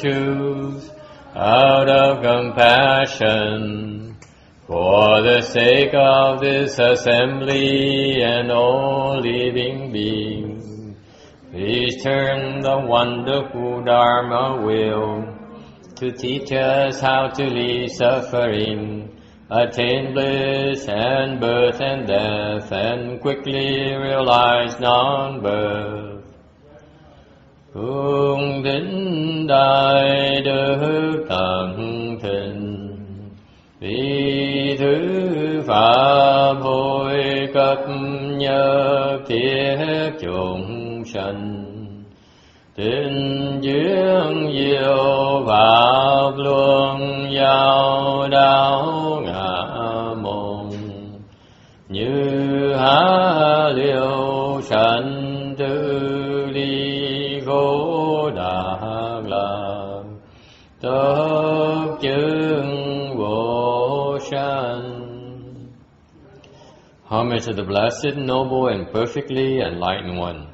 virtues out of compassion for the sake of this assembly and all living beings. Please turn the wonderful Dharma wheel to teach us how to leave suffering, attain bliss and birth and death, and quickly realize non-birth. Cung thính đại đức tận thịnh, vì thứ pháp hội cấp nhất thiết chúng sanh. Tình duyên diệu pháp luân giao đạo ngã môn, như há liêu sanh tư ly khổ đạc lạc, tất chứng vô sanh. Homage to the Blessed, Noble, and Perfectly Enlightened One.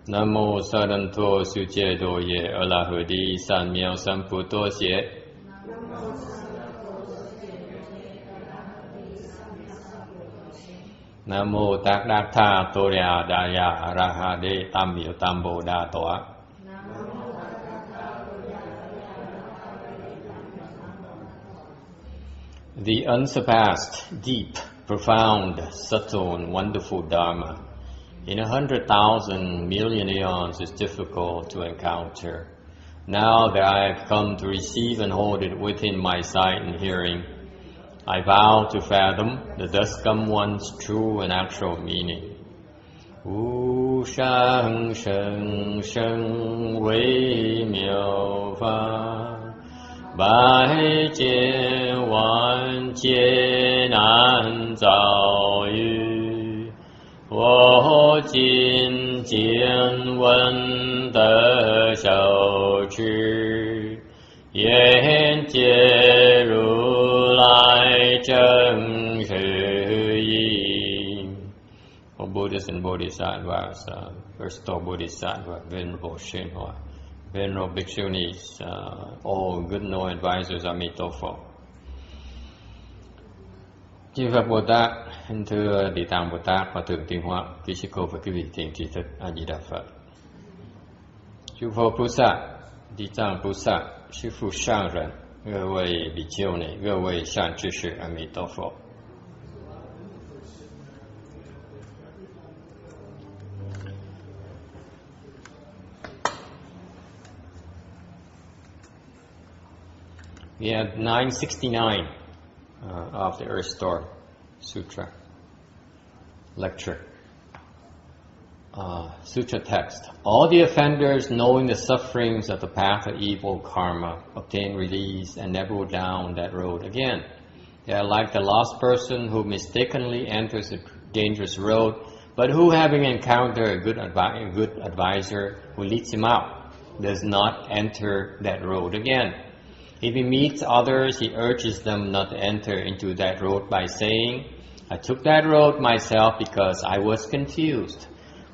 Nam mô Saranto Suche Doye Alahudi San Miao Samputo Xie. Nam mô Tát Đát Tha Toria Daya Arahade Tam Miao Tambo Đa Toa. The unsurpassed, deep, profound, subtle, and wonderful Dharma in 100,000 million eons is difficult to encounter. Now that I have come to receive and hold it within my sight and hearing, I vow to fathom the thus come one's true and actual meaning. Wu shang sheng sheng wei miao fa, bai jie wan jie nan zao yu. 我今见闻得受持，愿解如来真实义。For Buddhists and Bodhisattvas, Earth Store Bodhisattva, Venerable Shenhua, Venerable Bhikshunis, all good no advisors, Amitabha. Chư Phật Bồ Tát, thưa Địa Tạng Bồ Tát và Thượng Tiên Hóa, quý sư cô và quý vị thiện tri thức A Di Đà Phật. Chư Phật Bồ Tát, Địa Tạng Bồ Tát, sư phụ sang人, 各位比丘尼，各位善知识，阿弥陀佛。We have 969 of the Earth Store Sutra lecture. Sutra text. All the offenders, knowing the sufferings of the path of evil karma, obtain release and never go down that road again. They are like the lost person who mistakenly enters a dangerous road, but who, having encountered a good advisor who leads him out, does not enter that road again. If he meets others, he urges them not to enter into that road by saying, I took that road myself because I was confused.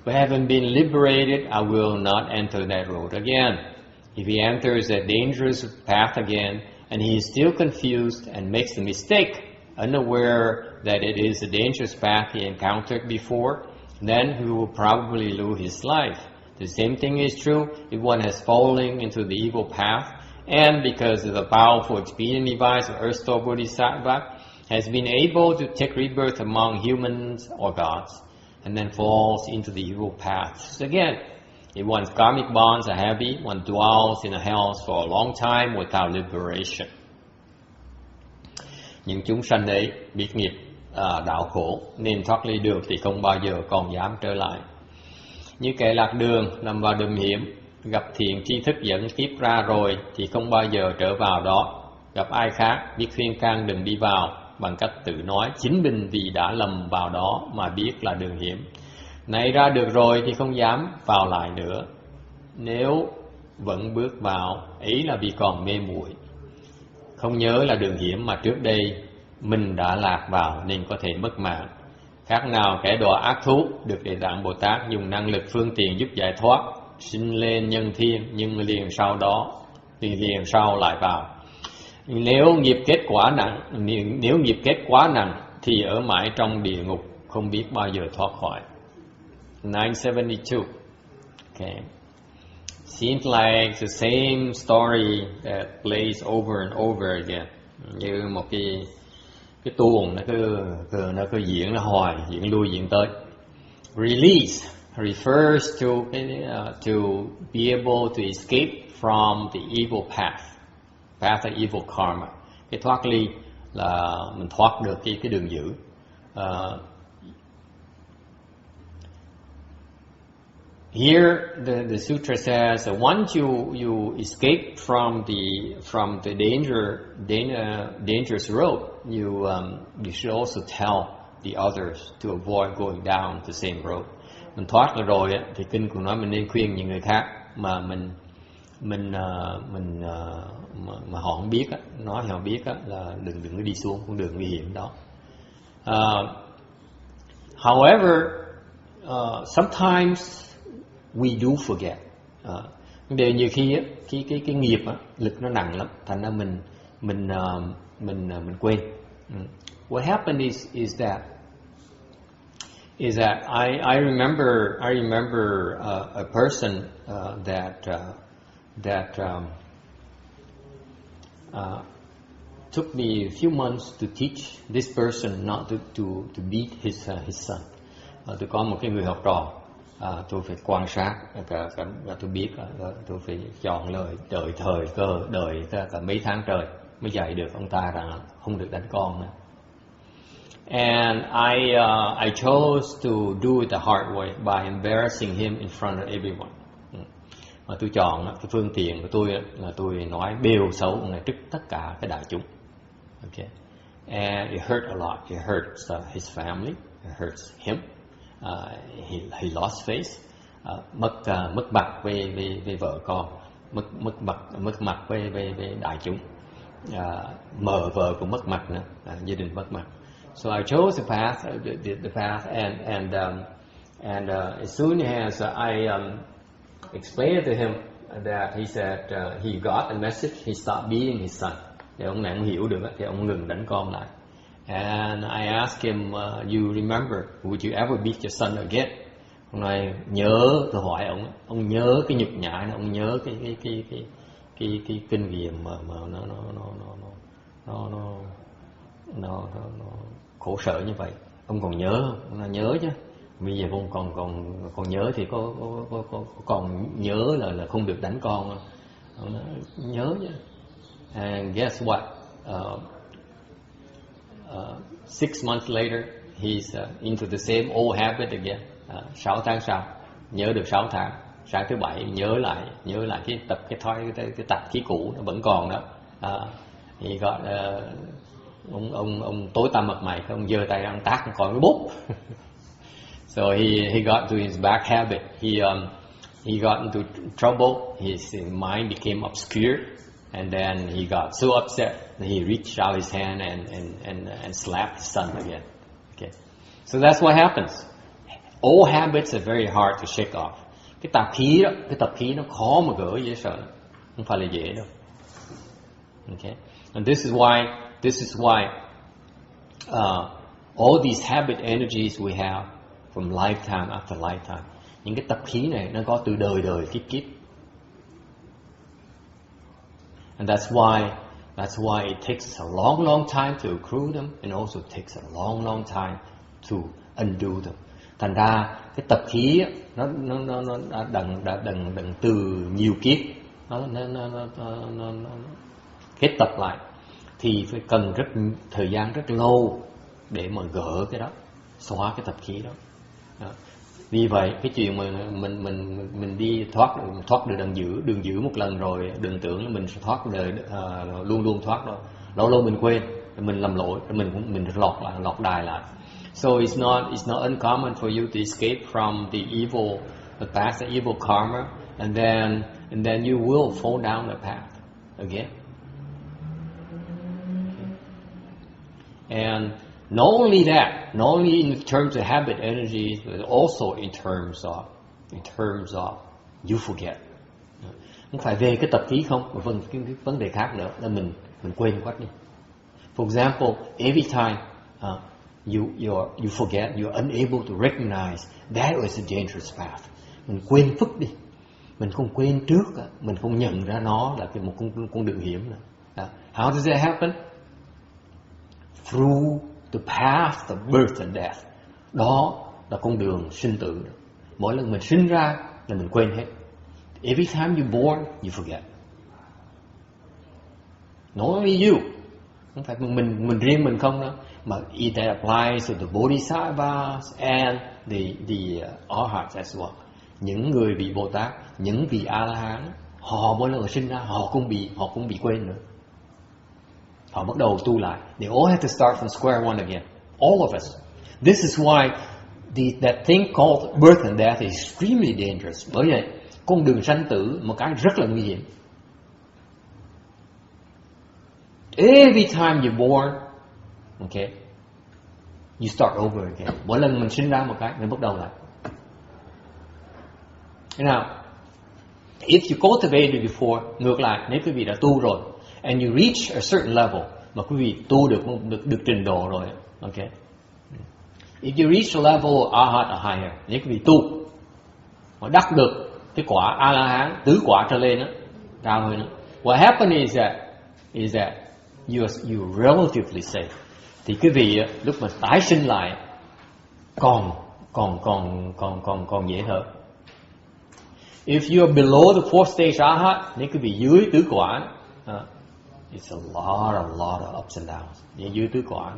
But having been liberated, I will not enter that road again. If he enters that dangerous path again, and he is still confused and makes a mistake, unaware that it is a dangerous path he encountered before, then he will probably lose his life. The same thing is true if one has fallen into the evil path, and because of the powerful expedient device of Earth Store Bodhisattva, has been able to take rebirth among humans or gods, and then falls into the evil paths again. If one's karmic bonds are heavy, one dwells in a hell for a long time without liberation. Những chúng sanh ấy biết nghiệp đạo khổ nên thoát ly được thì không bao giờ còn dám trở lại. Như kẻ lạc đường nằm vào đầm hiểm, gặp thiện tri thức dẫn tiếp ra rồi thì không bao giờ trở vào đó. Gặp ai khác biết khuyên can đừng đi vào, bằng cách tự nói chính mình vì đã lầm vào đó mà biết là đường hiểm. Này ra được rồi thì không dám vào lại nữa. Nếu vẫn bước vào, ý là vì còn mê muội, không nhớ là đường hiểm mà trước đây mình đã lạc vào nên có thể mất mạng. Khác nào kẻ đọa ác thú, được Địa Tạng Bồ Tát dùng năng lực phương tiện giúp giải thoát, sinh lên nhân thiên, nhưng liền sau lại vào. Nếu nghiệp kết quá nặng thì ở mãi trong địa ngục, không biết bao giờ thoát khỏi. 972. Okay. Seems like the same story that plays over and over again. Như một cái tuồng nó cứ diễn nó hoài, diễn lui diễn tới. Release refers to be able to escape from the evil path of evil karma. Cái thoát ly là mình thoát được cái đường dữ. Here the sutra says once you escape from the dangerous road, you should also tell the others to avoid going down the same road. Mình thoát rồi thì kinh cũng nói mình nên khuyên những người khác mà mà họ không biết nói họ biết là đừng có đi xuống con đường nguy hiểm đó. However, sometimes we do forget. Vấn đề nhiều khi cái nghiệp lực nó nặng lắm, thành ra mình quên. What happened is that I remember a person that took me a few months to teach this person not to beat his son. Tôi có một cái người học trò, tôi phải quan sát và tôi biết tôi phải chọn lời, đợi cả mấy tháng trời mới dạy được ông ta rằng không được đánh con nữa. And I chose to do it the hard way by embarrassing him in front of everyone. Mà tôi chọn cái phương tiện của tôi là tôi nói bêu xấu ông này trước tất cả cái đại chúng. Okay. And it hurt a lot. It hurts his family. It hurts him. He lost face. Mất mặt với vợ con. Mất mặt với đại chúng. Mợ vợ cũng mất mặt nữa. Gia đình mất mặt. So I chose the path, and as soon as I explained to him that, he said he got the message. He stopped beating his son. Thì ông này ông hiểu được thì ông ngừng đánh con lại. And I asked him, you remember, would you ever beat your son again? Ông này nhớ, tôi hỏi ông nhớ cái nhục nhã này, ông nhớ cái kinh nghiệm mà nó khổ sở như vậy. Ông còn nhớ không? Ông nói nhớ chứ. Bây giờ ông còn nhớ thì còn nhớ là không được đánh con. Ông nói nhớ chứ. And guess what? 6 months later, he's into the same old habit again. 6 tháng sau, nhớ được 6 tháng. Sáng thứ Bảy nhớ lại cái tập khí cũ nó vẫn còn đó. He got ông tối tăm mặt mày, ông giơ tay ông tát còn cái bút. So he got to his bad habit. He got into trouble. His mind became obscure, and then he got so upset that he reached out his hand and slapped his son again. Okay, so that's what happens. Old habits are very hard to shake off. Cái tập khí nó khó mà gỡ dễ sợ, không phải là dễ đâu. Okay, and this is why all these habit energies we have from lifetime after lifetime. Những cái tập khí này nó có từ đời kiếp. And that's why it takes a long time to accrue them, and also takes a long time to undo them. Thành ra cái tập khí nó đã đằng từ nhiều kiếp nó kết tập lại thì phải cần thời gian rất lâu để mà gỡ cái đó, xóa cái tập khí đó. Vì vậy cái chuyện mà mình đi thoát được đường giữ một lần rồi, đừng tưởng là mình sẽ thoát đời luôn thoát đâu. Lâu mình quên, mình làm lỗi, mình lọt đài lại. So it's not uncommon for you to escape from the path of evil karma, and then you will fall down the path again. And Not only that, not only in terms of habit energies, but also in terms of you forget. Không phải về cái tập khí không, mà cái vấn đề khác nữa là mình quên quát đi. For example, every time you forget, you're unable to recognize that was a dangerous path. Mình quên phức đi, mình không quên trước, mình không nhận ra nó là một con đường hiểm nữa. How does that happen? Through the path of birth and death. Đó là con đường sinh tử. Mỗi lần mình sinh ra là mình quên hết. Every time you're born, you forget. Not only you, không phải mình riêng mình không đâu, mà it applies to the bodhisattvas and the arhats as well. Những người vị Bồ Tát, những vị A-la-hán, họ mỗi lần sinh ra họ cũng bị quên nữa. Họ bắt đầu tu lại. They all have to start from square one again. All of us. This is why that thing called birth and death is extremely dangerous. Bởi vậy, con đường sanh tử một cái rất là nguy hiểm. Every time you're born, okay, you start over again. Mỗi lần mình sinh ra một cái, mình bắt đầu lại. Now, if you cultivated before, ngược lại, nếu quý vị đã tu rồi, and you reach a certain level, mà quý vị tu được trình độ rồi, okay. If you reach a level of arhat or higher, nếu quý vị tu, mà đắc được cái quả A-la-hán, tứ quả trở lên đó, cao hơn đó. What happens is that you're relatively safe. Thì quý vị lúc mà tái sinh lại còn dễ thở. If you're below the fourth stage arhat, nếu quý vị dưới tứ quả, it's a lot of ups and downs. Nếu dưới tứ quả,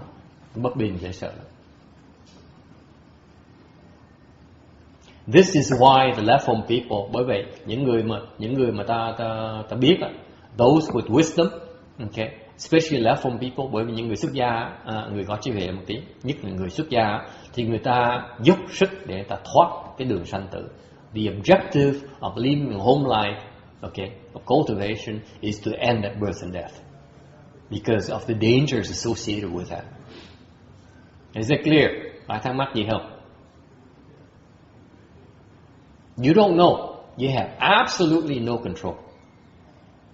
bất bình dễ sợ. This is why the left home people, bởi vậy những người mà ta biết, those with wisdom, okay, especially left home people, bởi vì những người xuất gia, người có trí huệ một tí, nhất là người xuất gia, thì người ta dốc sức để ta thoát cái đường sanh tử. The objective of living a home life, okay, of cultivation is to end that birth and death, because of the dangers associated with that. Is it clear? Phải thắc mắc gì không? You don't know. You have absolutely no control.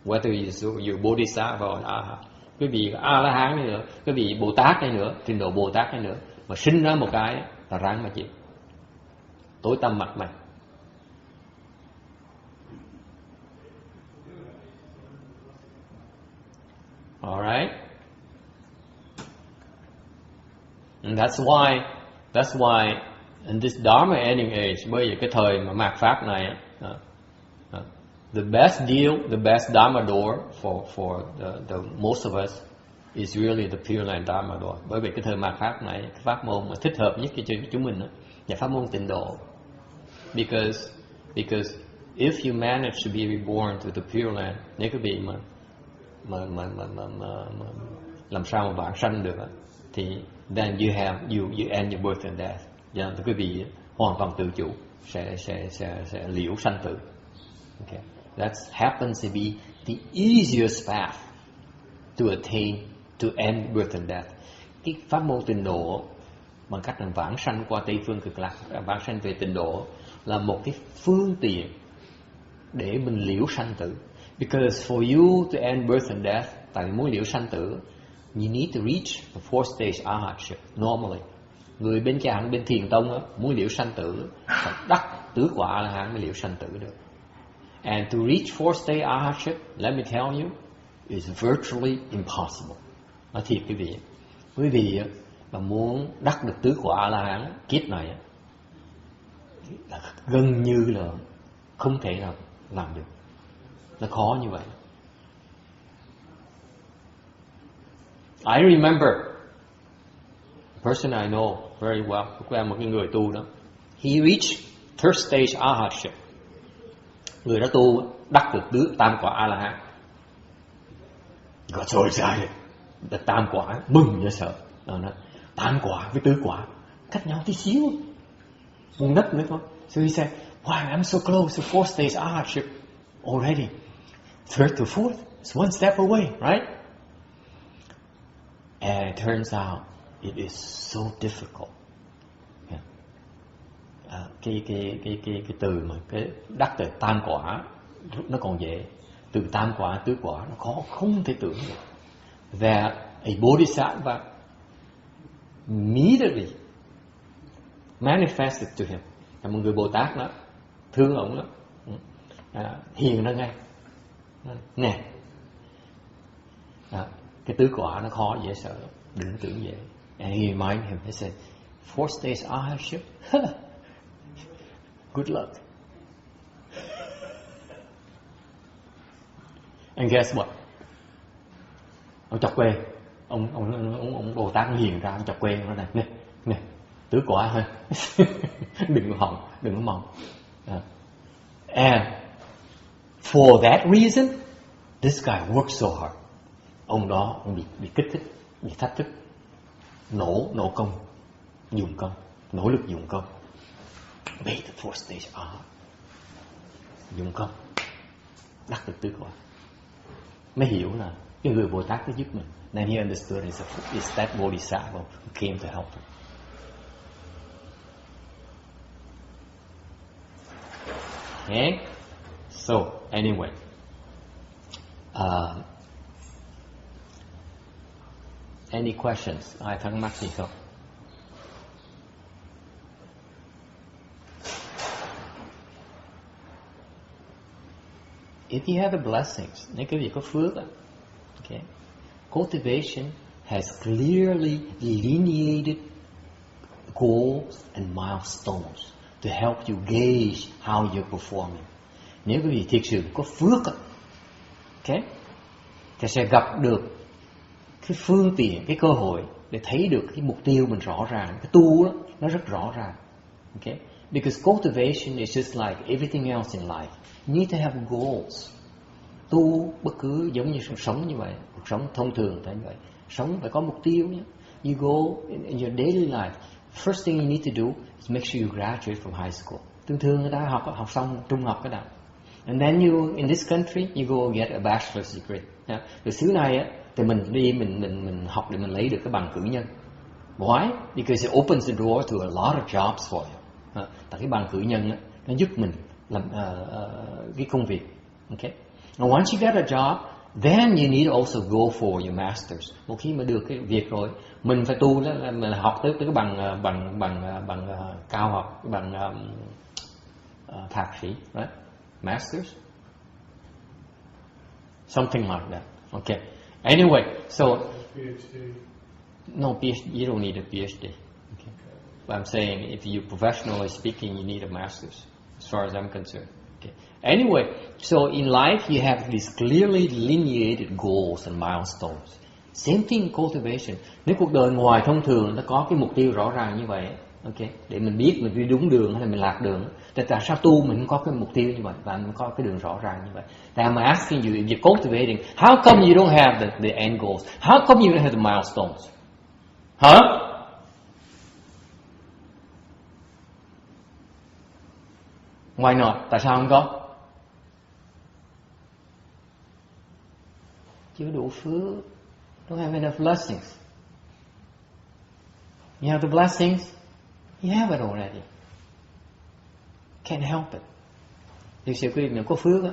Whether you're bodhisattva or arhat. Quý vị A-la-hán này nữa, quý vị Bồ Tát này nữa, trình độ Bồ Tát này nữa, mà sinh ra một cái là ráng mà chịu. Tối tăm mặt mày. Alright? And that's why in this Dharma ending age, bây giờ cái thời mà mạt Pháp này, the best deal, the best Dharma door for the most of us is really the Pure Land Dharma door. Bởi vì cái thời mạt Pháp này, cái pháp môn mà thích hợp nhất cho chúng mình đó, là pháp môn tịnh độ. Because if you manage to be reborn to the Pure Land, nếu quý vị mà làm sao mà vãng sanh được, thì then you end your birth and death. Dạ, quý vị hoàn toàn tự chủ, sẽ liễu sanh tử. Okay. That happens to be the easiest path to attain, to end birth and death. Cái pháp môn tịnh độ bằng cách là vãng sanh qua Tây phương cực lạc, vãng sanh về tịnh độ là một cái phương tiện để mình liễu sanh tử. Because for you to end birth and death, tại vì muốn liễu sanh tử, you need to reach the fourth stage arhatship normally. Người bên Chạng, bên Thiền Tông á, muốn liễu sanh tử phải đắc tứ quả A-la-hán mới liễu sanh tử được. And to reach fourth stage arhatship, let me tell you, is virtually impossible. Nói thiệt quý vị mà muốn đắc được tứ quả A-la-hán kiếp này là gần như là không thể nào làm được. Nó khó như vậy. I remember a person I know very well, quen một cái người tu đó. He reached third stage arhatship. Người đó tu đắc được tam quả A-la-hán. Got so excited. Tam quả mừng như sợ. Tam quả với tứ quả cách nhau tí xíu, một nấc nữa thôi. So he said, wow, I'm so close to fourth stage arhatship already. Third to fourth, it's one step away, right? And it turns out it is so difficult. Cái từ mà cái đắc từ tam quả nó còn dễ, từ tam quả tứ quả nó khó không thể tưởng được. That a bodhisattva immediately manifested to him. Là một người Bồ Tát đó thương ông lắm, hiền ra ngay nè. Cái tứ quả nó khó dễ sợ lắm, đừng tưởng dễ. And he reminded him, he said, 4 stage arhatship. Good luck. And guess what? Ông chọc quê, ông Bồ Tát hiền ra, ông chọc quê nó này, nè, tứ quả ha. Đừng có mong. And for that reason, this guy worked so hard. Ông đó ông bị kích thích, bị thách thức, nỗ công, dùng công, nỗ lực dùng công. Made the 4th stage arhat. Dùng công, đắc được tứ quả. Mới hiểu là cái người Bồ Tát nó giúp mình. Then he understood it's that bodhisattva who came to help him. Okay? So, anyway. Any questions? Ai thắc mắc gì không? If you have the blessings, nếu quý vị có phước, okay, cultivation has clearly delineated goals and milestones to help you gauge how you're performing. Nếu quý vị thực sự có phước, okay, thì sẽ gặp được cái phương tiện, cái cơ hội để thấy được cái mục tiêu mình rõ ràng. Cái tu đó, nó rất rõ ràng. Okay? Because cultivation is just like everything else in life. You need to have goals. Tu bất cứ giống như sống như vậy, cuộc sống thông thường phải như vậy. Sống phải có mục tiêu nhé. You go in your daily life. First thing you need to do is make sure you graduate from high school. Thường người ta học xong trung học cái nào. And then you in this country you go get a bachelor's degree. Từ xứ này á, thì mình học để mình lấy được cái bằng cử nhân. Why? Because it opens the door to a lot of jobs for you. Tại cái bằng cử nhân á, nó giúp mình làm cái công việc. Okay. Now once you get a job, then you need to also go for your masters. Một khi mà được cái việc rồi, mình phải tu đó là mình học tới cái bằng cao học, cái bằng thạc sĩ, right? Masters, something like that. Okay. Anyway, so PhD. No PhD. You don't need a PhD. Okay. But I'm saying if you professionally speaking, you need a master's, as far as I'm concerned. Okay. Anyway, so in life you have these clearly delineated goals and milestones. Same thing in cultivation. Nếu cuộc đời ngoài thông thường nó có cái mục tiêu rõ ràng như vậy, okay, để mình biết mình đi đúng đường hay là mình lạc đường. Thì tại sao tu mình không có cái mục tiêu như vậy và mình có cái đường rõ ràng như vậy? Then I'm asking you, if you're cultivating, how come you don't have the end goals? How come you don't have the milestones? Hả? Why not? Tại sao không có? Chưa đủ phước. Don't have enough blessings. You have the blessings, you have it already. Can't help it. Thực sự quý vị nếu có phước á,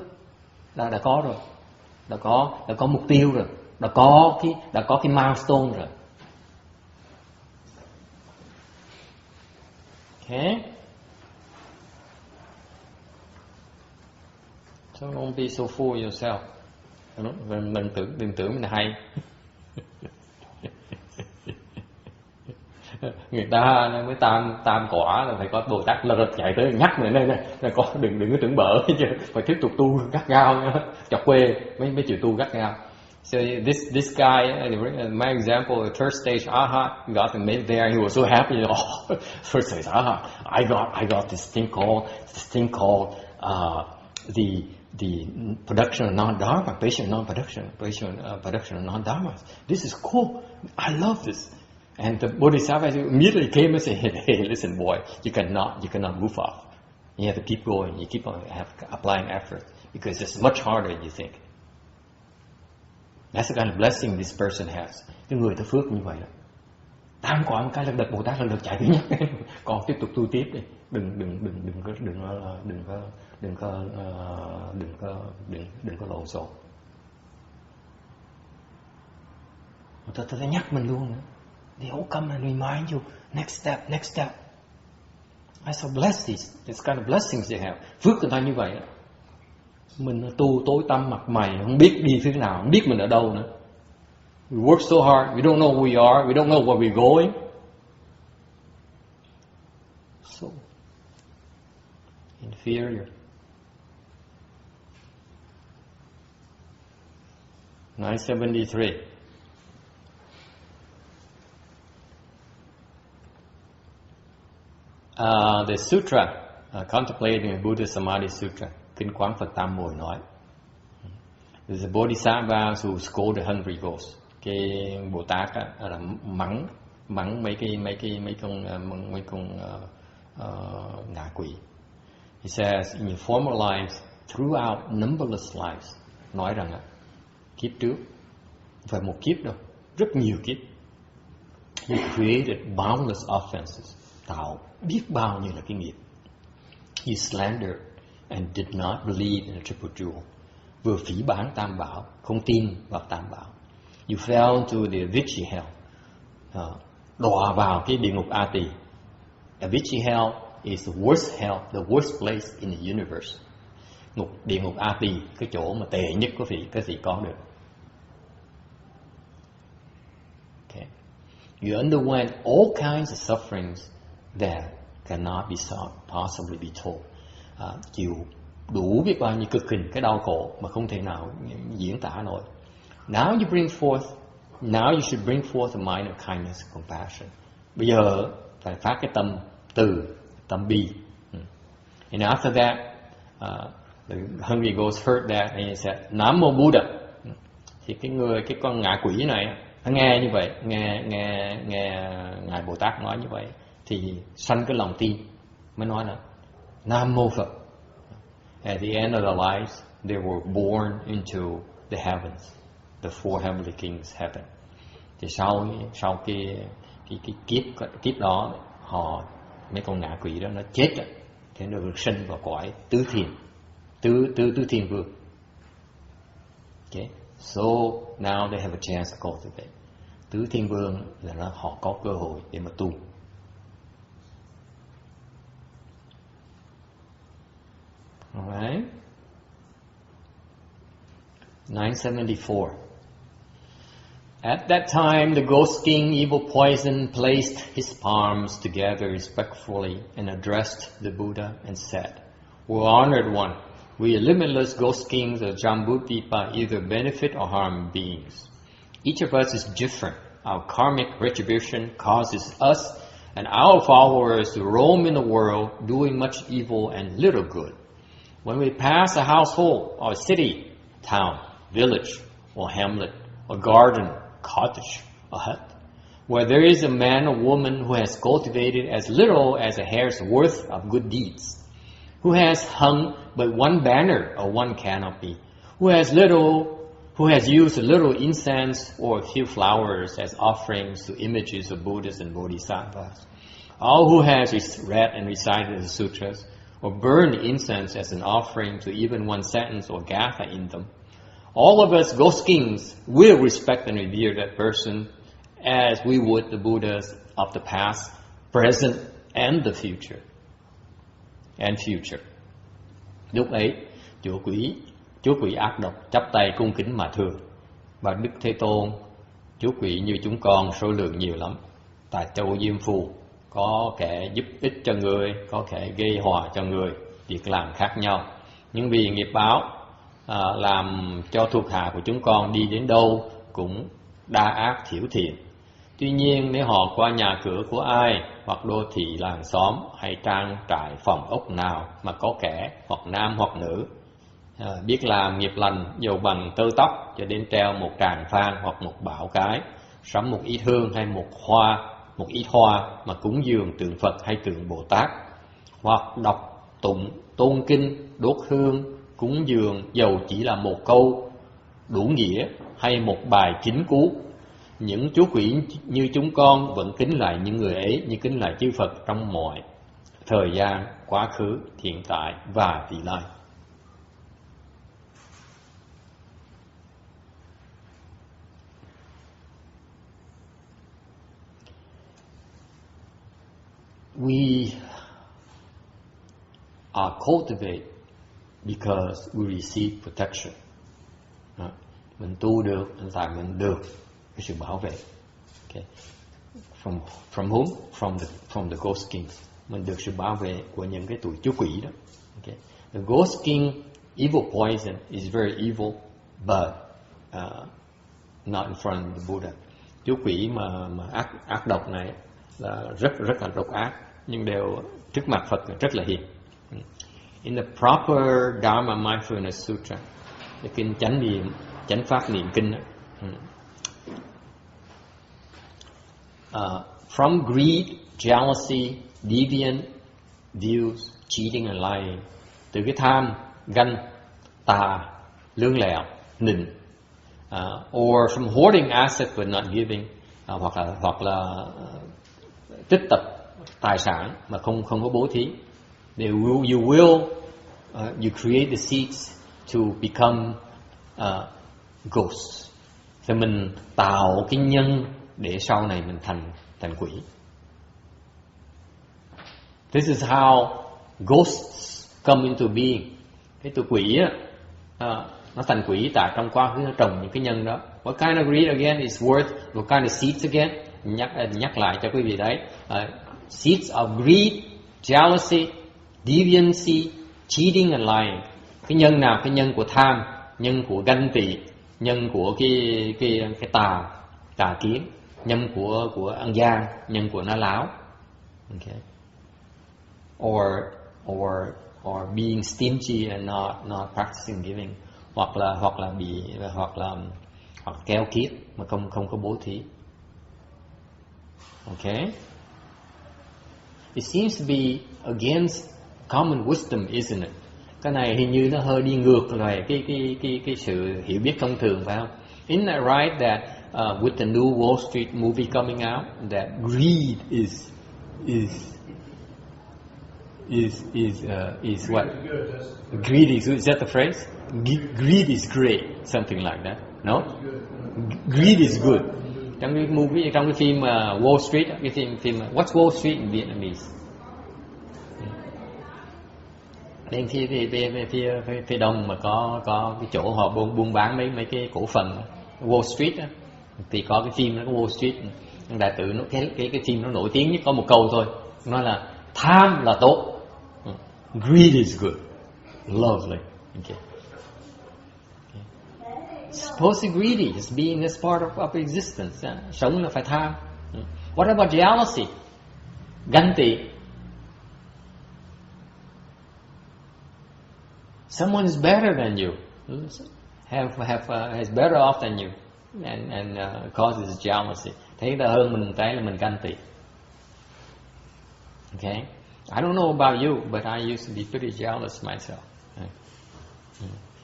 đã có rồi, đã có mục tiêu rồi, đã có cái milestone rồi. Okay. So don't be so full yourself. Đừng tưởng mình hay. Người ta mới tam quả là phải có Bồ Tát là chạy tới nhắc mình này có đừng có tưởng bở chứ, phải tiếp tục tu gắt gao nữa. Chọc quê mấy chịu tu gắt gao. So this guy, my example, the 3rd stage arhat, got him there. He was so happy. Oh, 3rd stage arhat. I got this thing called the production of non-dharma, patient non-production, production of non-dharma. This is cool. I love this. And the Bodhisattva immediately came and said, "Hey, listen, boy, you cannot goof off. You have to keep going. You keep on applying effort because it's much harder than you think." That's the kind of blessing this person has. Cái người ta phước như vậy đó. tam quả một cái là được Bồ Tát là được chạy thứ nhất. Còn tiếp tục tu tiếp đi, đừng có lộn xộn. Tôi phải nhắc mình luôn nữa. They all come and remind you, next step, next step. I so bless these kind of blessings they have. Phước người ta như vậy. Mình tu tối tăm mặt mày, không biết đi phía nào, không biết mình ở đâu nữa. We work so hard, we don't know who we are, we don't know where we're going. So inferior. 973. The sutra, contemplating the Buddha Samadhi Sutra, Kinh Quán Phật Tam Muội nói, there's a bodhisattva who scolded a hungry ghost. Cái Bồ Tát là mắng mấy con ngạ quỷ. He says, in your former lives, throughout numberless lives, nói rằng kiếp trước, không phải một kiếp đâu, rất nhiều kiếp, you created boundless offenses, tạo biết bao nhiêu là cái nghiệp. You slandered and did not believe in the triple jewel. Vừa phỉ báng tam bảo, không tin vào tam bảo. You fell into the Avicii hell, đọa vào cái địa ngục A Tỳ. Avicii hell is the worst hell, the worst place in the universe. Địa ngục A Tỳ, cái chỗ mà tệ nhất cái gì có được. Okay. You underwent all kinds of sufferings that cannot be possibly be told. Chịu đủ biết bao nhiêu cực hình, cái đau khổ mà không thể nào diễn tả nổi. Now you should bring forth a mind of kindness and compassion. Bây giờ phải phát cái tâm từ, tâm bi. And after that, the hungry ghost heard that and he said, Nam Mô Buddha. Thì cái con ngạ quỷ này, nó nghe như vậy, nghe Ngài Bồ Tát nói như vậy, thì sanh cái lòng tin, mới nói là Nam Mô Phật. At the end of their lives, they were born into the heavens, the four heavenly kings' heaven. Thì sau cái kiếp đó, mấy con ngạ quỷ đó nó chết rồi, thì nó được sinh vào cõi tứ thiên vương. Okay, so now they have a chance to cultivate. Tứ thiên vương là họ có cơ hội để mà tu. All right. 974. At that time, the ghost king, evil poison, placed his palms together respectfully and addressed the Buddha and said, "O honored one, we limitless ghost kings of Jambudvipa either benefit or harm beings. Each of us is different. Our karmic retribution causes us and our followers to roam in the world, doing much evil and little good. When we pass a household or a city, town, village, or hamlet, or garden, cottage, or hut, where there is a man or woman who has cultivated as little as a hair's worth of good deeds, who has hung but one banner or one canopy, who has used a little incense or a few flowers as offerings to images of Buddhas and Bodhisattvas, or who has read and recited the sutras, or burned incense as an offering to even one sentence or gatha in them, all of us ghost kings will respect and revere that person as we would the Buddhas of the past, present, and the future. Lúc ấy, chúa quỷ ác độc chắp tay cung kính mà thưa: Và Đức Thế Tôn, chúa quỷ như chúng con số lượng nhiều lắm. Tại châu Diêm Phù có kẻ giúp ích cho người, có kẻ gây họa cho người, việc làm khác nhau. Nhưng vì nghiệp báo làm cho thuộc hạ của chúng con đi đến đâu cũng đa ác thiểu thiện. Tuy nhiên nếu họ qua nhà cửa của ai, hoặc đô thị làng xóm, hay trang trại phòng ốc nào mà có kẻ hoặc nam hoặc nữ biết làm nghiệp lành, dầu bằng tơ tóc cho đến treo một tràng phan hoặc một bảo cái, sắm một ít hương hay một ít hoa mà cúng dường tượng Phật hay tượng Bồ Tát, hoặc đọc tụng tôn kinh, đốt hương cúng dường dầu chỉ là một câu đủ nghĩa hay một bài chính cú, Những chú quỷ như chúng con vẫn kính lạy những người ấy như kính lạy chư Phật trong mọi thời gian, quá khứ, hiện tại và vị lai. We are cultivated because we receive protection. Mình tu được tại mình được cái sự bảo vệ. Okay. From whom? From the ghost kings. Mình được sự bảo vệ của những cái tụi chú quỷ đó. Okay. The ghost king evil poison is very evil, but not in front of the Buddha. Chú quỷ mà ác độc này là rất là độc ác, nhưng đều trước mặt Phật rất là hiền. In the proper Dharma Mindfulness Sutra, cái kinh chánh pháp niệm kinh đó. From greed, jealousy, deviant views, cheating and lying, từ cái tham, ganh, tà, lương lẹo, nịnh, or from hoarding assets but not giving, hoặc là tích tập tài sản mà không có bố thí. You create the seeds to become ghosts. Thì mình tạo cái nhân để sau này mình thành quỷ. This is how ghosts come into being. Cái tụi quỷ á, nó thành quỷ tại trong quá khứ nó trồng những cái nhân đó. What kind of greed again is worth? What kind of seeds again? Nhắc lại cho quý vị đấy. Seeds of greed, jealousy, deviancy, cheating and lying. Cái nhân nào? Cái nhân của tham, nhân của ganh tị, nhân của cái tà kiến, nhân của ăn gian, nhân của nói láo. Okay. Or being stingy and not practicing giving, hoặc keo kiết mà không có bố thí. Okay. It seems to be against common wisdom, isn't it? Cái này hình như nó hơi đi ngược lại cái sự hiểu biết thông thường, phải không? Isn't that right that with the new Wall Street movie coming out, that greed is what? Greed is good. Is that the phrase? Greed is great, something like that. No? Greed is good. Trong cái movie, trong cái phim Wall Street, cái phim What's Wall Street in Vietnamese? Bên phía đông mà có cái chỗ họ buôn bán mấy cái cổ phần Wall Street á, thì có cái phim nó có Wall Street. Đại tử nó cái phim nó nổi tiếng nhất có một câu thôi, nó là tham là tốt, greed is good, lovely. Okay. Supposed to greedy is being as part of existence. Sống là phải tham. What about jealousy? Ganh tị. Someone is better than you, has better off than you, and causes jealousy. Thấy ta hơn mình cái là mình ganh tị. Okay, I don't know about you, but I used to be pretty jealous myself.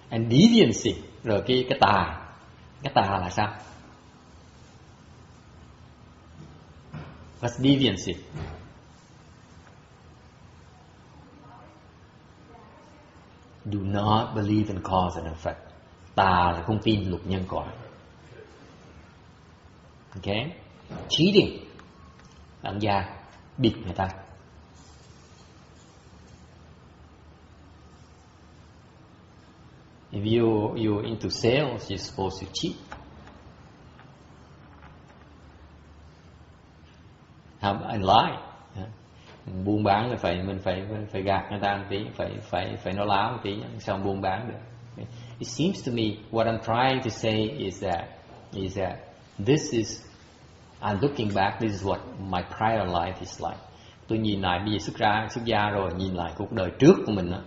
And deviancy, rồi cái tà là sao? What's deviancy? Do not believe in cause and effect. Tà là không tin luật nhân quả. Okay? Cheating, ăn gian, bịp người ta. If you're into sales, you're supposed to cheat. And lie. Buôn bán là mình phải gạt người ta một tí, phải nói láo một tí, xong buôn bán được. It seems to me what I'm trying to say is that this is, I'm looking back, this is what my prior life is like. Tôi nhìn lại bây giờ xuất gia rồi, nhìn lại cuộc đời trước của mình đó,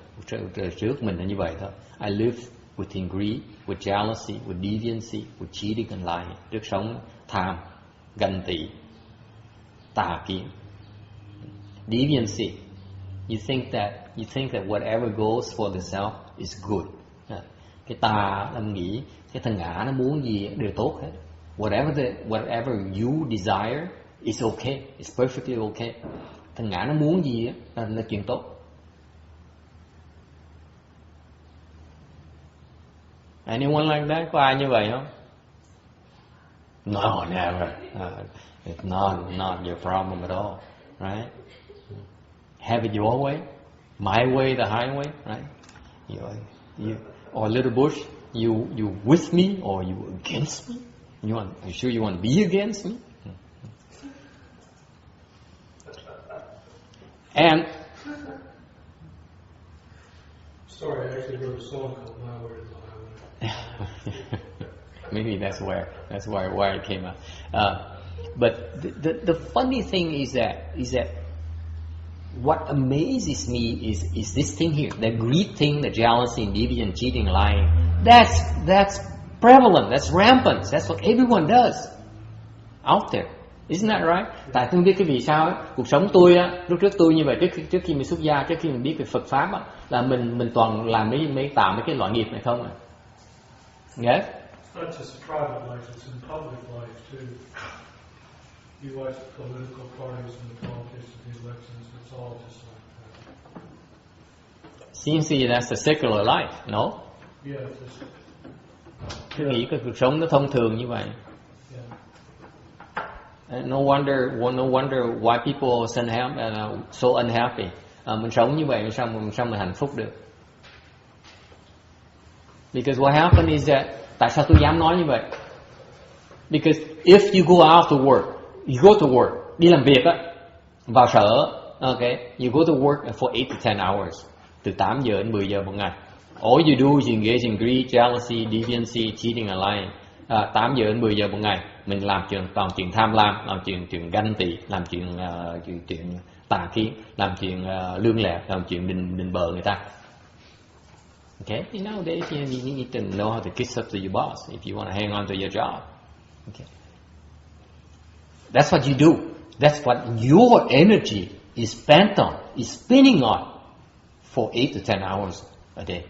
đời trước mình là như vậy thôi. I live within greed, with jealousy, with deviancy, with cheating and lying. Trước sống tham, ganh tị, tà kiến. Deviancy, you think that whatever goes for the self is good. Cái tà, em nghĩ cái thân ngã nó muốn gì đều tốt hết. whatever you desire is okay, it's perfectly okay. Thằng ngã nó muốn gì á là chuyện tốt. Anyone like that? Có ai như vậy không? No, never. It's not your problem at all, right? Have it your way, my way, the highway, right? You or little Bush, you with me or you against me? You sure you want to be against me? And sorry, I actually wrote a song called "My Way or the Highway." Maybe that's why it came out. But the funny thing is that what amazes me is this thing here, the greed thing, the jealousy, envy, cheating, lying. That's prevalent, that's rampant, that's what everyone does out there. Isn't that right? Tại tôi biết cái vì sao ấy, cuộc sống tôi á, lúc trước tôi như vậy, trước khi mình xuất gia, trước khi mình biết về Phật pháp á, là mình toàn làm mấy tạo mấy cái loại nghiệp này không à. Yes? It's not just private life, it's in public life too. You watch the political parties and the politics of the elections, it's all just like that. Seems to you that's the secular life, no? Yeah, just... Tôi nghĩ cái cuộc sống nó thông thường như vậy. Yeah. No wonder why people are so unhappy. Mình sống như vậy sao mình hạnh phúc được? Because what happened is that, tại sao tôi dám nói như vậy? Because if you go out to work, you go to work, đi làm việc á, vào sở, okay, you go to work for 8 to 10 hours, từ 8 giờ đến 10 giờ một ngày. All you do is engage in greed, jealousy, deviancy, cheating and lying. 8 giờ đến 10 giờ một ngày, mình làm toàn chuyện tham lam, làm chuyện ganh tị, làm chuyện tà kiến, làm chuyện lương lẹo, làm chuyện định bợ người ta. Okay, nowadays you need to know how to kiss up to your boss if you want to hang on to your job. Okay, that's what you do. That's what your energy is spent on, is spinning on for 8 to 10 hours a day.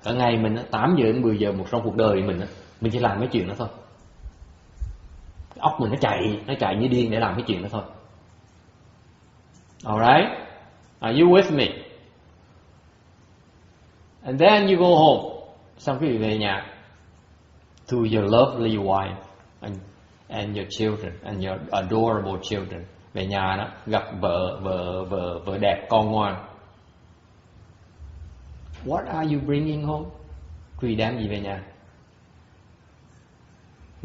Cả ngày mình 8 giờ đến 10 giờ một trong cuộc đời mình chỉ làm mấy chuyện đó thôi. Óc mình nó chạy như điên để làm cái chuyện đó thôi. Alright? Are you with me? And then you go home. Xong quý vị về nhà to your lovely wife and your children and your adorable children. Về nhà đó gặp vợ đẹp, con ngoan. What are you bringing home? Quý vị đem gì về nhà?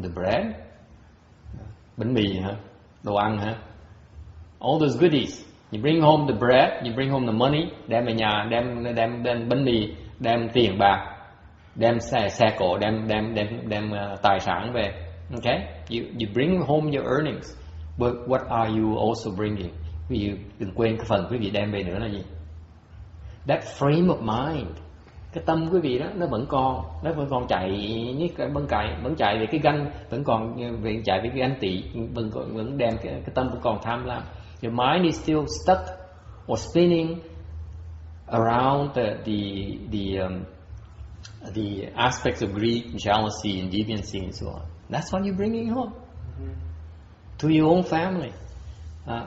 The bread? Bánh mì hả? Đồ ăn hả? All those goodies. You bring home the bread, you bring home the money, đem về nhà, đem bánh mì, đem tiền bạc, đem xe cộ, đem tài sản về. Okay? You bring home your earnings. But what are you also bringing? Quý vị đừng quên cái phần quý vị đem về nữa là gì? That frame of mind, cái tâm quý vị đó nó vẫn còn chạy như cái vẫn chạy về cái ganh, vẫn còn chạy về cái ganh tị, vẫn đem cái tâm vẫn còn tham lam. Your mind is still stuck or spinning around the aspects of greed, jealousy, and deviancy, and so on. That's what you're bringing home to your own family.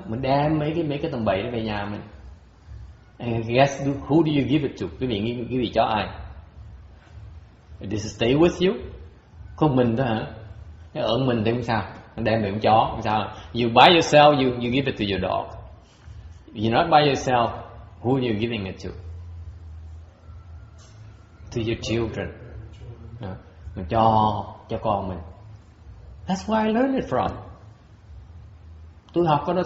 Mình đem mấy cái tầm bậy về nhà mình. And guess who do you give it to? Quý vị cho ai? Does it stay with you? Không mình thôi hả? Cái ẩn mình thì không sao. Đem về con chó không sao. You by yourself, you give it to your dog. If you're not by yourself, who are you giving it to? To your children. Mình cho con mình. That's where I learned it from. Tôi học có đó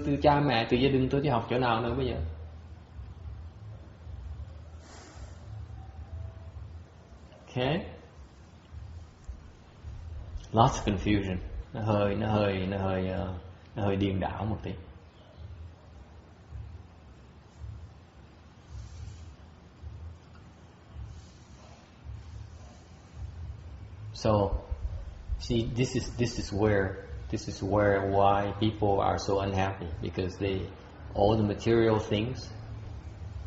từ cha mẹ, từ gia đình tôi, chứ học chỗ nào nữa bây giờ. Okay. Lots of confusion. Nó hơi điên đảo một tí. So, see, this is where why people are so unhappy, because all the material things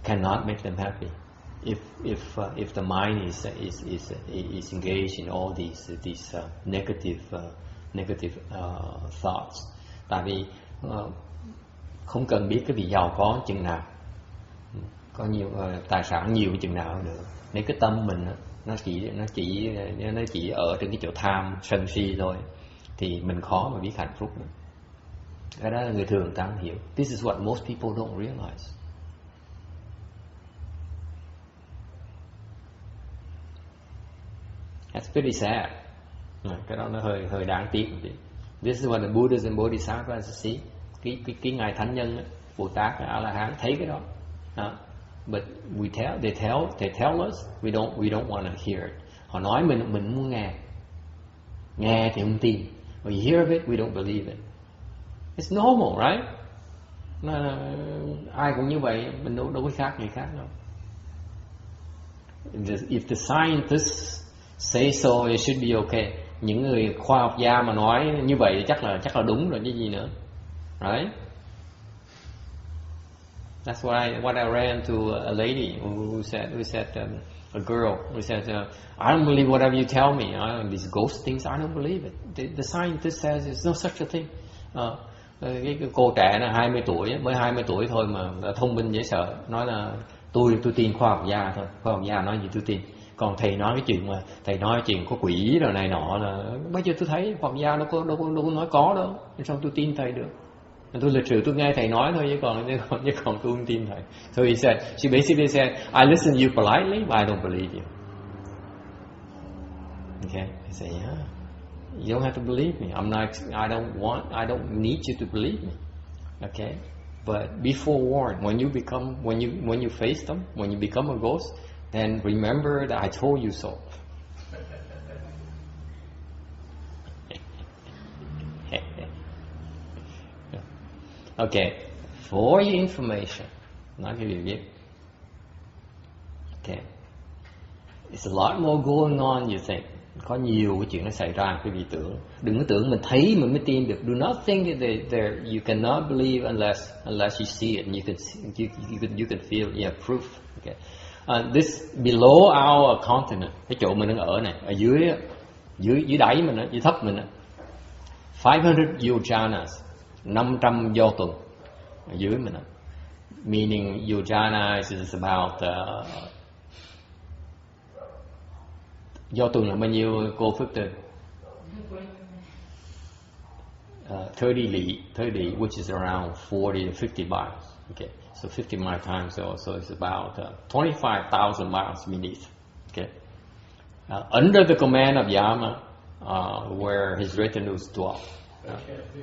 cannot make them happy. if the mind is engaged in all these negative thoughts. Tại vì không cần biết cái vị giàu có chừng nào, có nhiều tài sản nhiều chừng nào được, nếu cái tâm mình nó chỉ ở trên cái chỗ tham sân si thôi thì mình khó mà biết hạnh phúc nữa. Cái đó là người thường ta không hiểu. This is what most people don't realize. That's pretty sad. Cái đó nó hơi đáng tiếc một tí. This is what the Buddhas and Bodhisattvas see. Cái ngài thánh nhân, Bồ Tát, A La Hán thấy cái đó. But they tell us we don't want to hear it. Họ nói mình muốn nghe thì không tin. When you hear of it, we don't believe it. It's normal, right? Ai cũng như vậy, mình đâu có khác người khác đâu. If the scientists say so, it should be okay. Những người khoa học gia mà nói như vậy chắc là đúng rồi chứ gì nữa, right? That's what I ran to a lady who said a girl who said I don't believe whatever you tell me. These ghost things, I don't believe it. The scientist says there's no such a thing. Cái cô trẻ là 20 tuổi, mới 20 tuổi thôi mà đã thông minh dễ sợ, nói là tôi tin khoa học gia thôi, khoa học gia nói gì tôi tin. Còn thầy nói cái chuyện mà thầy nói chuyện có quỷ rồi này nọ là bây giờ tôi thấy khoa học gia đâu có nói có đâu, sao tôi tin thầy được? Tôi lịch sử tôi nghe thầy nói thôi chứ còn tôi không tin thầy. So she basically said, I listen to you politely, but I don't believe you. Okay, I say, yeah, you don't have to believe me. I don't need you to believe me. Okay, but be forewarned when you face them, when you become a ghost, then remember that I told you so. Okay, for your information, nói cái việc biết. Okay, it's a lot more going on you think. Có nhiều cái chuyện nó xảy ra, quý vị tưởng. Đừng có tưởng mình thấy mình mới tin được. Do not think that you cannot believe unless you see it and you can feel it. You have proof. Okay. This below our continent, cái chỗ mình đang ở này, ở dưới đáy mình, dưới thấp mình, 500 yojanas, 500 do tuần ở dưới mình. Meaning yojana is about do tuần là bao nhiêu cô Phước Tư? 30 li, which is around 40 to 50 miles. Okay, so 50 mile times, so it's about 25,000 miles beneath. Okay, under the command of Yama, where his retinues dwell. That can't be.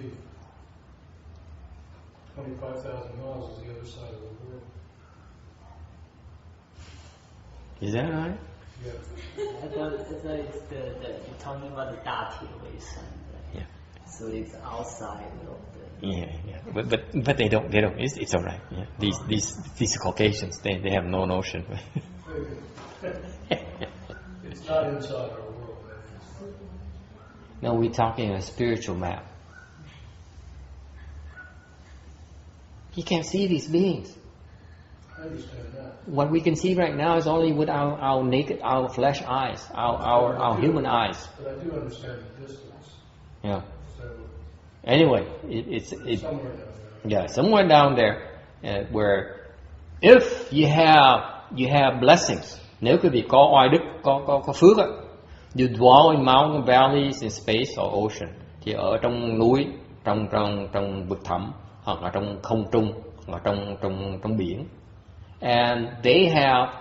25,000 miles is the other side of the world. Is that right? Yeah. I thought it's you're talking about the 大铁卫山, right? Yeah. So it's outside of the. Yeah. But they don't. It's all right. Yeah. These Caucasians, they have no notion. It's not inside our world. No, we're talking a spiritual map. You can't see these beings. I understand that. What we can see right now is only with our naked, our flesh eyes, our human eyes. But I do understand the distance. Yeah. So Anyway, it's somewhere down there. yeah, somewhere down there where if you have blessings, nếu quý vị có oai đức, có phước á, you dwell in mountain valleys, in space or ocean, thì ở trong núi, trong vực thẳm, hoặc là trong không trung, hoặc là trong biển, and they are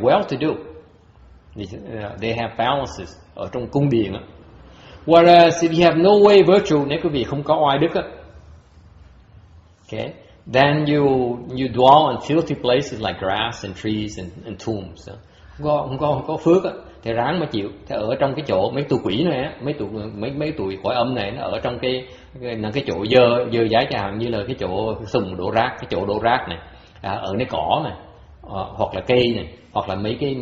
well to do, they have palaces ở trong cung điện á. Whereas if you have no way virtue, nếu quý vị không có oai đức á, okay, then you dwell in filthy places like grass and trees and tombs. Không có phước á, thì ráng mà chịu. Thì ở trong cái chỗ mấy tụi quỷ này á, mấy tụi cõi âm này nó ở trong cái chỗ dơ dãi, chẳng hạn như là cái chỗ sùng đổ rác, cái chỗ đổ rác này, ở nơi cỏ này, hoặc là cây này, hoặc là mấy cái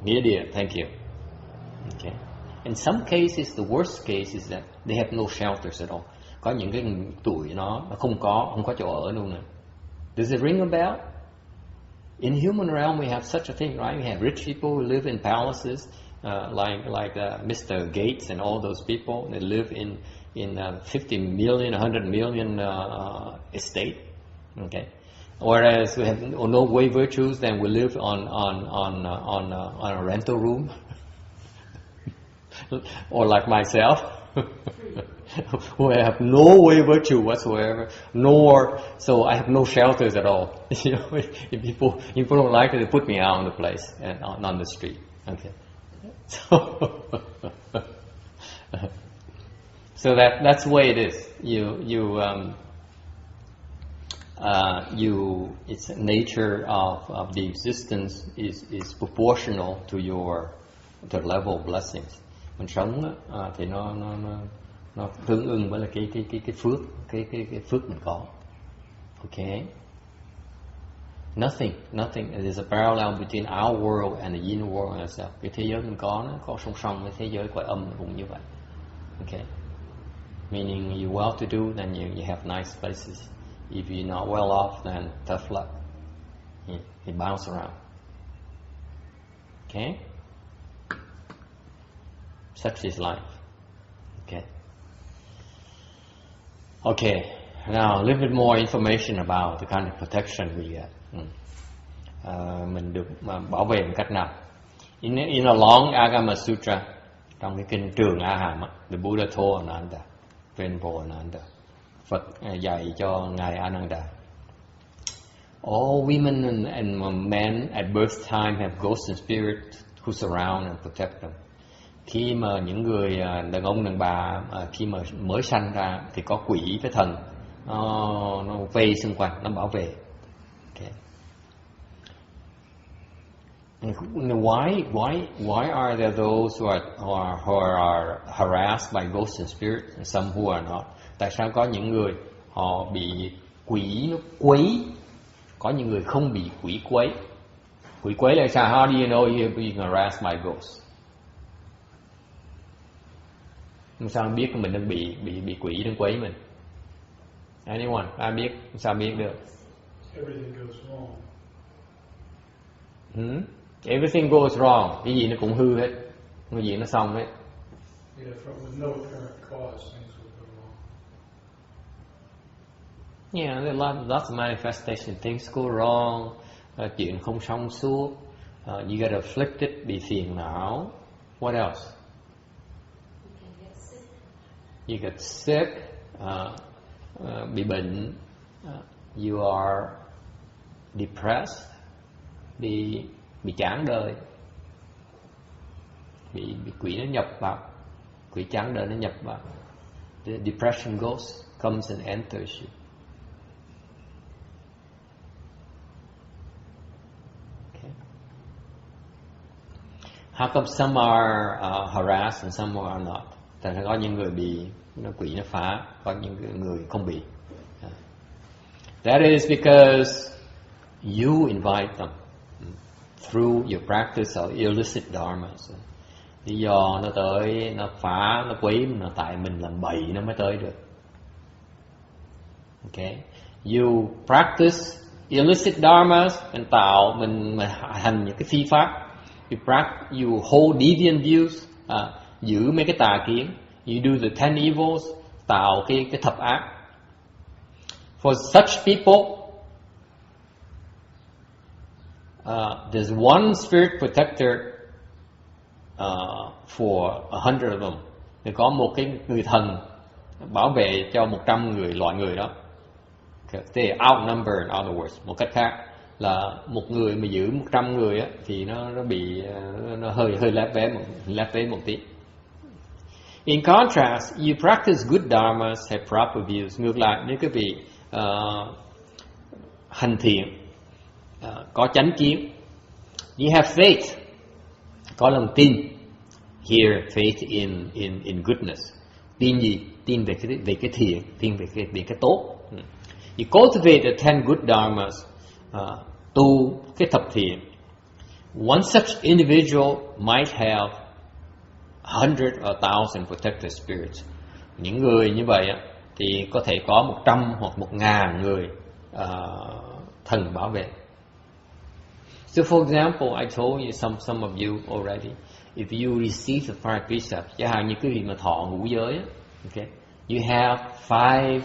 nghĩa địa. Thank you. Okay. In some cases, the worst case is that they have no shelters at all. có những cái tuổi nó không có chỗ ở luôn nè. Does it ring a bell? In human realm, we have such a thing, right? We have rich people who live in palaces, like Mr. Gates and all those people. They live in 50 million, 100 million estate. Okay. Whereas we have no way virtues, then we live on a rental room, or like myself, who have no way virtue whatsoever, so I have no shelters at all. You know, if people don't like it, they put me out on the place and on the street. Okay, so that's the way it is. It's nature of the existence is proportional to the level of blessings. Mình sống thì nó tương ưng với là cái phước phước mình có. Okay. Nothing. There's a parallel between our world and the yin world itself. Cái thế giới mình có nó có song song với thế giới cõi âm cũng như vậy. Okay. Meaning you well-to-do, then you have nice places. If you're not well off, then tough luck. You bounce around. Okay? Such is life. Okay. Okay. Now a little bit more information about the kind of protection we get. Mình được bảo vệ một cách nào? In a long Agama Sutra, trong cái kinh Trường A Hàm, the Buddha told Ananda, Venerable Ananda, Phật dạy cho ngài Ananda. All women and men at birth time have ghosts and spirits who surround and protect them. Khi mà những người đàn ông đàn bà khi mà mới sanh ra thì có quỷ với thần nó vây xung quanh, nó bảo vệ. Okay. Why are there those who are harassed by ghosts and spirits and some who are not? Tại sao có những người họ bị quỷ nó quấy, có những người không bị quỷ quấy? Quỷ quấy là sao? How do you know you're being harassed by ghosts? Sao biết mình đang bị quỷ đang quấy mình? Anyone? Ai biết? Sao biết được? Everything goes wrong. Everything goes wrong. Cái gì nó cũng hư hết. Cái gì nó xong hết. Yeah, with no apparent cause, things will go wrong. Yeah, there are lots of manifestation. Things go wrong. Chuyện không xong suốt. You get afflicted, bị phiền não. What else? You get sick. Bị bệnh. You are depressed. Bị chán đời. Bị quỷ nó nhập vào. Quỷ chán đời nó nhập vào. The depression comes and enters you. Okay. How come some are harassed and some are not? Tại sao có những người bị quỷ nó phá, có những người không bị? That is because you invite them through your practice of illicit dharmas. Lý do nó tới, nó phá, nó quấy là tại mình làm bậy nó mới tới được. Okay, you practice illicit dharmas and tạo mình hành những cái phi pháp. You hold deviant views, giữ mấy cái tà kiến. You do the 10 evils, tạo cái thập ác. For such people, there's one spirit protector for 100 of them. Thì có một cái người thần bảo vệ cho 100 loại người đó. They are outnumbered, in other words. Một cách khác là một người mà giữ 100 người á, thì nó bị nó hơi lép vế một tí. In contrast, you practice good dharmas, have proper views. Ngược lại, nếu quý vị hành thiện, có chánh kiến, you have faith, có lòng tin. Here, faith in goodness. Tin gì? Tin về cái thiện, tin về cái tốt. You cultivate the 10 good dharmas, tu cái thập thiện. One such individual might have 100 or 1,000 protective spirits. Những người như vậy á, thì có thể có 100 hoặc 1000 người thần bảo vệ. So for example, I told you some of you already, if you receive the five precepts, chẳng hạn như quý vị mà thọ ngũ giới, okay, you have 5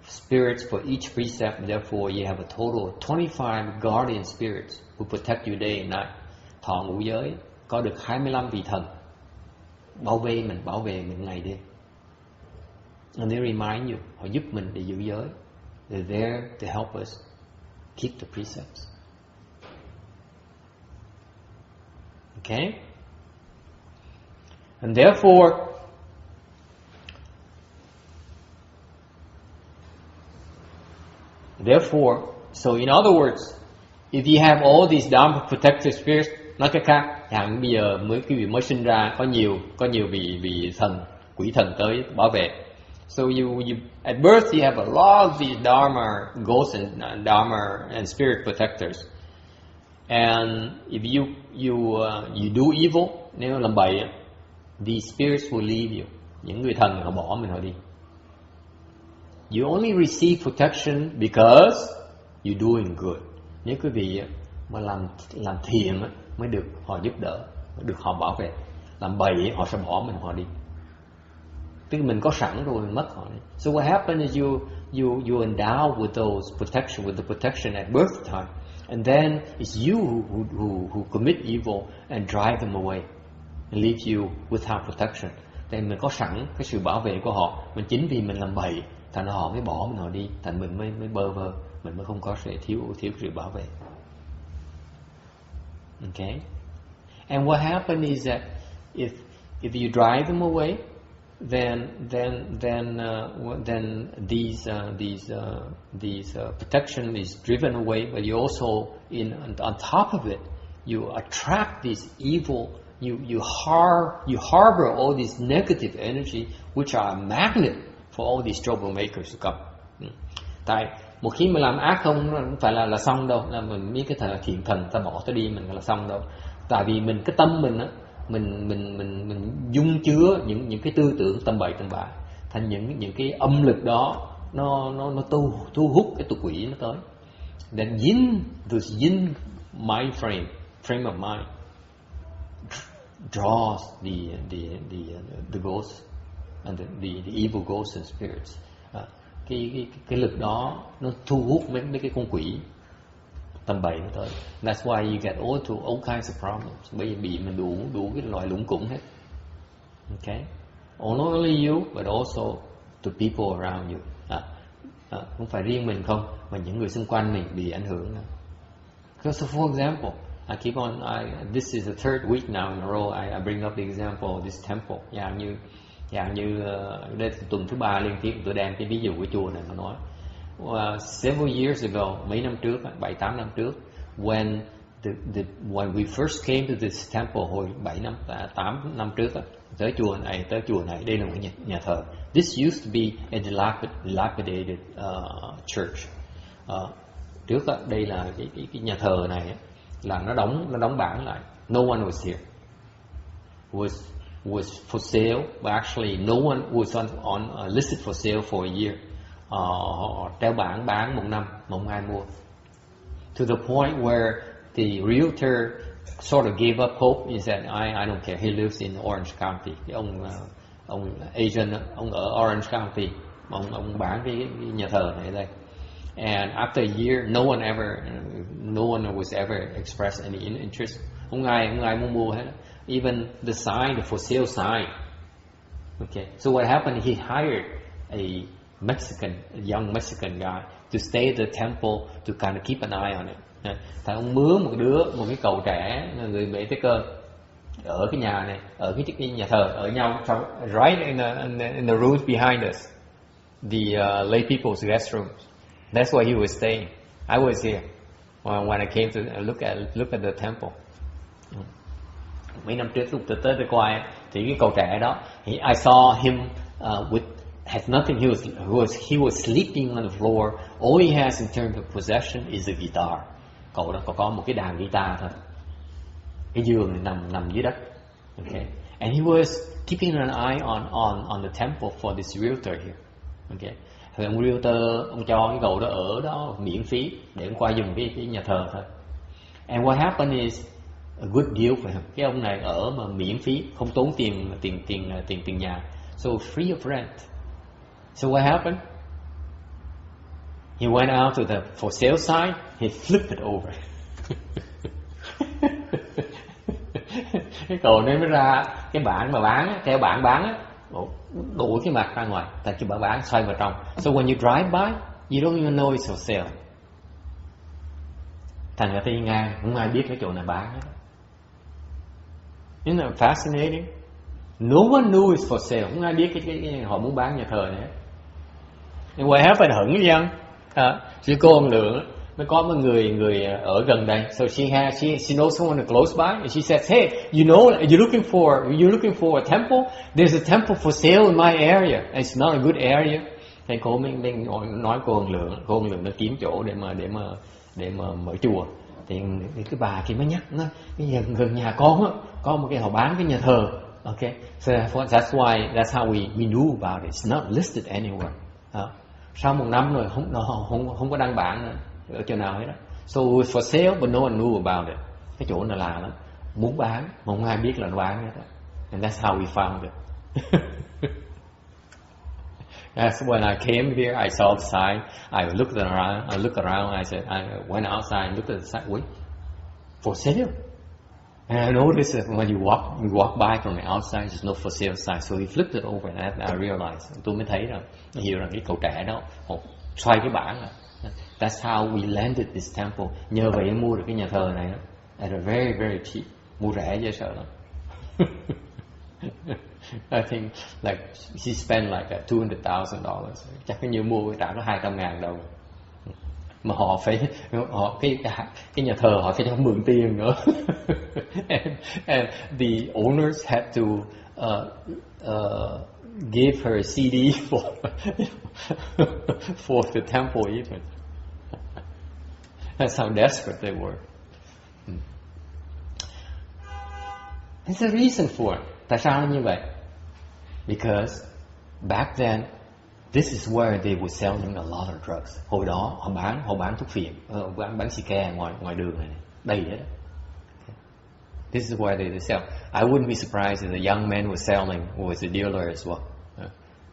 spirits for each precept, therefore you have a total of 25 guardian spirits who protect you day and night. Thọ ngũ giới có được 25 vị thần bảo vệ mình ngày đêm. And they remind you, họ giúp mình để giữ giới. They're there to help us keep the precepts. Okay? And therefore, so in other words, if you have all these Dharma protective spirits, nói cách khác, chẳng bây giờ quý vị mới sinh ra có nhiều vị thần, quỷ thần tới bảo vệ. So you at birth you have a lot of these Dharma ghosts and Dharma and spirit protectors. And if you do evil, nếu làm bậy, these spirits will leave you. Những người thần họ bỏ mình họ đi. You only receive protection because you're doing good. Nếu quý vị mà làm thiện mới được họ giúp đỡ, mới được họ bảo vệ. Làm bậy họ sẽ bỏ mình họ đi. Tức là mình có sẵn rồi mình mất họ đi. So what happens is you endow with those protection, with the protection at birth time, and then it's you who commit evil and drive them away and leave you without protection. Thì mình có sẵn cái sự bảo vệ của họ, mình chính vì mình làm bậy, thành họ mới bỏ mình họ đi, thành mình mới bơ vơ, mình mới không có sự thiếu sự bảo vệ. Okay, and what happens is that if you drive them away, then these protection is driven away, but you also on top of it, you attract this evil. You harbor all this negative energy, which are a magnet for all these troublemakers to come. Tại một khi mà làm ác không phải là xong đâu, là mình biết cái thời thiện thần ta bỏ ta đi mình là xong đâu. Tại vì mình cái tâm mình á, mình dung chứa những cái tư tưởng tầm bậy tầm bạ, thành những cái âm lực đó nó thu hút cái tụ quỷ nó tới. Then those yin mind frame of mind draws the ghosts and the evil ghosts and spirits. Cái lực đó nó thu hút mấy cái con quỷ tầm bậy nó tới. That's why you get all kinds of problems. Bởi vì bị mình đủ cái loại lũng củng hết. Okay, not only you but also the people around you. Không phải riêng mình không, mà những người xung quanh mình bị ảnh hưởng. So for example, I keep on. This is the third week now in a row. I bring up the example of this temple. Dạng như đây tuần thứ 3 liên tiếp tôi đem cái ví dụ của chùa này mà nói. Several years ago, mấy năm trước, 7-8 năm trước, when we first came to this temple hồi 8 năm trước, tới chùa này, đây là một nhà thờ. This used to be a dilapidated church. Trước đây là cái nhà thờ này là nó đóng bảng lại. No one was here. Was for sale, but actually no one was on listed for sale for a year. Treo bảng bán một năm, không ai mua. To the point where the realtor sort of gave up hope. He said, I don't care. He lives in Orange County. Cái ông Asian, ông ở Orange County, ông bán cái nhà thờ này đây. And after a year, no one was ever expressed any interest. Không ai muốn mua hết. Even the sign, the for sale sign. Okay, so what happened? He hired a young Mexican guy to stay at the temple to kind of keep an eye on it. Thằng ông mướn một cái cậu trẻ, người Mỹ Tây Cơ, ở cái nhà này, ở cái nhà thờ, ở nhau, right in the rooms behind us, the lay people's guest rooms. That's where he was staying. I was here when I came to look at the temple. Mấy năm trước lúc tới coi thì cái cậu trẻ đó, I saw him had nothing. He was sleeping on the floor. All he has in terms of possession is a guitar. Cậu đó có một cái đàn guitar thôi. Cái giường này nằm dưới đất. Okay, and he was keeping an eye on the temple for this realtor here. Ok, thì ông realtor ông cho cái cầu đó ở đó miễn phí để ông qua dùng cái nhà thờ thôi. And what happened is a good deal for him. Cái ông này ở mà miễn phí, không tốn tiền nhà. So free of rent. So what happened? He went out to the for sale sign. He flipped it over. Cái cầu này mới ra cái bảng mà bán, theo bảng bán á, đuổi cái mặt ra ngoài, tại cái bảng bán xoay vào trong. So when you drive by, you don't even know it's for sale. Thành ra đi ngang, không ai biết cái chỗ này bán hết. Isn't that fascinating? No one knew it's for sale. Không ai biết cái họ muốn bán nhà thờ này. And what happened? Hững cái dân. Chỉ cô ông Lượng mới có một người ở gần đây. So she knows someone close by, and she says, "Hey, you know, you're looking for a temple? There's a temple for sale in my area. And it's not a good area." Thì cô mình nói cô ông Lượng nó kiếm chỗ để mà mở chùa. Thì cái bà kia mới nhắc nó, cái gần nhà con á, có một cái họ bán cái nhà thờ. Okay, so that's how we knew about it. It's not listed anywhere. Sau một năm rồi không có đăng bản nữa ở chỗ nào hết đó. So it was for sale, but no one knew about it. Cái chỗ này là lắm, muốn bán mà không ai biết là nó bán hết đó. And that's how we found it. That's when I came here. I saw the sign. I looked around. I said, I went outside and looked at the sign. Wait, for sale. And I noticed that when you walk by from the outside, there's no for sale sign. So he flipped it over, and I realized. Tôi mới thấy rằng, hiểu rằng cái cậu trẻ đó xoay cái bảng là. That's how we landed this temple. Nhờ vậy mua được cái nhà thờ này đó, at a very very cheap. Mua rẻ dễ sợ lắm. I think like she spent like $200,000. Chắc cái như mua trả có $200,000. Mà họ cái nhà thờ họ phải cho mượn tiền nữa. and the owners had to give her a CD for the temple even. That's how desperate they were. There's a reason for it. Tại sao nó như vậy? Because back then, this is where they were selling a lot of drugs. Hồi đó họ bán thuốc phiện, bán xì ke ngoài đường này, đầy hết. This is where they sell. I wouldn't be surprised if the young man was a dealer as well.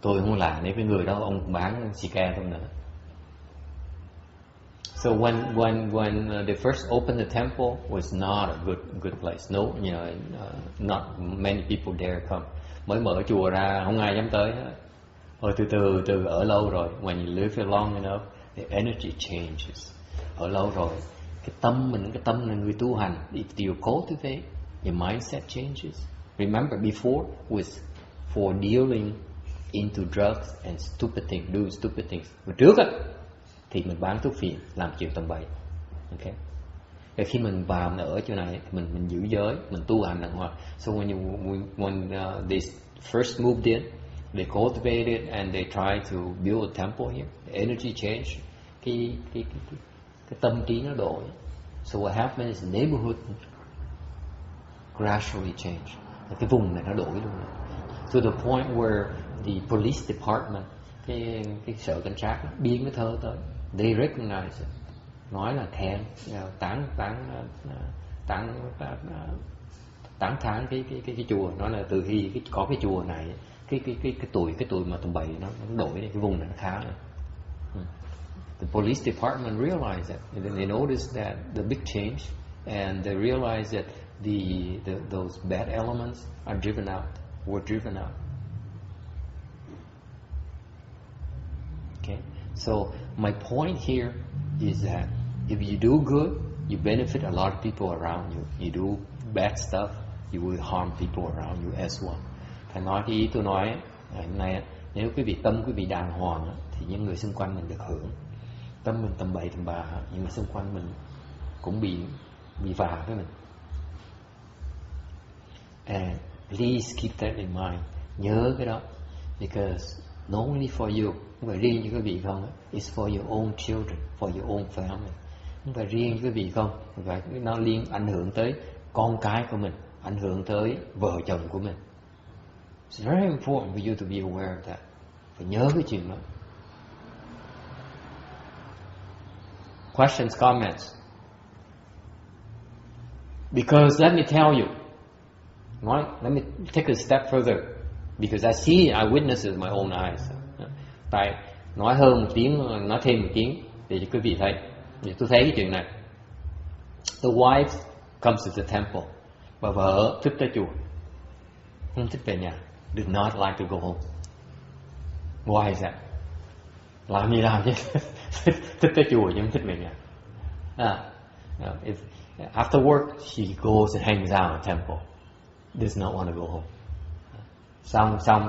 Tôi không là nếu cái người đó ông bán xì ke không nữa. So when they first opened the temple, was not a good place. No, not many people dare come. Mới mở chùa ra không ai dám tới hết. Rồi từ ở lâu rồi, when you live here long enough, the energy changes. Ở lâu rồi, cái tâm là người tu hành. If you cultivate, your mindset changes. Remember, before was for dealing into drugs and stupid things, do stupid things. Mà trước á, thì mình bán thuốc phiện, làm chuyện tầm bậy. Okay. Và khi mình vào ở chỗ này, mình giữ giới, mình tu hành đàng hoàng. So when they first moved in, they cultivated and they tried to build a temple here. The energy changed. Cái tâm trí nó đổi. So what happened is the neighborhood gradually changed. Cái vùng này nó đổi luôn. To the point where the police department, cái sở cảnh sát biến cái thơ tới, they recognize it. Nói là khen, tán thán cái chùa. Nói là từ khi có cái chùa này, cái tuổi mà tầm bậy nó đổi, cái vùng này nó khá này. The police department realized that, and then they noticed that the big change, and they realized that those bad elements were driven out. Okay, so my point here is that if you do good, you benefit a lot of people around you. You do bad stuff, you will harm people around you as well. Phải nói cái ý tôi nói hôm nay, nếu tâm quý vị đàng hoàng thì những người xung quanh mình được hưởng. Tâm mình tầm bậy tầm bạ, những người xung quanh mình cũng bị vạ với mình. And please keep that in mind. Nhớ cái đó. Because not only for you, không phải riêng cho quý vị không, it's for your own children, for your own family. Không phải riêng cho quý vị không, và nó ảnh hưởng tới con cái của mình, ảnh hưởng tới vợ chồng của mình. It's very important for you to be aware of that. Phải nhớ cái chuyện đó. Questions, comments? Because let me tell you, right? Let me take a step further. Because I see, I witness it with my own eyes. Tại nói hơn một tiếng, nói thêm một tiếng để cho quý vị thấy. Thì tôi thấy cái chuyện này. The wife comes to the temple. Và vợ thích tới chùa, không thích về nhà. Do not like to go home. Why is that? Làm gì làm chứ. Thích tới chùa nhưng không thích về nhà. After work, she goes and hangs out in the temple. Does not want to go home.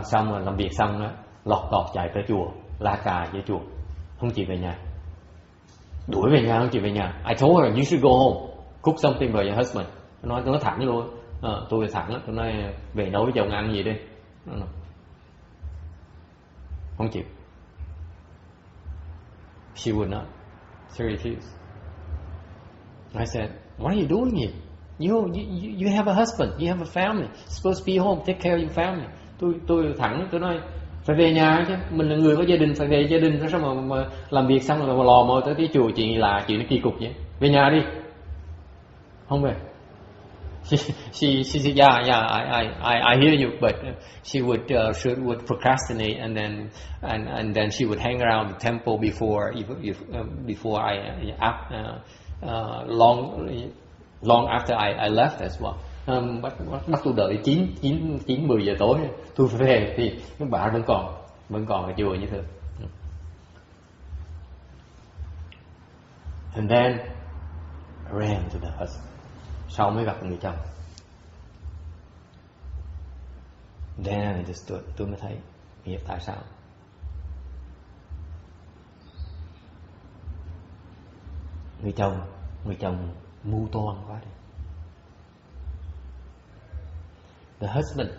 Xong rồi làm việc xong đó, lọt tọt chạy tới chùa, la cà với chùa, không chịu về nhà. Đuổi về nhà, không chịu về nhà. I told her, you should go home. Cook something for your husband. Tôi nói thẳng luôn. Tôi thẳng lắm. Tôi nói về nấu với chồng ăn gì đi. Không chịu. She would not. She refused. I said, what are you doing here? You have a husband, you have a family. You're supposed to be home, take care of your family. Tôi thẳng, tôi nói phải về nhà chứ. Mình là người có gia đình, phải về gia đình. Sao mà làm việc xong rồi mà lò mò tới cái chùa, chuyện là chuyện nó kỳ cục vậy. Về nhà đi. Không về. She said, I hear you, but she would procrastinate, and then she would hang around the temple before long after I left as well. Bắt tôi đợi 9-10 giờ tối tôi phải về thì các bạn vẫn còn ở chùa như thường. And then I ran to the husband. Sau mới gặp người chồng. Then I understood. Tôi mới thấy hiểu tại sao. Người chồng mưu toan quá đi. The husband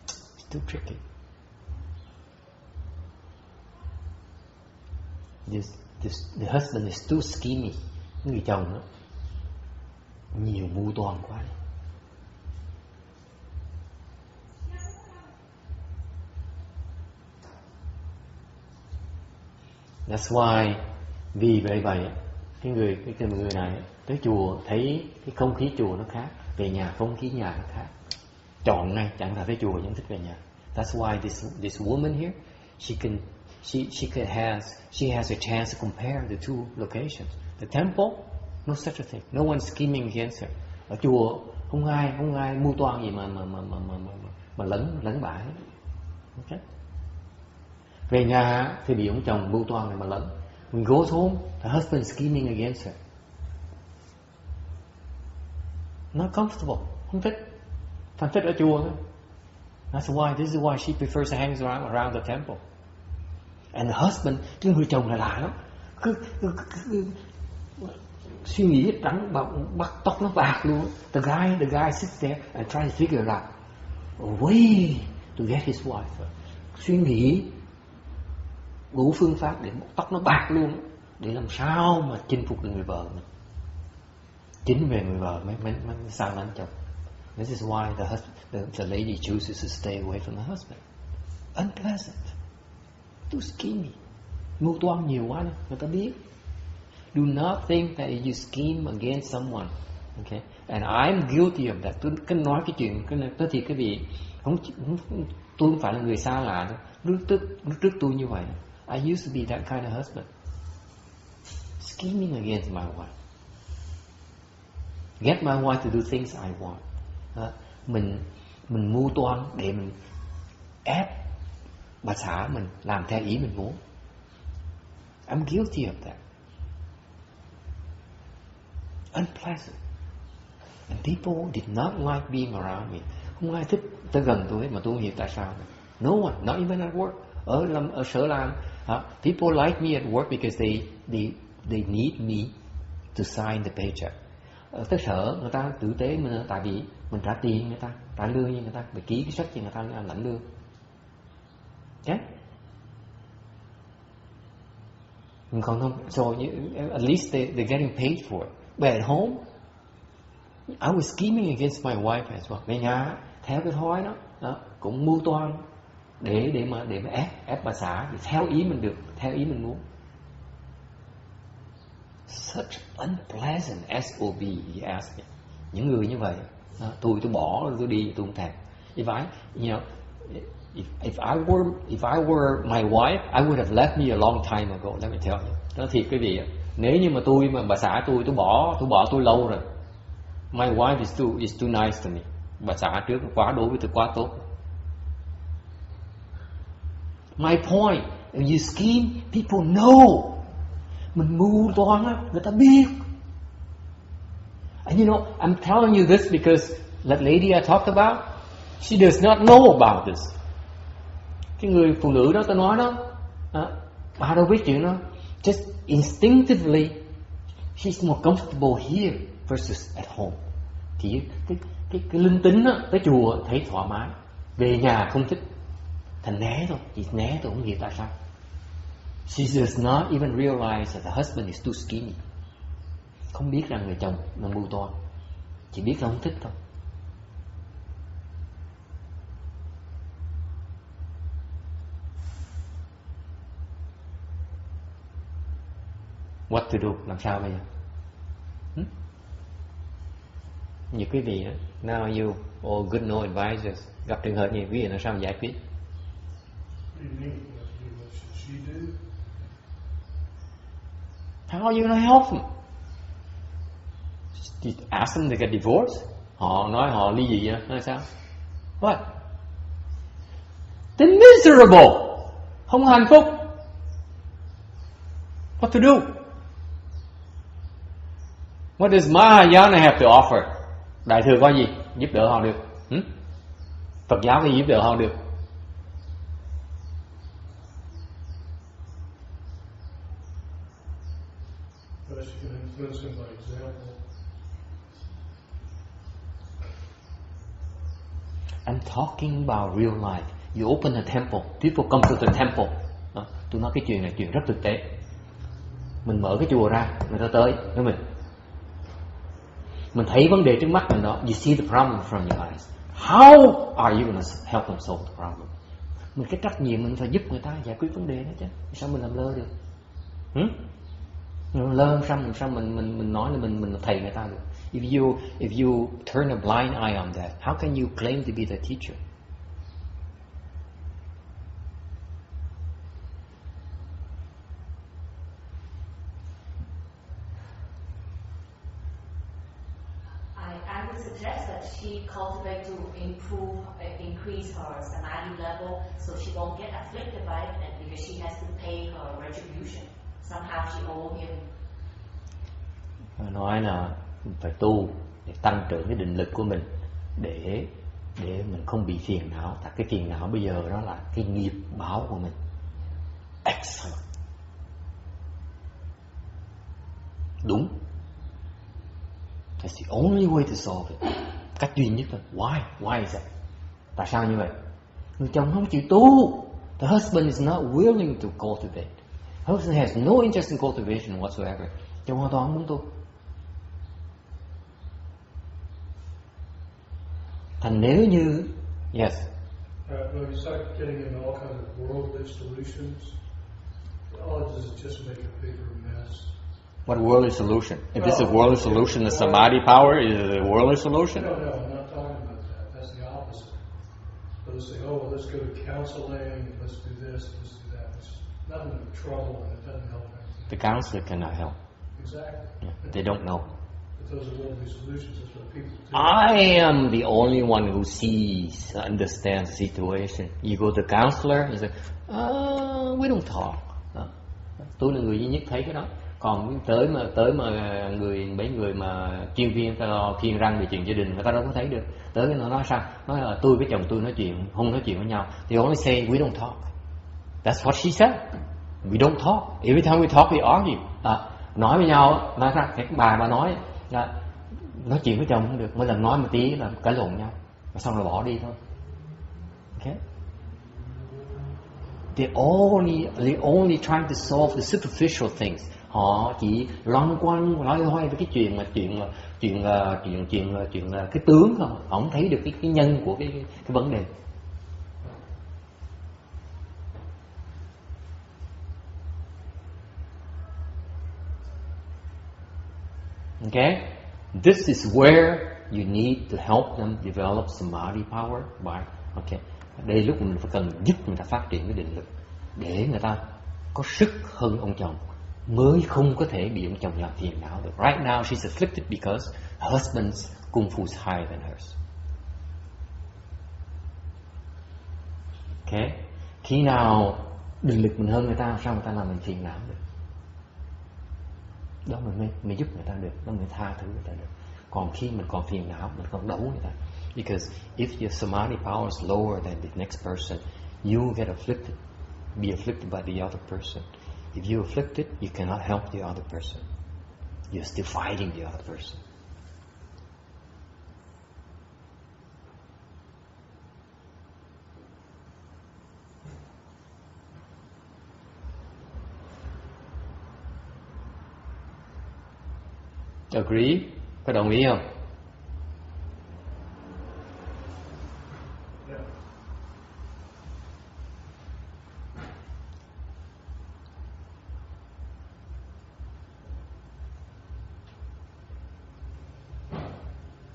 is too tricky. The husband is too schemy. Người chồng đó, nhiều mưu toan quá đi. That's why, vì vậy cái người này tới chùa thấy cái không khí chùa nó khác, về nhà không khí nhà nó khác, chọn ngay chẳng phải tới chùa nhưng thích về nhà. That's why this woman here, she has a chance to compare the two locations. The temple, no such a thing, no one scheming against her. Ở chùa không ai mưu toan gì mà lấn bại. Okay. Về nhà thì bị ông chồng mưu toan này mà lấn. When goes home, the husband scheming against her. Not comfortable, không thích. Thành thích ở chùa thôi. This is why she prefers to hang around the temple. And the husband, cái người chồng là lạ lắm. Cứ suy nghĩ trắng bắt tóc nó bạc luôn. The guy sits there and try to figure out a way to get his wife. Suy nghĩ đủ phương pháp để tóc nó bạc luôn, để làm sao mà chinh phục được người vợ mình. Chính về người vợ mới sang đánh chồng. This is why the lady chooses to stay away from the husband. Unpleasant, too schemy, mưu toan nhiều quá nữa, người ta biết. Do not think that you scheme against someone. Okay, and I'm guilty of that. Tôi cứ nói cái chuyện cái thì cái vị tôi không phải là người xa lạ đâu. Lúc trước tôi như vậy. I used to be that kind of husband, scheming against my wife. Get my wife to do things I want. Mình mưu toan để mình ép bà xã mình làm theo ý mình muốn. I'm guilty of that. Unpleasant. And people did not like being around me. Không ai thích tới gần tôi mà tôi không hiểu tại sao. No one, not even at work. Ở sở làm, people like me at work because they need me to sign the paycheck. Ở tới sở người ta tử tế mình, tại vì mình trả tiền người ta, trả lương cho người ta, mình ký cái sách cho người ta lãnh lương. Okay? Mình còn không, so at least they're getting paid for it. But at home, I was scheming against my wife as well. Về nhà theo cái thói đó cũng mưu toan để mà ép bà xã để theo ý mình được, theo ý mình muốn. Such unpleasant SOB, he asked me. Những người như vậy, tôi bỏ, tôi đi, tôi không thèm. If I were my wife, I would have left me a long time ago. Let me tell you. Nói thiệt quý vị, nếu như mà bà xã tôi bỏ tôi lâu rồi. My wife is too nice to me. Bà xã trước đối với tôi quá tốt. My point, if you scheme, people know. Mình mưu toan á, người ta biết. And I'm telling you this because that lady I talked about, she does not know about this. Cái người phụ nữ đó tôi nói đó, bà đâu biết chuyện đó. Just instinctively, she's more comfortable here versus at home. Thì cái linh tính đó, tới chùa thấy thoải mái, về nhà không thích, thành né thôi, chị né tôi không hiểu tại sao. She does not even realize that the husband is too skinny. Không biết rằng người chồng là mưu toan, chỉ biết là không thích thôi. What to do? Làm sao bây giờ? Như quý vị đó, now you all good no advisors, gặp trường hợp như quý vị làm sao giải quyết? How are you gonna help them? You ask them to get divorced? Họ nói họ ly dị vậy, nói sao? What? They're miserable, không hạnh phúc. What to do? What does Mahayana have to offer? Đại thừa có gì giúp đỡ họ được? Phật giáo có gì giúp đỡ họ được? I'm talking about real life. You open a temple, people come to the temple. Tôi nói cái chuyện này chuyện rất thực tế. Mình mở cái chùa ra, người ta tới với mình. Mình thấy vấn đề trước mắt mình đó. You see the problem from your eyes. How are you going to help them solve the problem? Mình cái trách nhiệm mình phải giúp người ta giải quyết vấn đề đó chứ. Sao mình làm lơ được? Mình lơ sao mình nói là mình thầy người ta được? If you turn a blind eye on that, how can you claim to be the teacher? I would suggest that she cultivate to increase her samadhi level so she won't get afflicted by it, and because she has to pay her retribution. Somehow she owe him. Nói là phải tu để tăng trưởng cái định lực của mình để mình không bị phiền não. Tại cái phiền não bây giờ đó là cái nghiệp báo của mình. Excellent. Đúng. That's the only way to solve it. Cách duy nhất thôi. Why is that? Tại sao như vậy? Người chồng không chịu tu. The husband is not willing to cultivate. The husband has no interest in cultivation whatsoever. Chồng hoàn toàn không muốn tu. Thành nếu như yes. When you start getting into all kinds of worldly solutions, all it does is just make a bigger mess. What worldly solution? If this is a worldly solution, the samadhi power is a worldly solution? No, I'm not talking about that. That's the opposite. But they say, well, let's go to counseling, let's do this, let's do that. It's nothing but trouble and it doesn't help anything. The counselor cannot help. Exactly. Yeah, they don't know. But those are worldly solutions. That's what people do. I am the only one who sees, understands the situation. You go to the counselor, you say, we don't talk. Tôi là người duy nhất thấy cái đó. Còn tới mà mấy người mà chuyên viên khuyên răng về chuyện gia đình, người ta đâu có thấy được. Tới cái nó nói sao? Nói là tôi với chồng tôi nói chuyện, không nói chuyện với nhau. They only say we don't talk. That's what she said. We don't talk. Every time we talk we argue. Nói với nhau, nói sao? Cái bà nói chuyện với chồng không được. Mỗi lần nói một tí là cãi lộn nhau, xong rồi bỏ đi thôi. Okay? They're only trying to solve the superficial things. Họ chỉ loanh quanh loay hoay với cái chuyện cái tướng không, họ không thấy được cái nhân của cái vấn đề. Okay? This is where you need to help them develop samadhi power. Right? Okay. Đây lúc mình phải cần giúp người ta phát triển cái định lực để người ta có sức hơn ông chồng, mới không có thể bị ông chồng làm phiền não được. Right now she's afflicted because her husband's kung fu is higher than hers. Okay? Khi nào định lực mình hơn người ta, sao người ta làm mình phiền não được? Đó mình mới giúp người ta được, đó mới tha thứ người ta được. Còn khi mình còn phiền não, mình còn đấu người ta. Because if your samadhi power is lower than the next person, you will get afflicted, be afflicted by the other person. If you're afflicted, you cannot help the other person. You're still fighting the other person. Agree? Có đồng ý không?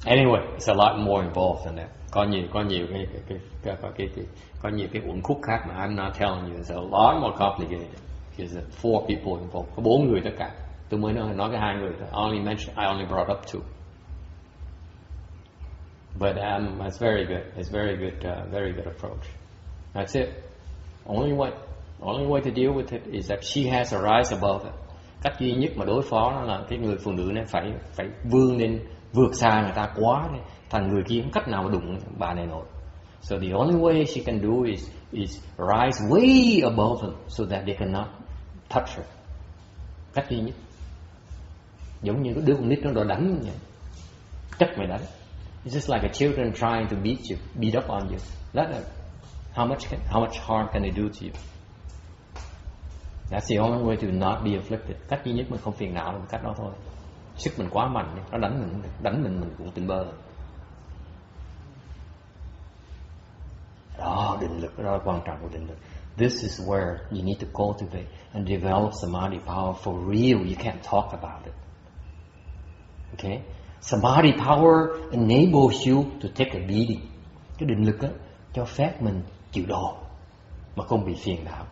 Anyway, it's a lot more involved than that. Có nhiều cái uẩn khúc khác mà I'm not telling you. It's a lot more complicated. There's 4 people involved. Có 4 người tất cả. Tôi mới nói cái 2 người thôi. I only brought up 2. But it's very good. It's very good approach. That's it. Only way to deal with it is that she has to rise above it. Cách duy nhất mà đối phó nó là cái người phụ nữ này phải vượt xa người ta quá, thành người kia không cách nào mà đụng bà này nổi. So the only way she can do is rise way above them so that they cannot touch her. Cách duy nhất. Giống như cái đứa con nít nó đòi đánh như vậy, chắc mày đánh. It's just like a children trying to beat up on you. How much harm can they do to you? That's the only way to not be afflicted. Cách duy nhất mình không phiền não là cách đó thôi. Sức mình quá mạnh, nó đánh mình cũng tỉnh bơ. Đó, định lực, đó là quan trọng của định lực. This is where you need to cultivate and develop samadhi power for real. You can't talk about it. Okay? Samadhi power enables you to take a beating. Cái định lực á, cho phép mình chịu đòn mà không bị phiền não.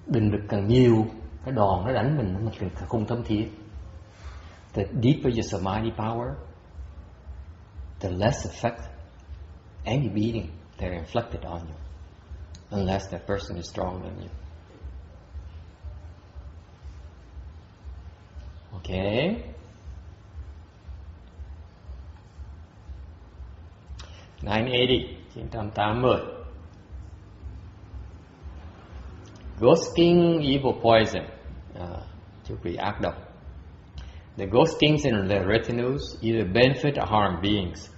Định lực càng nhiều, cái đòn nó đánh mình càng không thấm thía. The deeper your samadhi power, the less effect any beating they're inflicted on you, unless that person is stronger than you. Okay. $980. Ghost King evil poison. Chú quỷ ác độc. The ghost kings and their retinues either benefit or harm beings.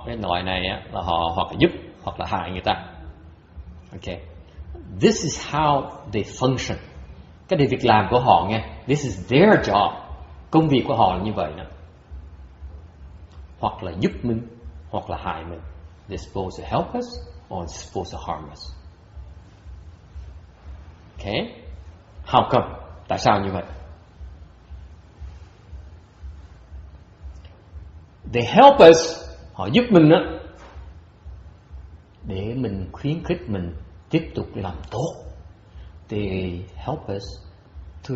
Cái loại này á, là họ hoặc là giúp hoặc là hại người ta. Okay. This is how they function. Cái này việc làm của họ nghe. This is their job. Công việc của họ là như vậy đó. Hoặc là giúp mình, hoặc là hại mình. They're supposed to help us or they're supposed to harm us. Okay? How come? Tại sao như vậy? They help us, họ giúp mình đó, để mình khuyến khích mình tiếp tục làm tốt. They help us to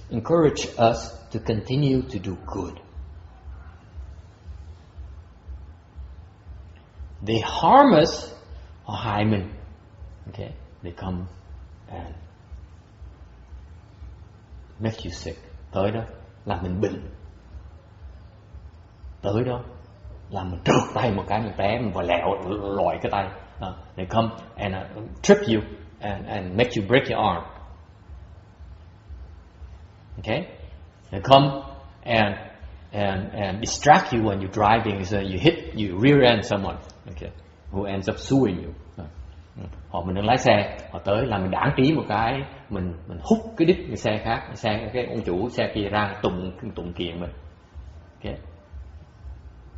encourage us to continue to do good. They harm us, họ hại mình. Okay? They come and make you sick. Tới đó làm mình bệnh. Tới đó làm mình trượt tay một cái, mình té, mình vào lẹo lòi cái tay. They come and trip you and make you break your arm. Okay? They come and distract you when you're driving, so you rear end someone, okay, who ends up suing you. Họ mình đang lái xe, họ tới làm mình đãng trí một cái, mình hút cái đít cái xe khác, cái ông chủ xe kia ra tụng kiện mình. Okay?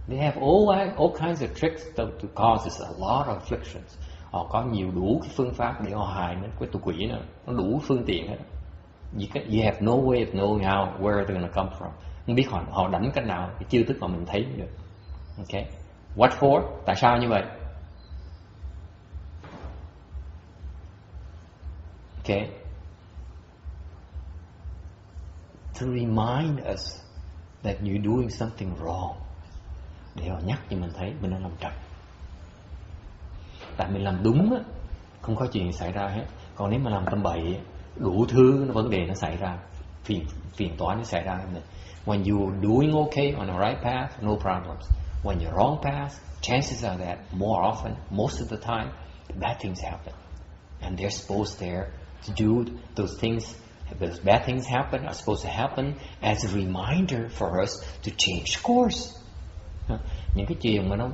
They have all kinds of tricks to cause us a lot of afflictions. Họ có nhiều đủ cái phương pháp để họ hại nó, cái tụ quỷ nó đủ phương tiện hết. You have no way of knowing where they're going to come from. Không biết họ đánh cách nào, cái chiêu thức mà mình thấy được. Okay. What for? Tại sao như vậy? Okay. To remind us that you're doing something wrong. Để họ nhắc cho mình thấy mình đang làm trật. Tại mình làm đúng á, không có chuyện xảy ra hết. Còn nếu mà làm tầm bậy, đủ thứ vấn đề nó xảy ra, phiền toái nó xảy ra. When you're doing okay on the right path, no problems. When you're wrong path, chances are that more often, most of the time, bad things happen. And they're supposed there to do those things. Those bad things happen are supposed to happen as a reminder for us to change course. Những cái chuyện mà nó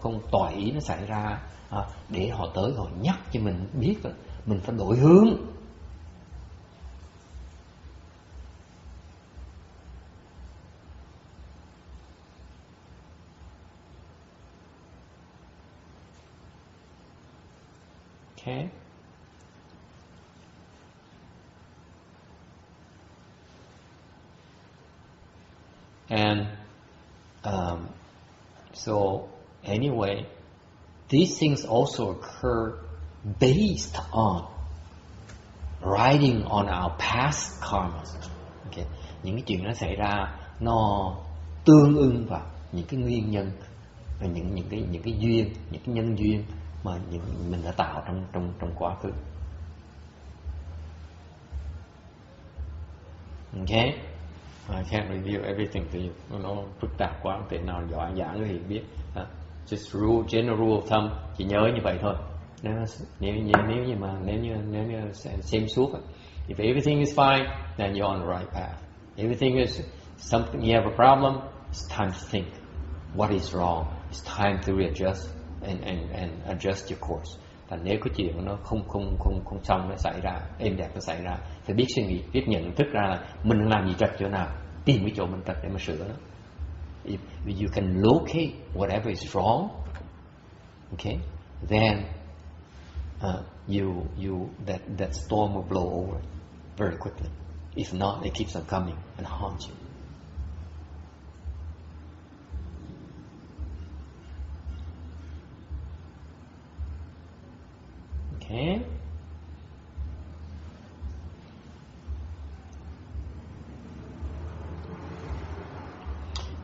không tùy ý nó xảy ra, để họ tới họ nhắc cho mình biết là mình phải đổi hướng. Okay. And so anyway, these things also occur based on riding on our past karmas. Okay. Những cái chuyện nó xảy ra nó tương ưng vào những cái nguyên nhân, những cái duyên, những cái nhân duyên mà mình đã tạo trong quá khứ. Okay. I can't review everything to you. Nó phức tạp quá, không thể nào giảng thì biết. Just general rule of thumb, chỉ nhớ như vậy thôi. Nếu như xem suốt, if everything is fine, then you're on the right path. Everything is something, you have a problem, it's time to think. What is wrong? It's time to readjust and adjust your course. Thành nếu có chuyện nó không xong nó xảy ra, êm đẹp nó xảy ra, phải biết suy nghĩ, biết nhận thức ra là mình đang làm gì trật chỗ nào, tìm cái chỗ mình trật để mà sửa nó. If you can locate whatever is wrong, okay, then that storm will blow over very quickly. If not, it keeps on coming and haunts you. Okay.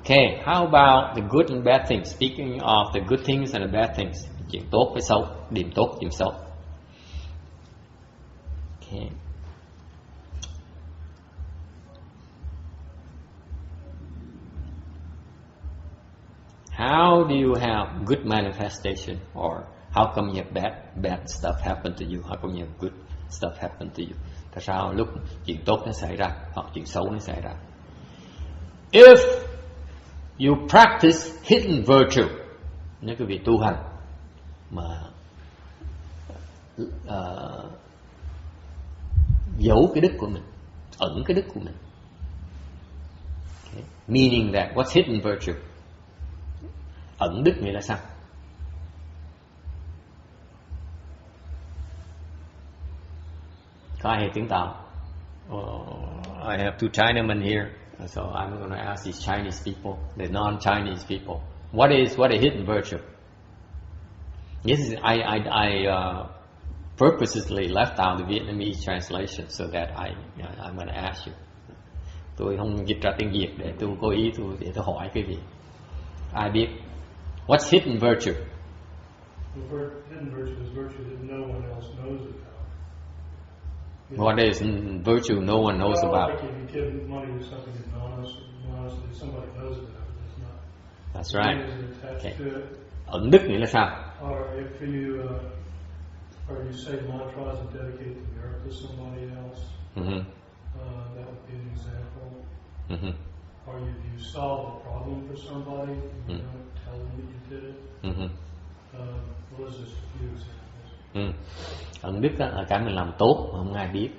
Okay, how about the good and bad things? Speaking of the good things and the bad things, chuyện tốt với xấu, điểm tốt, điểm xấu. Okay. How do you have good manifestation, or how come you have bad stuff happen to you? How come you have good stuff happen to you? Tại sao lúc chuyện tốt nó xảy ra hoặc chuyện xấu nó xảy ra? If you practice hidden virtue, những cái việc tu hành mà giấu cái đức của mình, ẩn cái đức của mình. Okay. Meaning that what's hidden virtue? Ẩn đức nghĩa là sao? Có ai hiểu tiếng Tàu? I have two Chinamen here, so I'm going to ask these Chinese people, the non-Chinese people, what is hidden virtue? This is I purposely left out the Vietnamese translation so that I'm going to ask you. Tôi không dịch ra tiếng Việt để tôi cố ý để tôi hỏi cái gì. Ai biết? What's hidden virtue? Hidden virtue is virtue that no one else knows about. What is virtue no one knows about? Like if you give money to something anonymously, somebody knows about it. It's not. That's right. Okay. Ẩn đức nghĩa là sao? Or if you say mantras and dedicate the earth to somebody else, that would be an example. Or if you solve a problem for somebody, you don't tell them that you did it. Those are just a few examples. Ẩn đức là cái mình làm tốt mà không ai biết,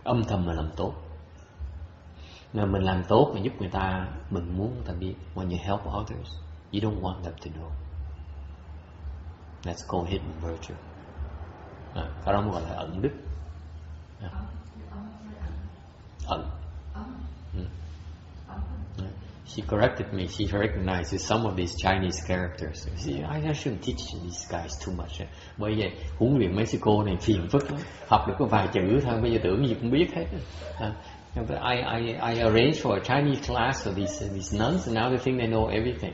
âm thầm mà làm tốt. Nên mình làm tốt mà giúp người ta, mình muốn người ta biết. When you help others, you don't want them to know. That's called hidden virtue. Cái đó gọi là ẩn đức. Ẩn. She corrected me. She recognizes some of these Chinese characters. See, I shouldn't teach these guys too much. Bởi vậy huấn luyện mấy sư cô này phiền phức lắm. Học được có vài chữ thôi, bây giờ tưởng gì cũng biết hết. I arranged for a Chinese class of these nuns, and now they think they know everything.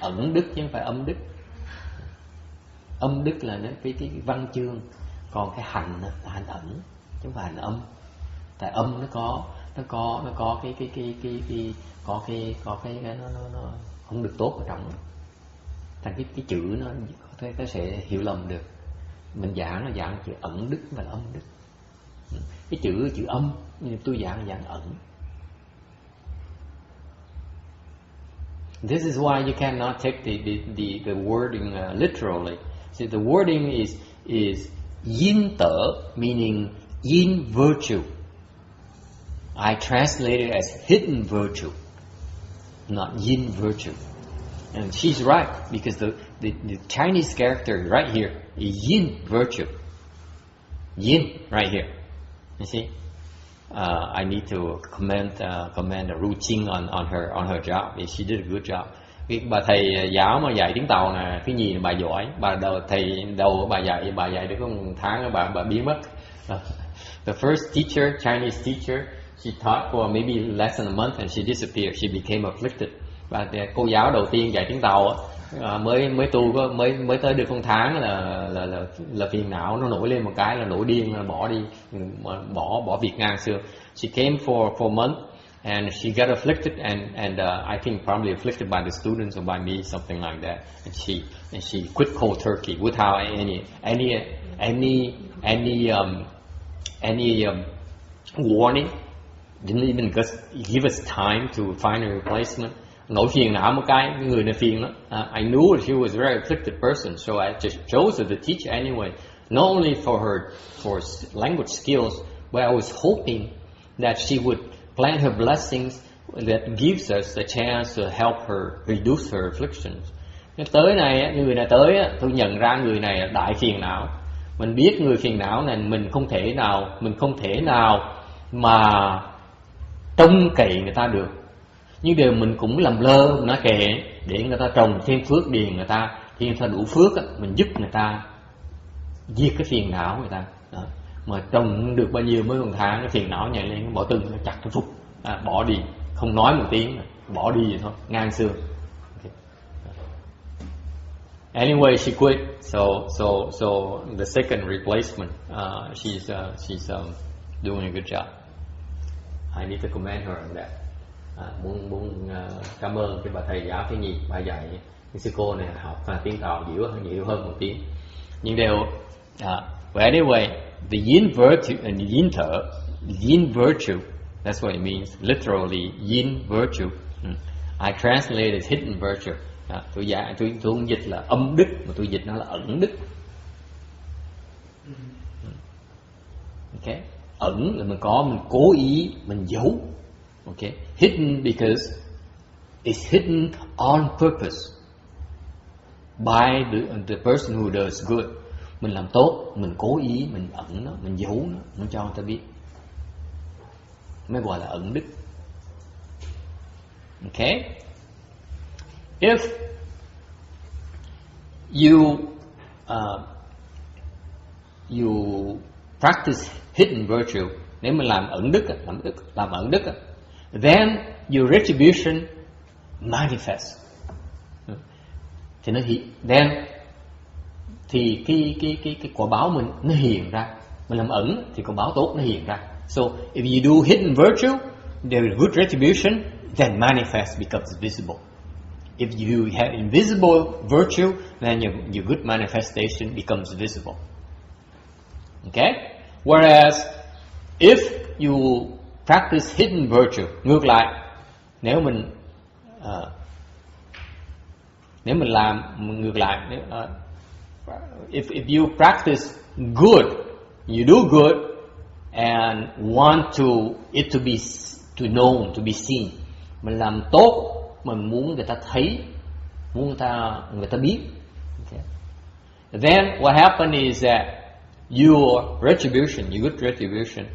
Ẩn đức chứ không phải âm đức. Âm đức là cái văn chương, còn cái hành là hành ẩn chứ không phải hành âm. Tại âm nó có cái nó không được tốt ở trong. Thành cái chữ nó sẽ hiểu lầm được. Mình giảng là giảng chữ ẩn đức và âm đức. Cái chữ âm nhưng tôi giảng ẩn. This is why you cannot take the wording literally. See, the wording is yin te, meaning yin virtue. I translate it as hidden virtue, not yin virtue. And she's right, because the Chinese character right here is yin virtue. Yin right here. You see? I need to commend Ru Ching on her job. She did a good job. Bà thầy giáo mà dạy tiếng Tàu nè, cái gì là bà giỏi. Bà dạy được có một tháng bà biến mất. The first teacher, Chinese teacher, she taught for maybe less than a month and she disappeared. She became afflicted. Và cô giáo đầu tiên dạy tiếng Tàu mới tới được một tháng là phiền não nó nổi lên một cái là nổi điên, là bỏ đi, bỏ việc ngang xưa. She came for a month and she got afflicted and I think probably afflicted by the students or by me, something like that. And she quit cold turkey without any warning. Didn't even give us time to find a replacement. Nỗi phiền não một cái người này phiền lắm. I knew she was a very afflicted person, so I just chose her to teach anyway. Not only for language skills, but I was hoping that she would plant her blessings that gives us the chance to help her reduce her afflictions. Tới này, người này tới, tôi nhận ra người này là đại phiền não. Mình biết người phiền não này mình không thể nào mà trông cậy người ta được. Nhưng điều mình cũng làm lơ, nó kệ để người ta trồng thêm phước điền người ta, khi người ta đủ phước mình giúp người ta diệt cái phiền não người ta. Đó. Mà trồng được bao nhiêu mới một tháng cái phiền não nhảy lên, bỏ từng nó chặt cái phúc, bỏ đi, không nói một tiếng, bỏ đi vậy thôi, ngang xương. Okay. Anyway, she quit. So the second replacement, she's doing a good job. I need to commend her on that. Muốn cảm ơn cái bà thầy giáo Thế Nhi, bà dạy cái sư cô này học tiếng Tàu nhiều hơn một tiếng. Nhưng đều but anyway, the yin virtue and yin virtue, that's what it means, literally yin virtue. I translate it as hidden virtue. Tôi không dịch là âm đức mà tôi dịch nó là ẩn đức. Okay, ẩn là mình cố ý mình giấu. Okay, hidden because it's hidden on purpose by the person who does good. Mình làm tốt, mình cố ý, mình ẩn nó, mình giấu nó, không cho người ta biết. Mới gọi là ẩn đức. Okay? If you practice hidden virtue, nếu mình làm ẩn đức, then your retribution manifests. Thì cái quả báo mình nó hiện ra. Mình làm ẩn thì quả báo tốt nó hiện ra. So if you do hidden virtue, there is good retribution, then manifest becomes visible. If you have invisible virtue, then your good manifestation becomes visible. Okay? Whereas if you practice hidden virtue, ngược lại, nếu mình làm ngược lại, if you practice good, you do good and want it to be known, to be seen. Mình làm tốt, mình muốn người ta thấy, muốn người ta biết. Okay. Then what happens is that your retribution, your good retribution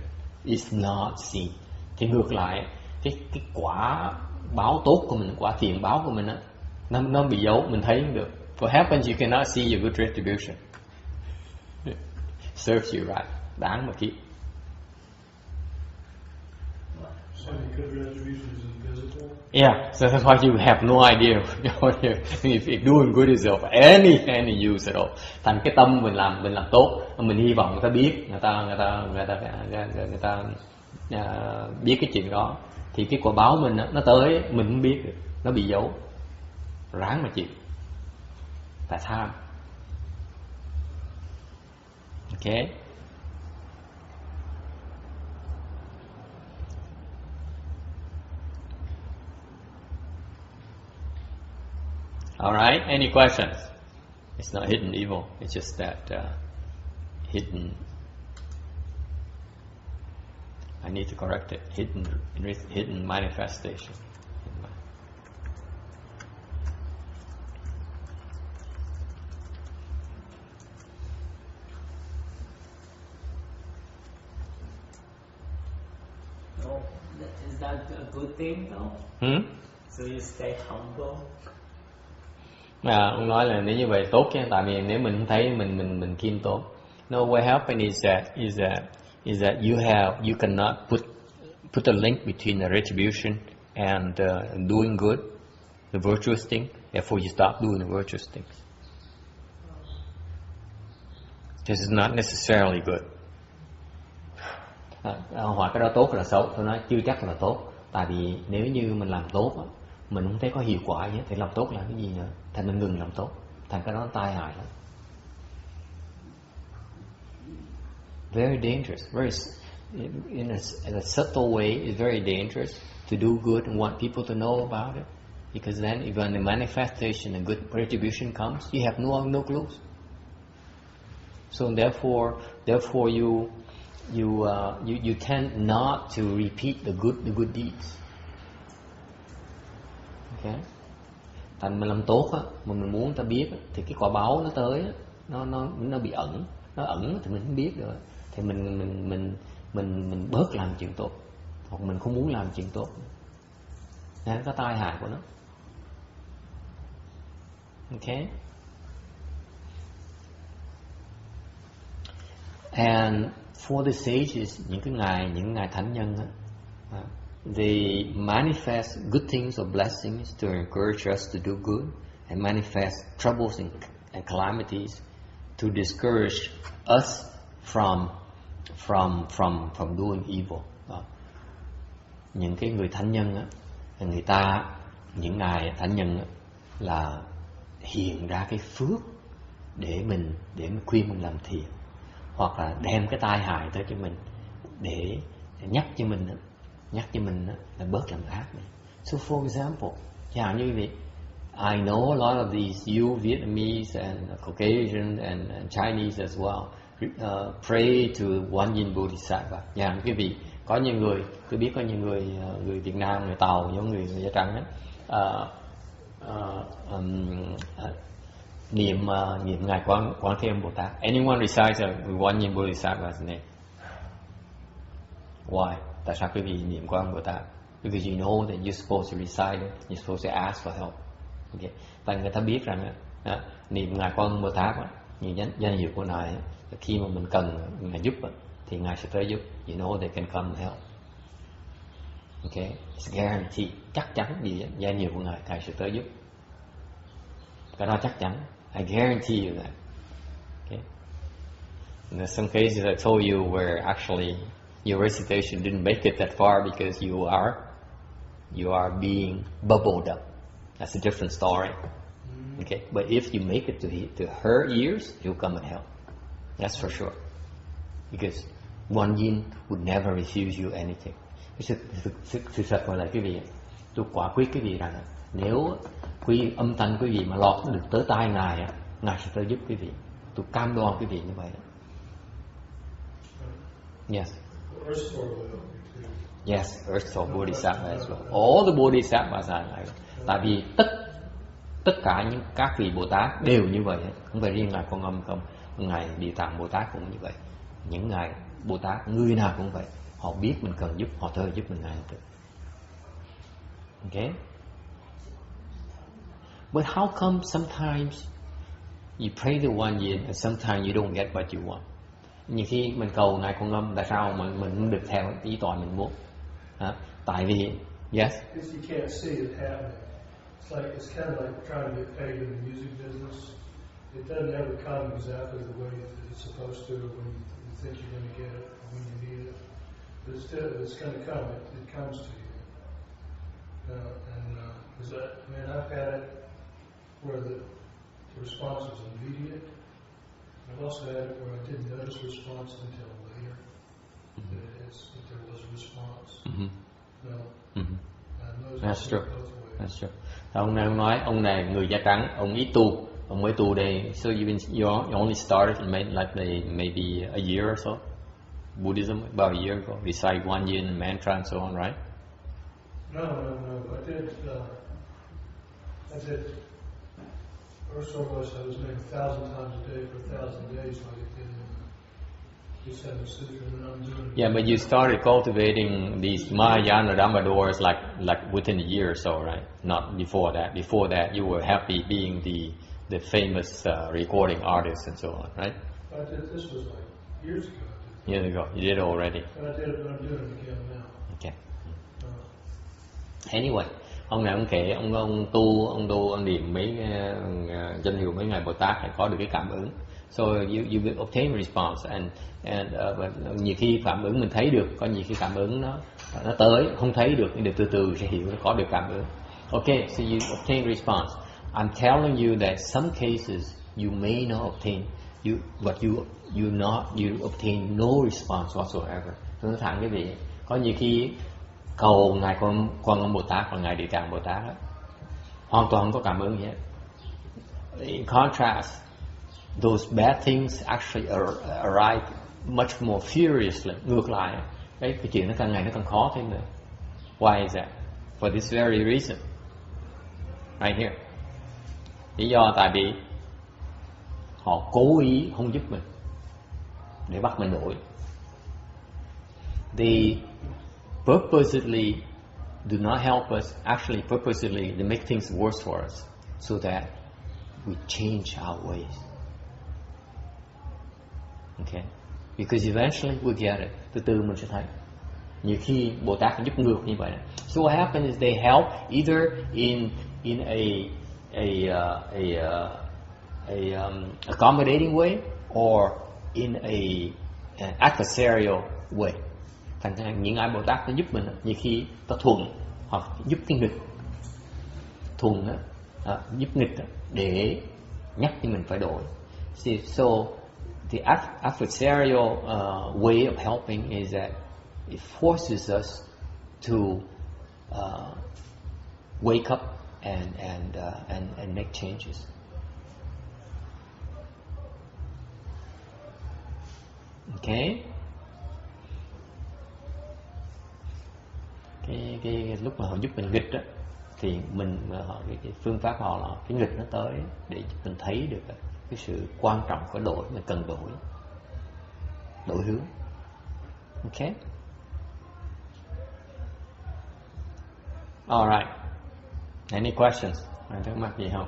is not seen. Thì ngược lại, cái quả báo tốt của mình, quả thiện báo của mình á, nó bị giấu, mình thấy không được. What happens, you cannot see your good retribution. Serves you right, đáng mà kiếp. So the good retribution is invisible? Yeah, so that's why you have no idea if doing good is of any use at all. Thành cái tâm mình làm tốt, mình hy vọng người ta biết, người ta biết cái chuyện đó, thì cái quả báo mình nó tới, mình không biết được, nó bị giấu, ráng mà chịu. Tại tham. Okay. All right, any questions? It's not hidden evil, it's just that hidden, I need to correct it, hidden manifestation. No, is that a good thing though? So you stay humble. Ông nói là nếu như vậy tốt chứ, tại vì nếu mình không thấy mình khiêm tốn. No, what happened is that you cannot put a link between the retribution and doing good, the virtuous thing. Therefore, you stop doing the virtuous things. This is not necessarily good. Hoặc cái đó tốt là xấu, tôi nói chưa chắc là tốt. Tại vì nếu như mình làm tốt á, mình không thấy có hiệu quả gì hết, thì làm tốt là cái gì nữa? Thành mình ngừng làm tốt, thành cái đó tai hại lắm. Very dangerous. In a subtle way, it's very dangerous to do good and want people to know about it, because then if when the manifestation and good retribution comes, you have no clues. So therefore you tend not to repeat the good deeds. Okay. Thành mình làm tốt á, mà mình muốn người ta biết á, thì cái quả báo nó tới á, nó bị ẩn, nó ẩn thì mình không biết được, thì mình bớt làm chuyện tốt, hoặc mình không muốn làm chuyện tốt, nên nó có tai hại của nó. Okay. And for the sages, những ngài thánh nhân á, they manifest good things or blessings to encourage us to do good, and manifest troubles and calamities to discourage us from doing evil. Những cái người thánh nhân á, những ngài thánh nhân á, là hiện ra cái phước để mình khuyên mình làm thiện, hoặc là đem cái tai hại tới cho mình để nhắc cho mình là bớt làm ác này. So for example, chẳng như vậy, I know a lot of these you Vietnamese and Caucasian and Chinese as well pray to One Yin Bodhisattva.อย่างquý vị, có những người, tôi biết có những người Việt Nam, người Tàu, giống người da trắng á, niệm ngài Quán Thế Âm Bồ Tát. Anyone recites One Yin Bodhisattva's name? Why? Tại sao quý vị niệm Quán Bồ Tát? Because you know that you're supposed to recite it, you're supposed to ask for help. Okay. Tại người ta biết rằng niệm ngài Quán Bồ Tát, những danh hiệu của ngài, khi mà mình cần ngài giúp thì ngài sẽ tới giúp. You know they can come and help. Okay, it's guaranteed. Chắc chắn gì danh hiệu của ngài sẽ tới giúp. Cái đó chắc chắn. I guarantee you that. Okay. And there's some cases I told you where actually your recitation didn't make it that far because you are being bubbled up. That's a different story. Okay, but if you make it to her ears, you'll come and help. That's for sure. Because One Yin would never refuse you anything. Sự thật là quý vị, tôi quả quyết quý vị rằng nếu âm thanh quý vị mà lọt nó được tới tai ngài, ngài sẽ tới giúp quý vị. Tôi cam đoan quý vị như vậy đó. Yes. Earth Store will help you too. Yes, Earth Store Bodhisattva as well. All the Bodhisattvas are like. Tại vì tất cả các vị Bồ Tát đều như vậy, không phải riêng ngài Quan Âm không. ngài Địa Tạng Bồ Tát cũng như vậy, những ngài Bồ Tát người nào cũng vậy, họ biết mình cần giúp, họ tới giúp mình ngay lập tức. Okay? But how come sometimes you pray the one yin and sometimes you don't get what you want? Nhiều khi mình cầu ngài Quan Âm, tại sao mình không được theo ý toàn mình muốn? Tại vì yes. Because you can't see it happening. It's kind of like trying to get paid in the music business. It doesn't ever come exactly the way it's supposed to when you think you're going to get it or when you need it. But still, it's going to come. It comes to you. I've had it where the response was immediate. I've also had it where I didn't notice response until later. That there was a response. No. That's true. That's true. Ông này người da trắng, ông ít tu, ông mới tu đây. So you only started maybe a year or so. Buddhism about a year ago. Recite one yin mantra and so on, right? No. I did. First I was doing 1,000 times a day for 1,000 days, like it did in the Earth Store Sutra, and I'm doing. Yeah, but you started cultivating these Mahayana Dhamma like within a year or so, right? Not before that. Before that, you were happy being the famous recording artist and so on, right? This was like years ago. Years ago, you did it already. But I did it, but I'm doing it again now. Okay. Anyway, ông này ông kể ông niệm mấy danh hiệu mấy ngài Bồ Tát để có được cái cảm ứng. So you will obtain response and nhiều khi cảm ứng mình thấy được, có nhiều khi cảm ứng nó tới không thấy được nhưng từ từ sẽ hiểu có được cảm ứng. Okay, so you obtain response. I'm telling you that some cases you may not obtain you obtain no response whatsoever. Tôi nói thẳng cái vị, có nhiều khi cầu ngài Quan Âm Bồ Tát và ngài Địa Tạng Bồ Tát đó, hoàn toàn không có cảm ứng gì hết. In contrast, those bad things actually arrive much more furiously. Ngược lại, cái chuyện nó càng ngày nó càng khó thêm nữa. Why is that? For this very reason. Right here. Lý do tại vì họ cố ý không giúp mình để bắt mình đổi. They purposely do not help us. Actually, purposely they make things worse for us, so that we change our ways. Okay, because eventually we get it. Từ từ mình sẽ thấy. Nhiều khi Bồ Tát giúp ngược như vậy. So what happens is they help either in a accommodating way or in an adversarial way. Thành ra những ai Bồ Tát nó giúp mình, nhiều khi ta thuận hoặc giúp cái nghịch, thuận giúp nghịch để nhắc cho mình phải đổi. So the adversarial way of helping is that it forces us to wake up and make changes. Okay. Cái lúc mà họ giúp mình nghịch đó, thì cái phương pháp họ là cái nghịch nó tới để giúp mình thấy được cái sự quan trọng của đổi, mình cần đổi hướng. Okay. All right. Any questions? Ai thắc mắc gì không?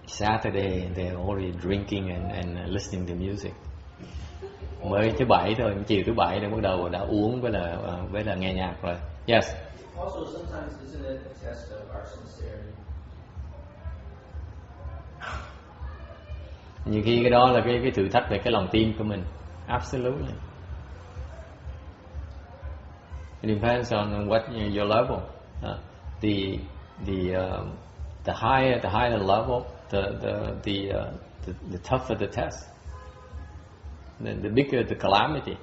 Saturday they're already drinking and listening to music. Mới thứ bảy thôi, chiều thứ bảy đã bắt đầu đã uống với là nghe nhạc rồi. Yes. Also, sometimes isn't it a test of our sincerity? Nhiều khi cái đó là cái thử thách về cái lòng tin của mình. Absolutely. It depends on what your level. The higher the level, the tougher the test. The bigger the calamity.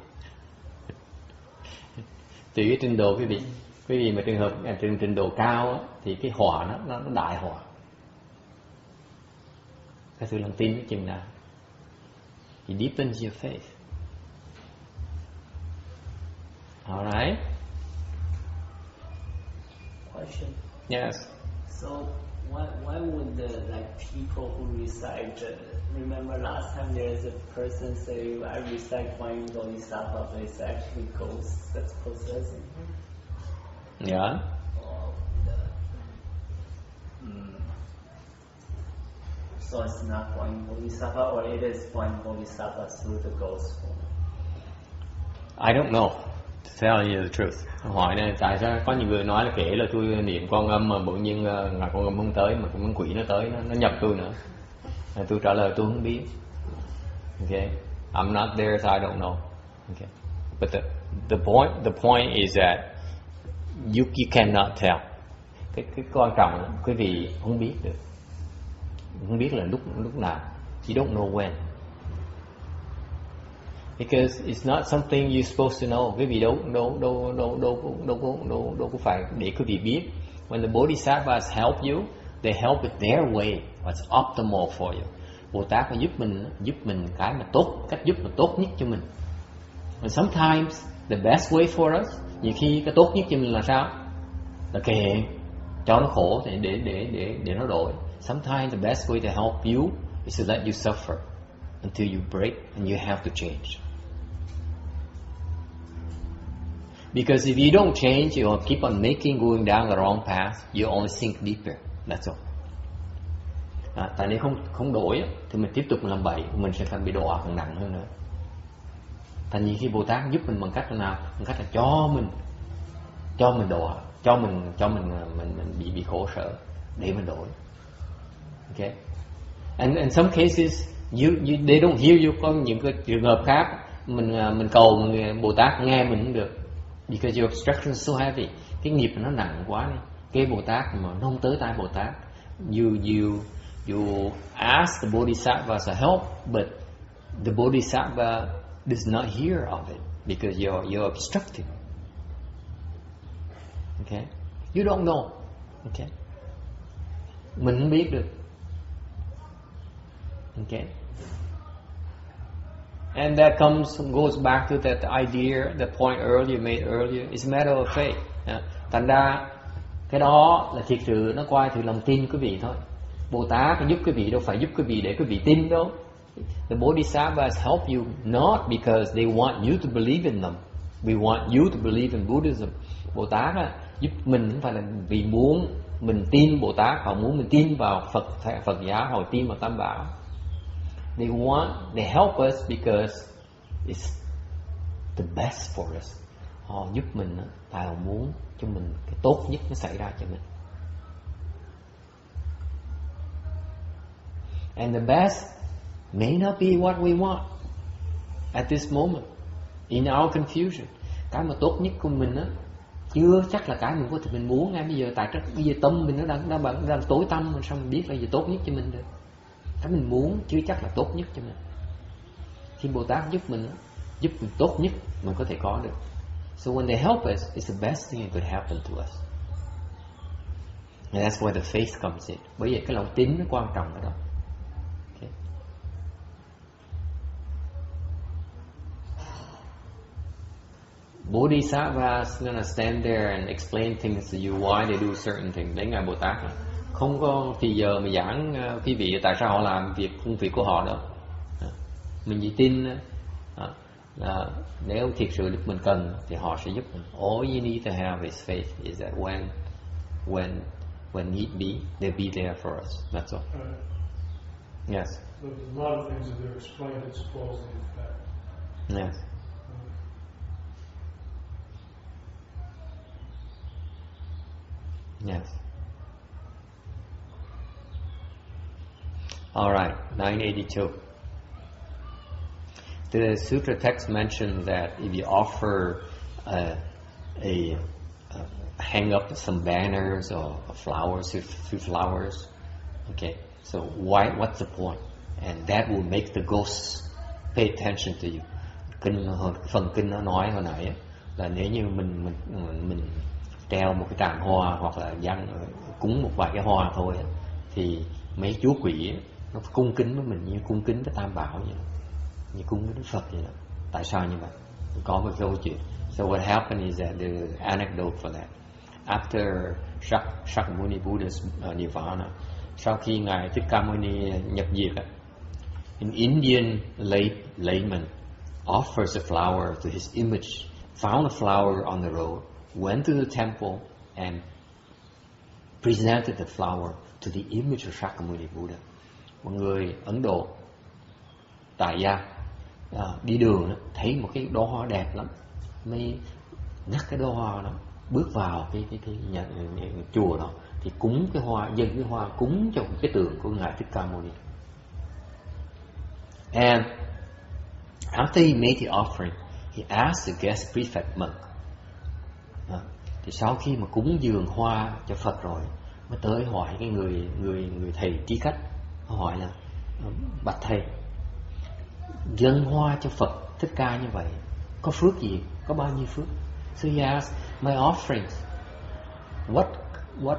Tùy cái trình độ quý vị mà trường hợp trình độ cao á, thì cái hỏa nó đại hỏa. Cái sự lòng tin nó chừng nào. It deepens your faith. All right. Question. Yes. So Why would the people who recite? Remember last time there is a person say I recite one bodhisattva, but it's actually ghosts that's possessing him. Yeah. So it's not one bodhisattva, or it is one bodhisattva through the ghost form? I don't know, to tell you the truth. Hỏi này, tại sao có nhiều người nói là kể là tôi niệm con âm mà bỗng nhiên là con âm không tới, mà con quỷ nó tới, nó nhập tôi nữa. Tôi trả lời tôi không biết. Okay, I'm not there, so I don't know. Okay, but the point is that you cannot tell. Cái quan trọng là quý vị không biết được, không biết là lúc nào. You don't know when. Because it's not something you're supposed to know. Quý vị đâu có phải để quý vị biết. When the Bodhisattvas help you, they help it their way. What's optimal for you. Bồ Tát phải giúp mình cái mà tốt, cách giúp mà tốt nhất cho mình. And sometimes the best way for us, nhiều khi cái tốt nhất cho mình là sao? Là kệ cho nó khổ để nó đổi. Sometimes the best way to help you is to let you suffer until you break and you have to change. Because if you don't change, you'll keep on going down the wrong path. You only sink deeper. That's all. Tại nếu không đổi thì mình tiếp tục làm bậy, mình sẽ phải bị đọa càng nặng hơn nữa. Thành vì khi Bồ Tát giúp mình bằng cách nào? Bằng cách là cho mình đọa, cho mình bị khổ sở để mình đổi. Okay. And some cases they don't hear you. Có những cái trường hợp khác mình cầu Bồ Tát nghe mình không được. Because your obstruction is so heavy. Cái nghiệp nó nặng quá đi. Cái Bồ Tát mà nó không tới tai Bồ Tát. You ask the Bodhisattva to help, but the Bodhisattva does not hear of it because you're obstructing. Okay? You don't know. Okay? Mình không biết được. Okay? And that goes back to that idea, the point you made earlier. It's a matter of faith. Thành ra cái đó là thiệt sự nó qua từ lòng tin quý vị thôi. Bồ Tát giúp quý vị đâu phải giúp quý vị để quý vị tin đâu. The Bodhisattvas help you not because they want you to believe in them. We want you to believe in Buddhism. Bồ Tát giúp mình không phải là vì muốn mình tin Bồ Tát, họ muốn mình tin vào Phật giáo hoặc tin vào Tam Bảo. They help us because it's the best for us. Họ giúp mình tại họ muốn cho mình cái tốt nhất nó xảy ra cho mình. And the best may not be what we want at this moment in our confusion. Cái mà tốt nhất của mình chưa chắc là cái mình có thể mình muốn ngay bây giờ. Tại bây giờ tâm mình nó đang tối tăm, mình sao mình biết là gì tốt nhất cho mình được. Cái mình muốn chưa chắc là tốt nhất cho mình. Khi Bồ Tát giúp mình tốt nhất mình có thể có được. So when they help us, it's the best thing that could happen to us. And that's where the faith comes in. Bởi vậy cái lòng tín nó quan trọng ở đó. Okay. Bodhisattvas gonna stand there and explain things to you why they do certain things. Đấy Ngài Bồ Tát không có thì giờ mà giảng quý vị tại sao họ làm công việc của họ đó. Mình chỉ tin là nếu thiệt sự được mình cần thì họ sẽ giúp mình. All you need to have is faith. Is that when need be, they'll be there for us. That's all. Yes. So there's a lot of things that they're explained as cause and effect. Yes. Yes. All right, 982. The sutra text mentions that if you offer hang up some banners or flowers, few flowers, okay, so what's the point? And that will make the ghosts pay attention to you. Phần kinh nó nói hồi nãy là nếu như mình treo một cái tràng hoa hoặc là cúng một vài cái hoa thôi thì mấy chú quỷ nó cung kính với mình như cung kính với Tam Bảo vậy, như cung kính với Phật vậy đó. Tại sao như vậy? Có một câu chuyện. So what happened is that the anecdote for that. after Shakyamuni Buddha's Nirvana, sau khi ngài Thích Ca Mâu Ni nhập diệt, an Indian layman offers a flower to his image, found a flower on the road, went to the temple and presented the flower to the image of Shakyamuni Buddha. Một người Ấn Độ tại gia đi đường đó, thấy một cái đóa hoa đẹp lắm, mới nhắc cái đóa hoa đó, bước vào cái nhà chùa đó thì cúng cái hoa, dâng cái hoa cúng cho cái tượng của ngài Thích Ca Mâu Ni. And after he made the offering, he asked the guest prefect monk. Thì sau khi mà cúng dường hoa cho Phật rồi, mới tới hỏi cái người thầy trí khách, hỏi là bạch thầy, dâng hoa cho Phật Thích Ca như vậy có phước gì, có bao nhiêu phước? So he asked, my offerings,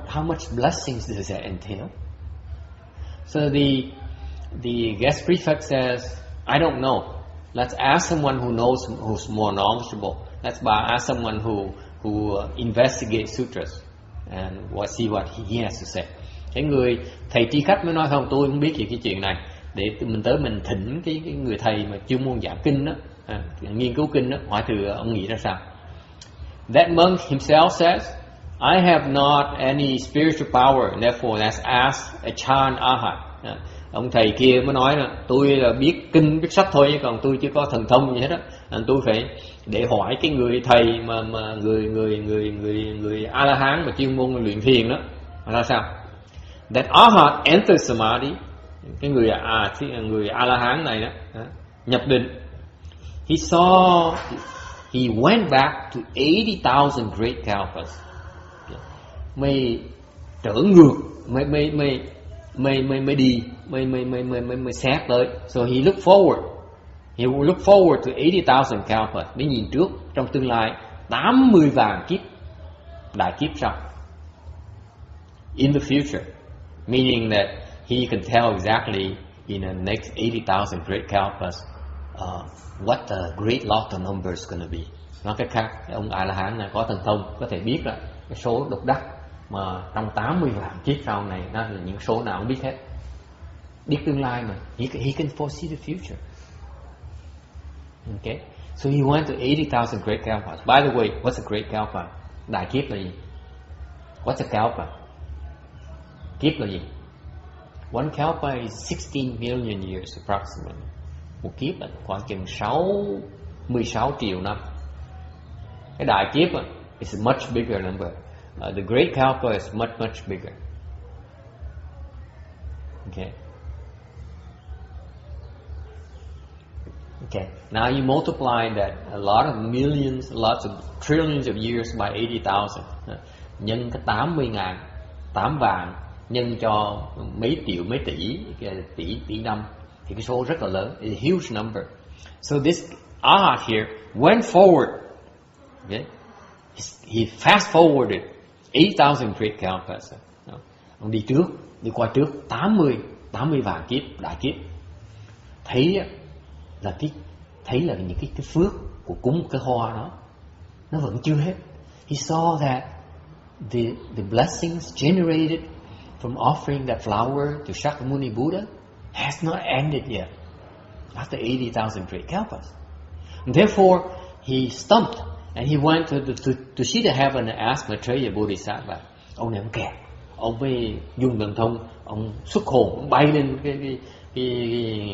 how much blessings does that entail? So the guest prefect says, I don't know. Let's ask someone who knows, who's more knowledgeable. Let's ask someone who investigates sutras and see what he has to say. Cái người thầy tri khách mới nói không, tôi không biết gì cái chuyện này, để mình tới mình thỉnh cái người thầy mà chuyên môn giảng kinh đó, nghiên cứu kinh đó, hỏi thử ông nghĩ ra sao. That monk himself says, I have not any spiritual power, and therefore let's ask a Chan Ahat. Ông thầy kia mới nói là tôi là biết kinh biết sách thôi, chứ còn tôi chưa có thần thông gì hết á. Tôi phải để hỏi cái người thầy mà người A La Hán mà chuyên môn luyện thiền đó là sao. That Ahat enters samadhi, cái người A La Hán này đó nhập định. He went back to 80,000 great kalpas. Mày trở ngược, mày đi, mày xét tới. So he looked forward to 80,000 kalpas, để nhìn trước trong tương lai 80 vạn kiếp, đại kiếp sau. In the future, meaning that he can tell exactly in the next 80,000 great kalpas what the great lot of number is going to be. Nói cách khác, ông A La Hán này có thần thông, có thể biết là cái số độc đắc mà trong 80 vạn kiếp sau này nó là những số nào không biết hết. Biết tương lai mà, he can foresee the future. Okay, so he went to 80,000 great kalpas. By the way, what's a great kalpa? Đại kiếp là gì? What's a kalpa? Kiếp là gì? One kalpa is 16 million years approximately. Một kiếp là khoảng chừng 16 triệu năm. Cái đại kiếp is a much bigger number. The great kalpa is much bigger. Okay. Okay. Now you multiply that a lot of millions, lots of trillions of years by 80,000. Nhân cái 80.000, 8 vạn nhân cho mấy triệu, mấy tỷ năm, thì cái số rất là lớn. It's a huge number. So this Ahat here went forward. Okay. He fast forwarded 8,000 great kalpas. Ông đi trước, đi qua trước 80 vạn kiếp, đại kiếp. Thấy là những cái phước của cúng cái hoa đó nó vẫn chưa hết. He saw that the blessings generated from offering that flower to Shakyamuni Buddha has not ended yet after 80,000 great kalpas. And therefore, he stumped and he went to see the heaven and asked Maitreya Bodhisattva. Ông này ông kẹt, ông mới dùng thần thông, ông xuất hồn, ông bay lên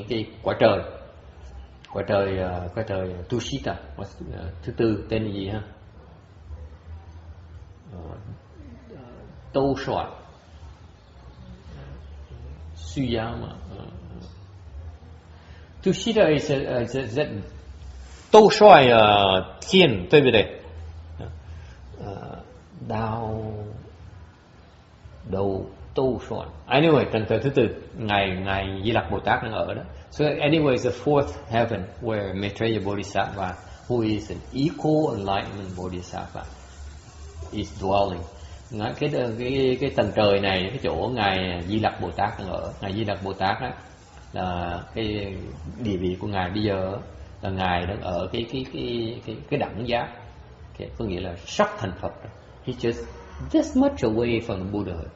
cái quả trời Tushita, thứ tư tên là gì ha? Tô Soạn, Suyama. Tushita is a 都帅天，对不对？都帅。Anyway, tầng thứ tư, ngài Di Lặc Bồ Tát đang ở đó. So anyway, the fourth heaven where Maitreya Bodhisattva, who is an equal enlightenment Bodhisattva, is dwelling. Cái tầng trời này, cái chỗ ngài Di Lặc Bồ Tát đang ở. Ngài Di Lặc Bồ Tát đó, là cái địa vị của ngài bây giờ là ngài đang ở cái đẳng giác, có nghĩa là sắp thành Phật. He just this much away from the Buddhahood.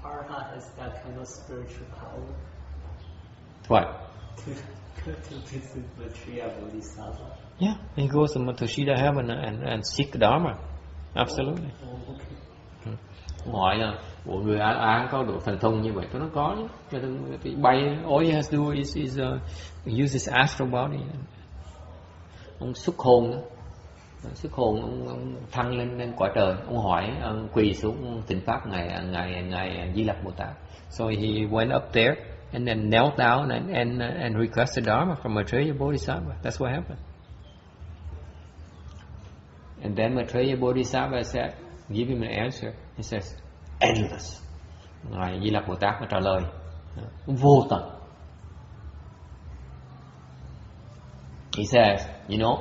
Arhat has that kind of spiritual power. What? To visit the tree of Bodhisattva. Yeah, he goes to Matsushita heaven and seek Dharma. Absolutely. Okay. Hỏi là bộ người A có độ thần thông như vậy, tôi nói có chứ. Bay, all he has to do is use his astral body. Ông xuất hồn đó. Xuất hồn ông thăng lên cõi trời. Ông hỏi, ông quỳ xuống thỉnh pháp ngài Di Lặc Bồ Tát. So he went up there and then knelt down and requested Dharma from Maitreya Bodhisattva. That's what happened. And then Maitreya Bodhisattva said, give him an answer. He says, endless. Ngài Di Lặc Bồ Tát mới trả lời, vô tận. He says, you know,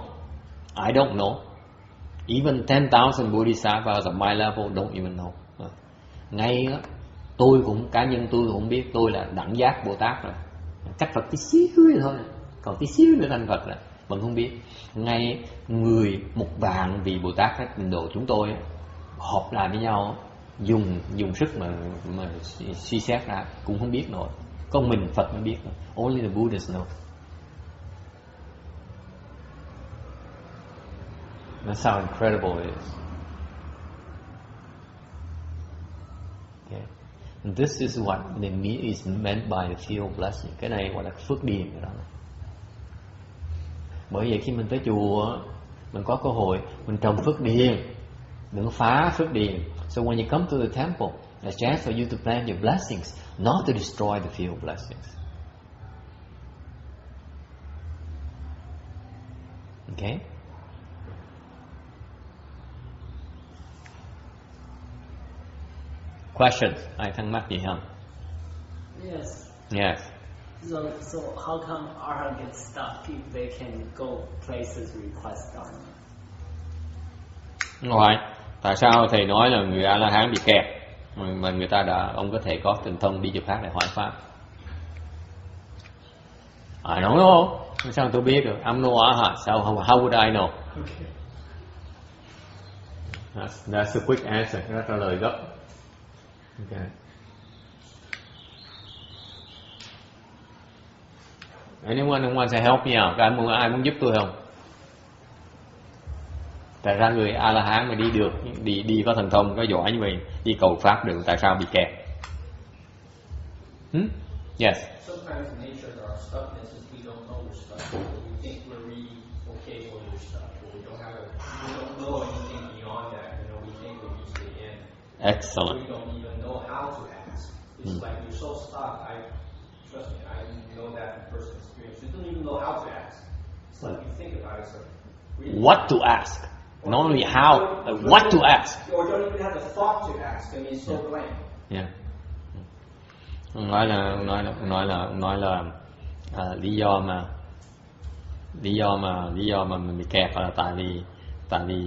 I don't know. Even 10,000 Bodhisattvas of my level don't even know. Ngay cá nhân tôi cũng biết, tôi là đẳng giác Bồ Tát rồi. Cách Phật tí xíu thôi, còn tí xíu nữa thành Phật rồi. Vẫn không biết. Ngay một vạn vị Bồ Tát các trình độ chúng tôi họp lại với nhau, dùng sức mà suy xét ra cũng không biết nổi. Có mình Phật mới biết. Only the Buddhas know. That's how incredible it is. Okay. And this is what is meant by the field blessing. Cái này gọi là phước điền rồi đó. Bởi vậy khi mình tới chùa, mình có cơ hội mình trồng phước điền, đừng có phá phước điền. So when you come to the temple, there's a chance for you to plant your blessings, not to destroy the field blessings. Okay? Questions? Ai thắc mắc gì không? Yes. Yes. So how come Arhat gets stuck if they can go places request Dharma? Rồi, tại sao thầy nói là người A-la-hán bị kẹt mà ông có thể có thần thông đi chỗ khác để hỏi pháp? I don't know. Sao tôi biết được? I'm no Arhat. How would I know? Okay. That's a quick answer. Đó trả lời gấp. Okay. Anyone who wants to help me out? Ai muốn giúp tôi không? Tại ra người A-la-hán mà đi được, đi có thần thông, có giỏi như vậy, đi cầu pháp được, tại sao bị kẹt? Yes. Sometimes in nature there are stucknesses we don't know we're stuck. We think we're really okay when we're stuck, but we don't know anything beyond that. You know, we think we're reached the end. Excellent. We don't even know how to ask. It's like you're so stuck. Trust me, I know that from personal experience. You don't even know how to ask. It's like you think about it. So really What to ask? Not only how, what to ask. Or don't even have the thought to ask. I mean, it's so blank. Yeah. Ông nói là lý do mà mình bị kẹt là tại vì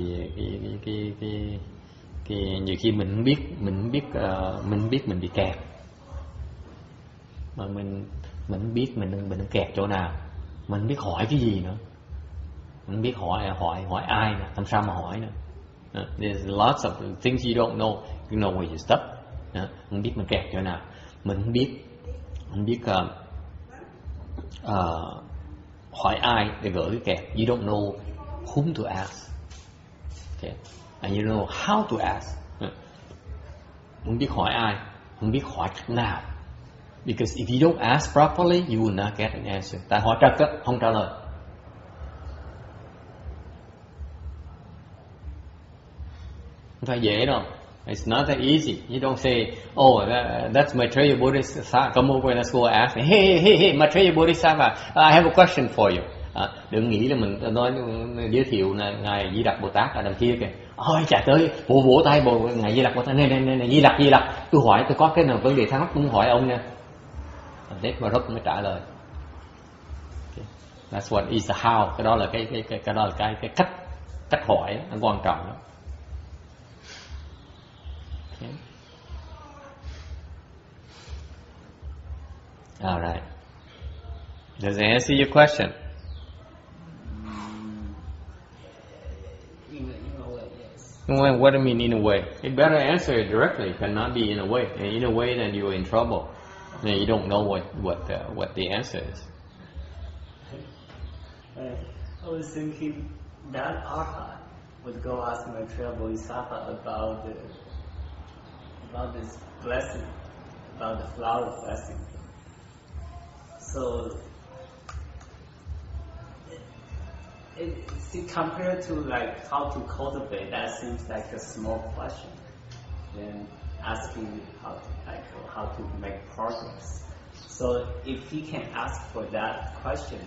cái nhiều khi mình biết mình bị kẹt, mà mình biết mình kẹt chỗ nào, mình biết hỏi cái gì nữa, mình biết hỏi ai nữa, làm sao mà hỏi nữa. There's lots of things you don't know. You know where you're stuck. Mình biết mình kẹt chỗ nào, mình không biết hỏi ai để gỡ cái kẹt. You don't know whom to ask. Okay. And you don't know how to ask. Không biết hỏi ai, không biết hỏi cách nào. Because if you don't ask properly, you will not get an answer. Tại hỏi trật á, không trả lời. Không phải dễ đâu. It's not that easy. You don't say, oh, that's Maitreya Bodhisattva. Come over and let's go ask me. Hey, Maitreya Bodhisattva, I have a question for you. Đừng nghĩ là mình nói giới thiệu là ngài Di Lặc Bồ Tát ở đằng kia kìa. Ôi chạy tới vỗ tay ngài Di Lặc Bồ Tát, này Di Lặc, tôi hỏi, tôi có cái nào vấn đề thắc mắc tôi muốn hỏi ông nha. Đếp mà rốt mới trả lời. Okay. That's what is the how. Cái đó là cái cách hỏi nó quan trọng đó. Okay. All right. Does it answer your question? What do you mean in a way? You better answer it directly. It cannot be in a way. And in a way, then you're in trouble. And you don't know what the answer is. I was thinking that Arhat would go ask Maitreya Bodhisattva about this blessing, about the flower blessing. So, compared to like how to cultivate, that seems like a small question. Then asking how to make progress. So, if he can ask for that question,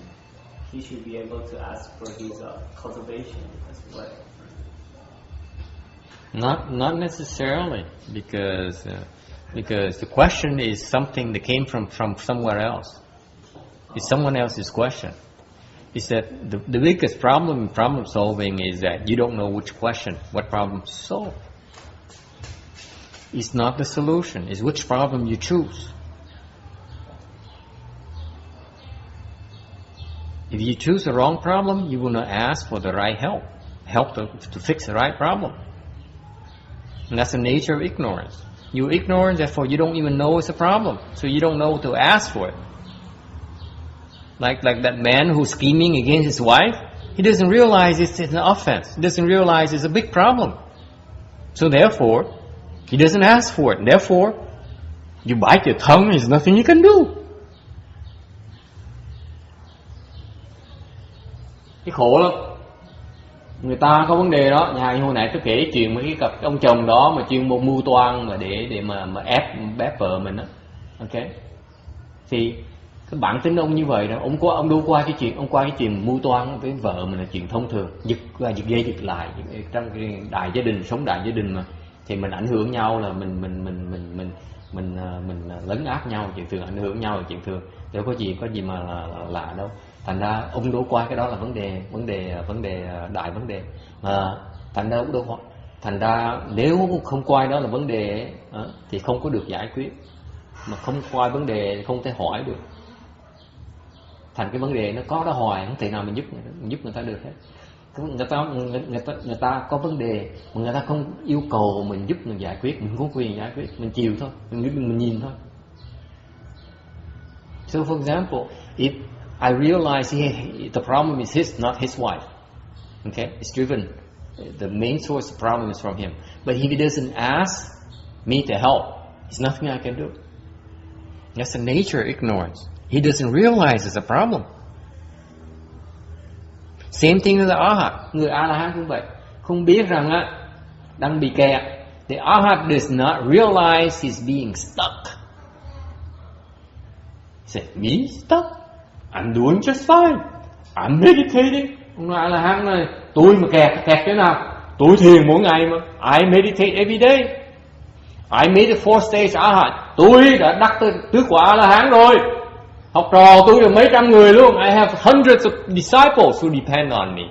he should be able to ask for his cultivation as well. Not necessarily, because the question is something that came from somewhere else. It's someone else's question. It's that the biggest problem in problem solving is that you don't know what problem to solve. It's not the solution. It's which problem you choose. If you choose the wrong problem, you will not ask for the right help to fix the right problem. And that's the nature of ignorance. You're ignorant, therefore you don't even know it's a problem. So you don't know to ask for it. Like that man who's scheming against his wife, he doesn't realize it's an offense. He doesn't realize it's a big problem. So therefore, he doesn't ask for it. And therefore, you bite your tongue, there's nothing you can do. Cái khổ lắm. Người ta có vấn đề đó. Nhà hồi nãy tôi kể cái chuyện với cái cặp ông chồng đó mà chuyên mưu toan mà để mà ép vợ mình đó. Ok. Thì cái bản tính ông như vậy đó, ông đâu qua cái chuyện mưu toan với vợ mình là chuyện thông thường, giật dây giật lại trong cái đại gia đình, sống đại gia đình mà, thì mình ảnh hưởng nhau là mình lấn át nhau, chuyện thường, ảnh hưởng nhau là chuyện thường, đâu có gì mà lạ đâu. Thành ra ông đổ qua cái đó là đại vấn đề mà thành ra nếu không coi đó là vấn đề thì không có được giải quyết, mà không coi vấn đề không thể hỏi được, thành cái vấn đề nó có đó hoài, không thể nào mình giúp người ta được hết. Người ta có vấn đề mà người ta không yêu cầu mình giúp mình giải quyết, mình có quyền giải quyết, mình chịu thôi, mình nhìn thôi. So for example, if I realize the problem is not his wife, okay, it's driven, the main source of the problem is from him, but if he doesn't ask me to help, there's nothing I can do. That's the nature of ignorance. He doesn't realize it's a problem. Same thing with the Arhat. Người A-la-hán cũng vậy, không biết rằng đang bị kẹt. The Arhat does not realize he's being stuck. He said, me stuck? I'm doing just fine. I'm meditating. Ông nói A-la-hán này, tôi mà kẹt thế nào? Tôi thiền mỗi ngày mà. I meditate every day. I made the 4 stage Arhat. Tôi đã đắc tới tứ quả A-la-hán rồi. Học trò tôi được mấy trăm người luôn. I have hundreds of disciples who depend on me.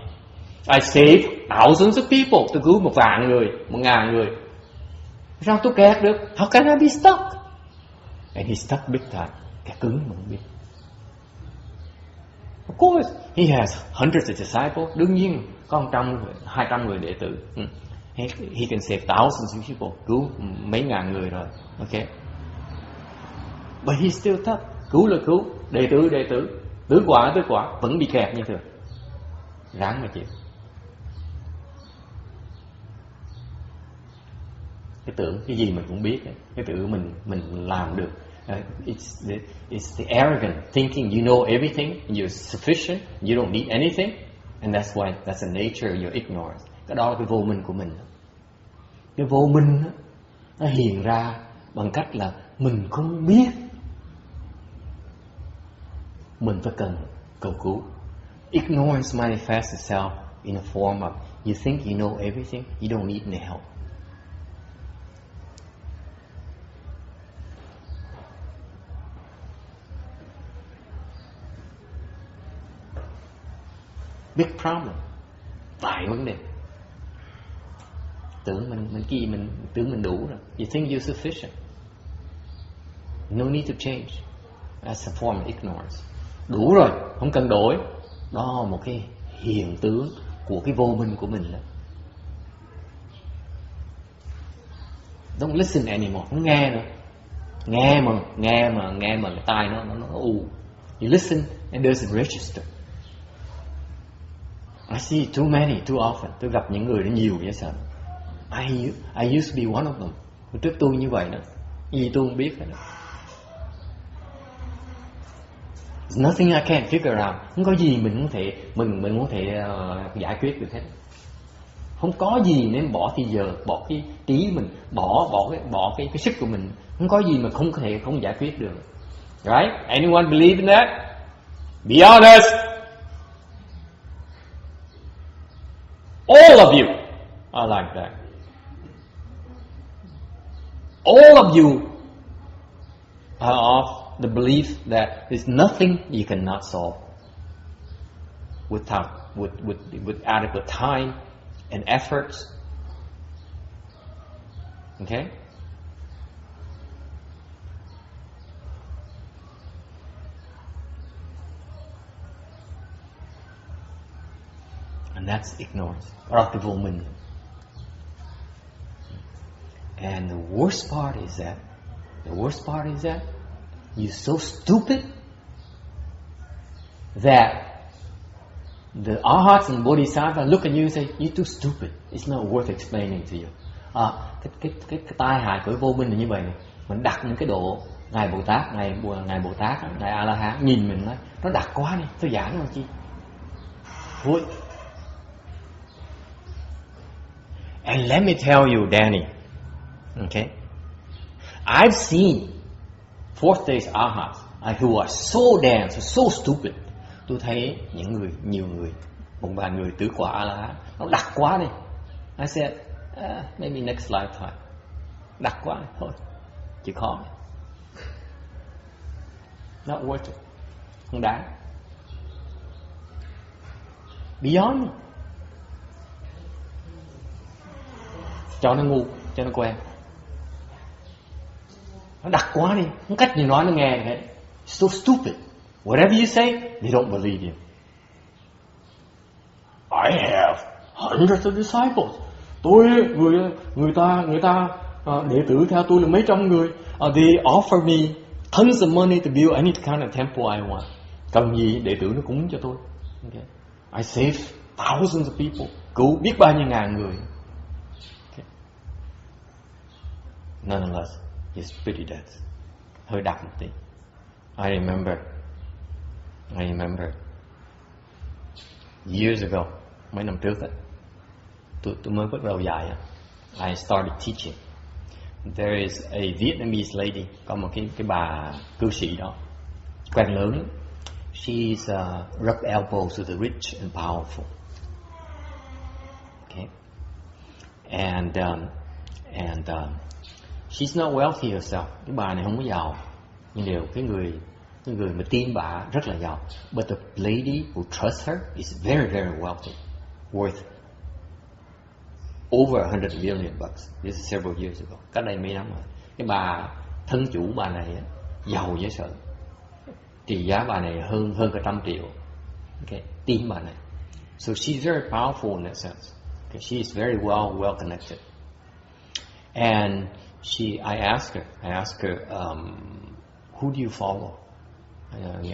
I save thousands of people. Tôi cứu 1,000 người, 1,000 người. Sao tôi kẹt được? How can I be stuck? And he's stuck big time. Kẹt cứng mà không biết. Of course, he has hundreds of disciples. Đương nhiên có 100, 200 người đệ tử. He can save thousands of people. Cứu mấy ngàn người rồi. Okay. But he's still tough. Cứu là cứu, đệ tử, tứ quả vẫn bị kẹt như thường. Ráng mà chịu. Cái tưởng cái gì mình cũng biết, cái tưởng mình làm được. It's the arrogant thinking you know everything, you're sufficient, you don't need anything, and that's the nature of your ignorance. Cái đó là cái vô minh của mình. Cái vô minh nó hiện ra bằng cách là mình không biết. Mình phải cần cầu cứu. Ignorance manifests itself in a form of you think you know everything, you don't need any help. Big problem. Đại vấn đề. Tưởng mình đủ rồi. You think you're sufficient. No need to change. That's a form of ignorance. Đủ rồi, không cần đổi. Đó là một cái hiện tướng của cái vô minh của mình đó. Don't listen anymore. Không nghe nữa. Nghe mà cái tai nó u. You listen and doesn't register. I see too many, too often. Tôi gặp những người đó nhiều vậy sao? I used to be one of them. Hồi trước tôi như vậy đó. Gì tôi không biết hết đó. There's nothing I can't figure out. Không có gì mình có thể giải quyết được hết. Không có gì nên bỏ thì giờ, bỏ cái trí mình, bỏ cái sức của mình. Không có gì mà không giải quyết được. Right? Anyone believe in that? Be honest. All of you are like that. All of you are of the belief that there's nothing you cannot solve with adequate time and efforts. Okay? And that's ignorance, or cái vô minh. And the worst part is that you're so stupid that the arhats and bodhisattvas look at you and say, you're too stupid. It's not worth explaining to you. Cái tai hại của vô minh là như vậy này. Mình đặt những cái độ ngài Bồ Tát, ngài A La Hán nhìn mình nói, nó đặt quá đi, tôi giảng làm chi? Thôi. And let me tell you, Danny, okay? I've seen fourth days arhats who are so damn, so stupid. Tôi thấy nhiều người, một vài người tứ quả A La Hán, nó đặt quá đi. I said, maybe next lifetime. Đặt quá đi, thôi, chịu khó. Not worth it. Không đáng. Beyond. Cho nó ngu, cho nó quen. Nó đặt quá đi, không cách gì nói nó nghe hết. So stupid. Whatever you say, they don't believe you. I have hundreds of disciples. Người ta đệ tử theo tôi là mấy trăm người. They offer me tons of money to build any kind of temple I want. Cần gì đệ tử nó cúng cho tôi. Okay. I save thousands of people. Cứu biết bao nhiêu ngàn người. Okay. Nonetheless, it's pretty dead. Hơi đặc một tí. I remember years ago, mấy năm trước ấy, tôi mới bắt đầu dạy. I started teaching. There is a Vietnamese lady, có một cái bà cư sĩ đó, quen lớn. She's rub elbows with the rich and powerful. Okay, and she's not wealthy herself. Cái bà này không có giàu, nhưng điều cái người mà tin bà rất là giàu. But the lady who trusts her is very, very wealthy, worth over $100 million. This is several years ago. Cách đây mấy năm rồi. Cái bà thân chủ bà này giàu dễ sợ. Trị giá bà này hơn cả 100 triệu. Okay, tin bà này. So she's very powerful in that sense. Okay, she is very well connected. And I asked her, who do you follow?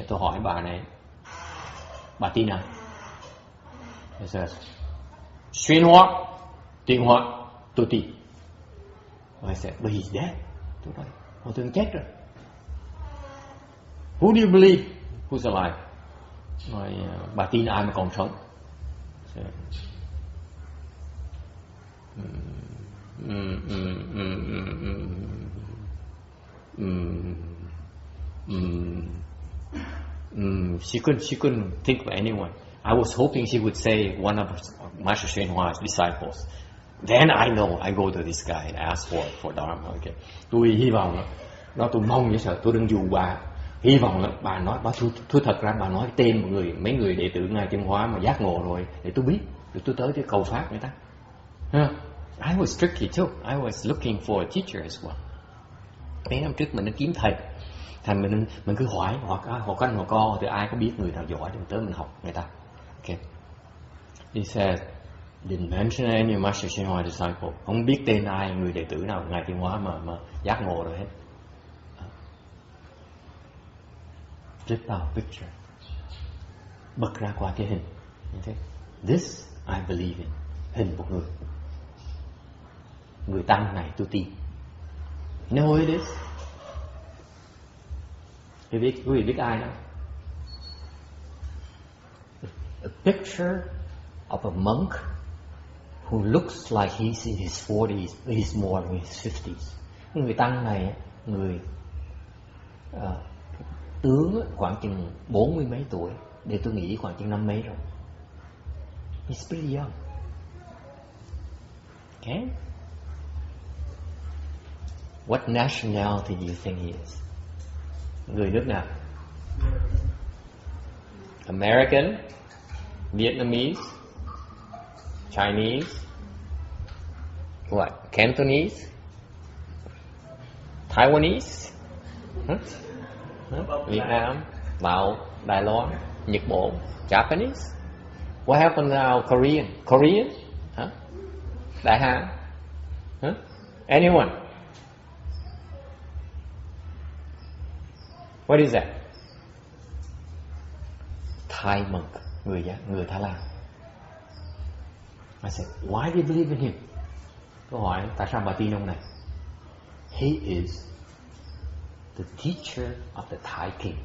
Tôi hỏi bà này, bà tin ai? She says, Xuyên Hoa, Tiền Hoa, tôi tin. I said, but he's dead. Tôi nói, tôi chết rồi. Who do you believe? Who's alive? Nói, bà tin ai mà còn sống? She couldn't think of anyone. I was hoping she would say one of Master Hsuan Hua's disciples. Then I know I go to this guy and ask for Dharma. Okay. Tôi hy vọng đó, tôi mong vậy sợ tôi đừng dụ bà. Hy vọng là bà nói, bà thú thật ra bà nói tên mấy người đệ tử Ngài Chân Hóa mà giác ngộ rồi để tôi biết, để tôi tới để cầu pháp người ta. I was tricky too. I was looking for a teacher as well. Mấy năm trước mình đã kiếm thầy. Thành mình cứ hỏi họ có anh họ co thì ai có biết người nào giỏi thì tới mình học người ta. Okay. He said, Didn't mention any Master Shinhoi disciple. Không biết tên ai, người đệ tử nào Ngài Tiến Hóa mà giác ngộ rồi hết. Flip out picture. Bật ra qua cái hình. This I believe in. Hình một người. Người tăng này tôi tin. You know who it is? Quý vị biết ai đó? A picture of a monk who looks like he's in his 40s, he's more in his 50s. Người tăng này, người tướng khoảng chừng 40 mấy tuổi, để tôi nghĩ khoảng chừng 50 mấy rồi. He's pretty young. Okay? What nationality do you think he is? Người nước nào? American, Vietnamese, Chinese, what? Cantonese, Taiwanese, Việt Nam, Lào, Đài Loan, Nhật Bản, Japanese. What happened now? Korean, Đại Hàn, anyone? What is that? Thai monk, người Thái Lan. I said, why do you believe in him? Câu hỏi, tại sao bà tin ông này? He is the teacher of the Thai king.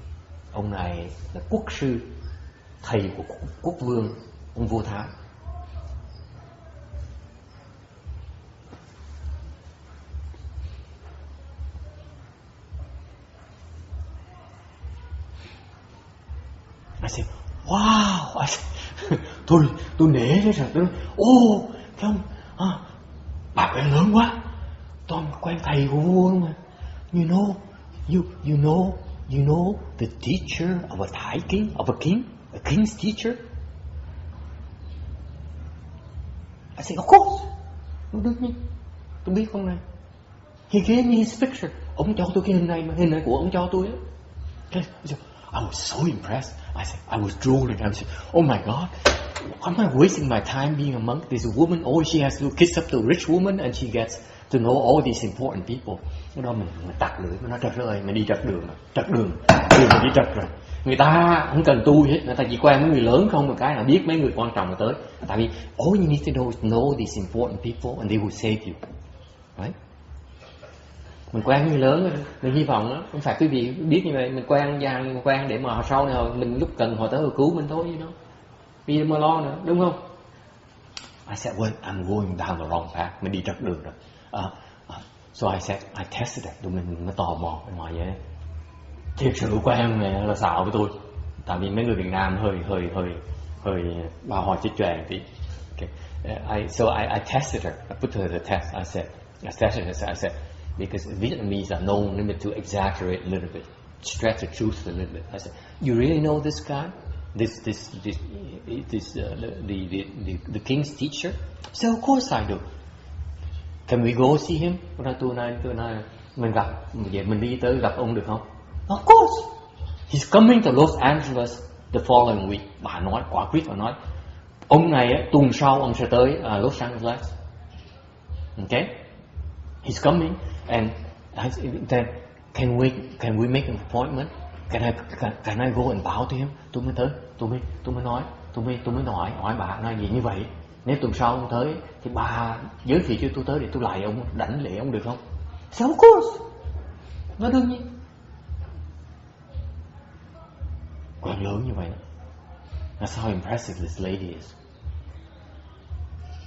Ông này là quốc sư, thầy của quốc vương, ông vua Thái. I said, wow. I said, tôi nể đấy rồi. Tôi nói, cái ông, bà quen lớn quá. Tôi quen thầy của vua luôn mà. You know the teacher of a Thai king, of a king's teacher. I said, of course. Đương nhiên, tôi biết ông này. He gave me his picture. Ông cho tôi cái hình này, mà hình này của ông cho tôi á. I was so impressed. I was drooling. I was like, oh my God, am I wasting my time being a monk? This woman, she has to kiss up to a rich woman and she gets to know all these important people. Cái đó mình tặc lưỡi, mình nói trật rồi, mình đi trật đường mình đi trật rồi. Người ta không cần tu hết, người ta chỉ quen mấy người lớn không, một cái là biết mấy người quan trọng là tới. Tại vì all you need to know is know these important people and they will save you. Right? Mình quen người lớn, mình hy vọng đó, không phải quý vị biết như vậy, mình quen để mà sau này mình lúc cần họ tới họ cứu mình thôi, vì mà lo nữa, đúng không? I said, well, I'm going down the wrong path. Mình đi trật đường rồi. So I said, I tested it. Tụi mình tò mò bên ngoài vậy. Thiệt sự quen là xạo với tôi. Tại vì mấy người Việt Nam hơi bao hòa chết choàng tí. Okay. So I tested her. I put her to the test. I tested her. I said, because Vietnamese are known to exaggerate a little bit, stretch the truth a little bit. I said, you really know this guy? The king's teacher? So of course I do. Can we go see him? Tôi nói mình đi tới gặp ông được không? Of course. He's coming to Los Angeles the following week. Bà nói, quả quyết bà nói, ông này tuần sau ông sẽ tới Los Angeles. Okay? He's coming, and then can we make an appointment? Can I go and bow to him? Tôi mới tới, tôi mới hỏi bà nói gì như vậy. Nếu tuần sau ông tới thì bà giới thiệu cho tôi tới để tôi lại ông, đảnh lễ ông được không? So of course. Nó đương nhiên. Quan lớn như vậy. That's how impressive this lady is.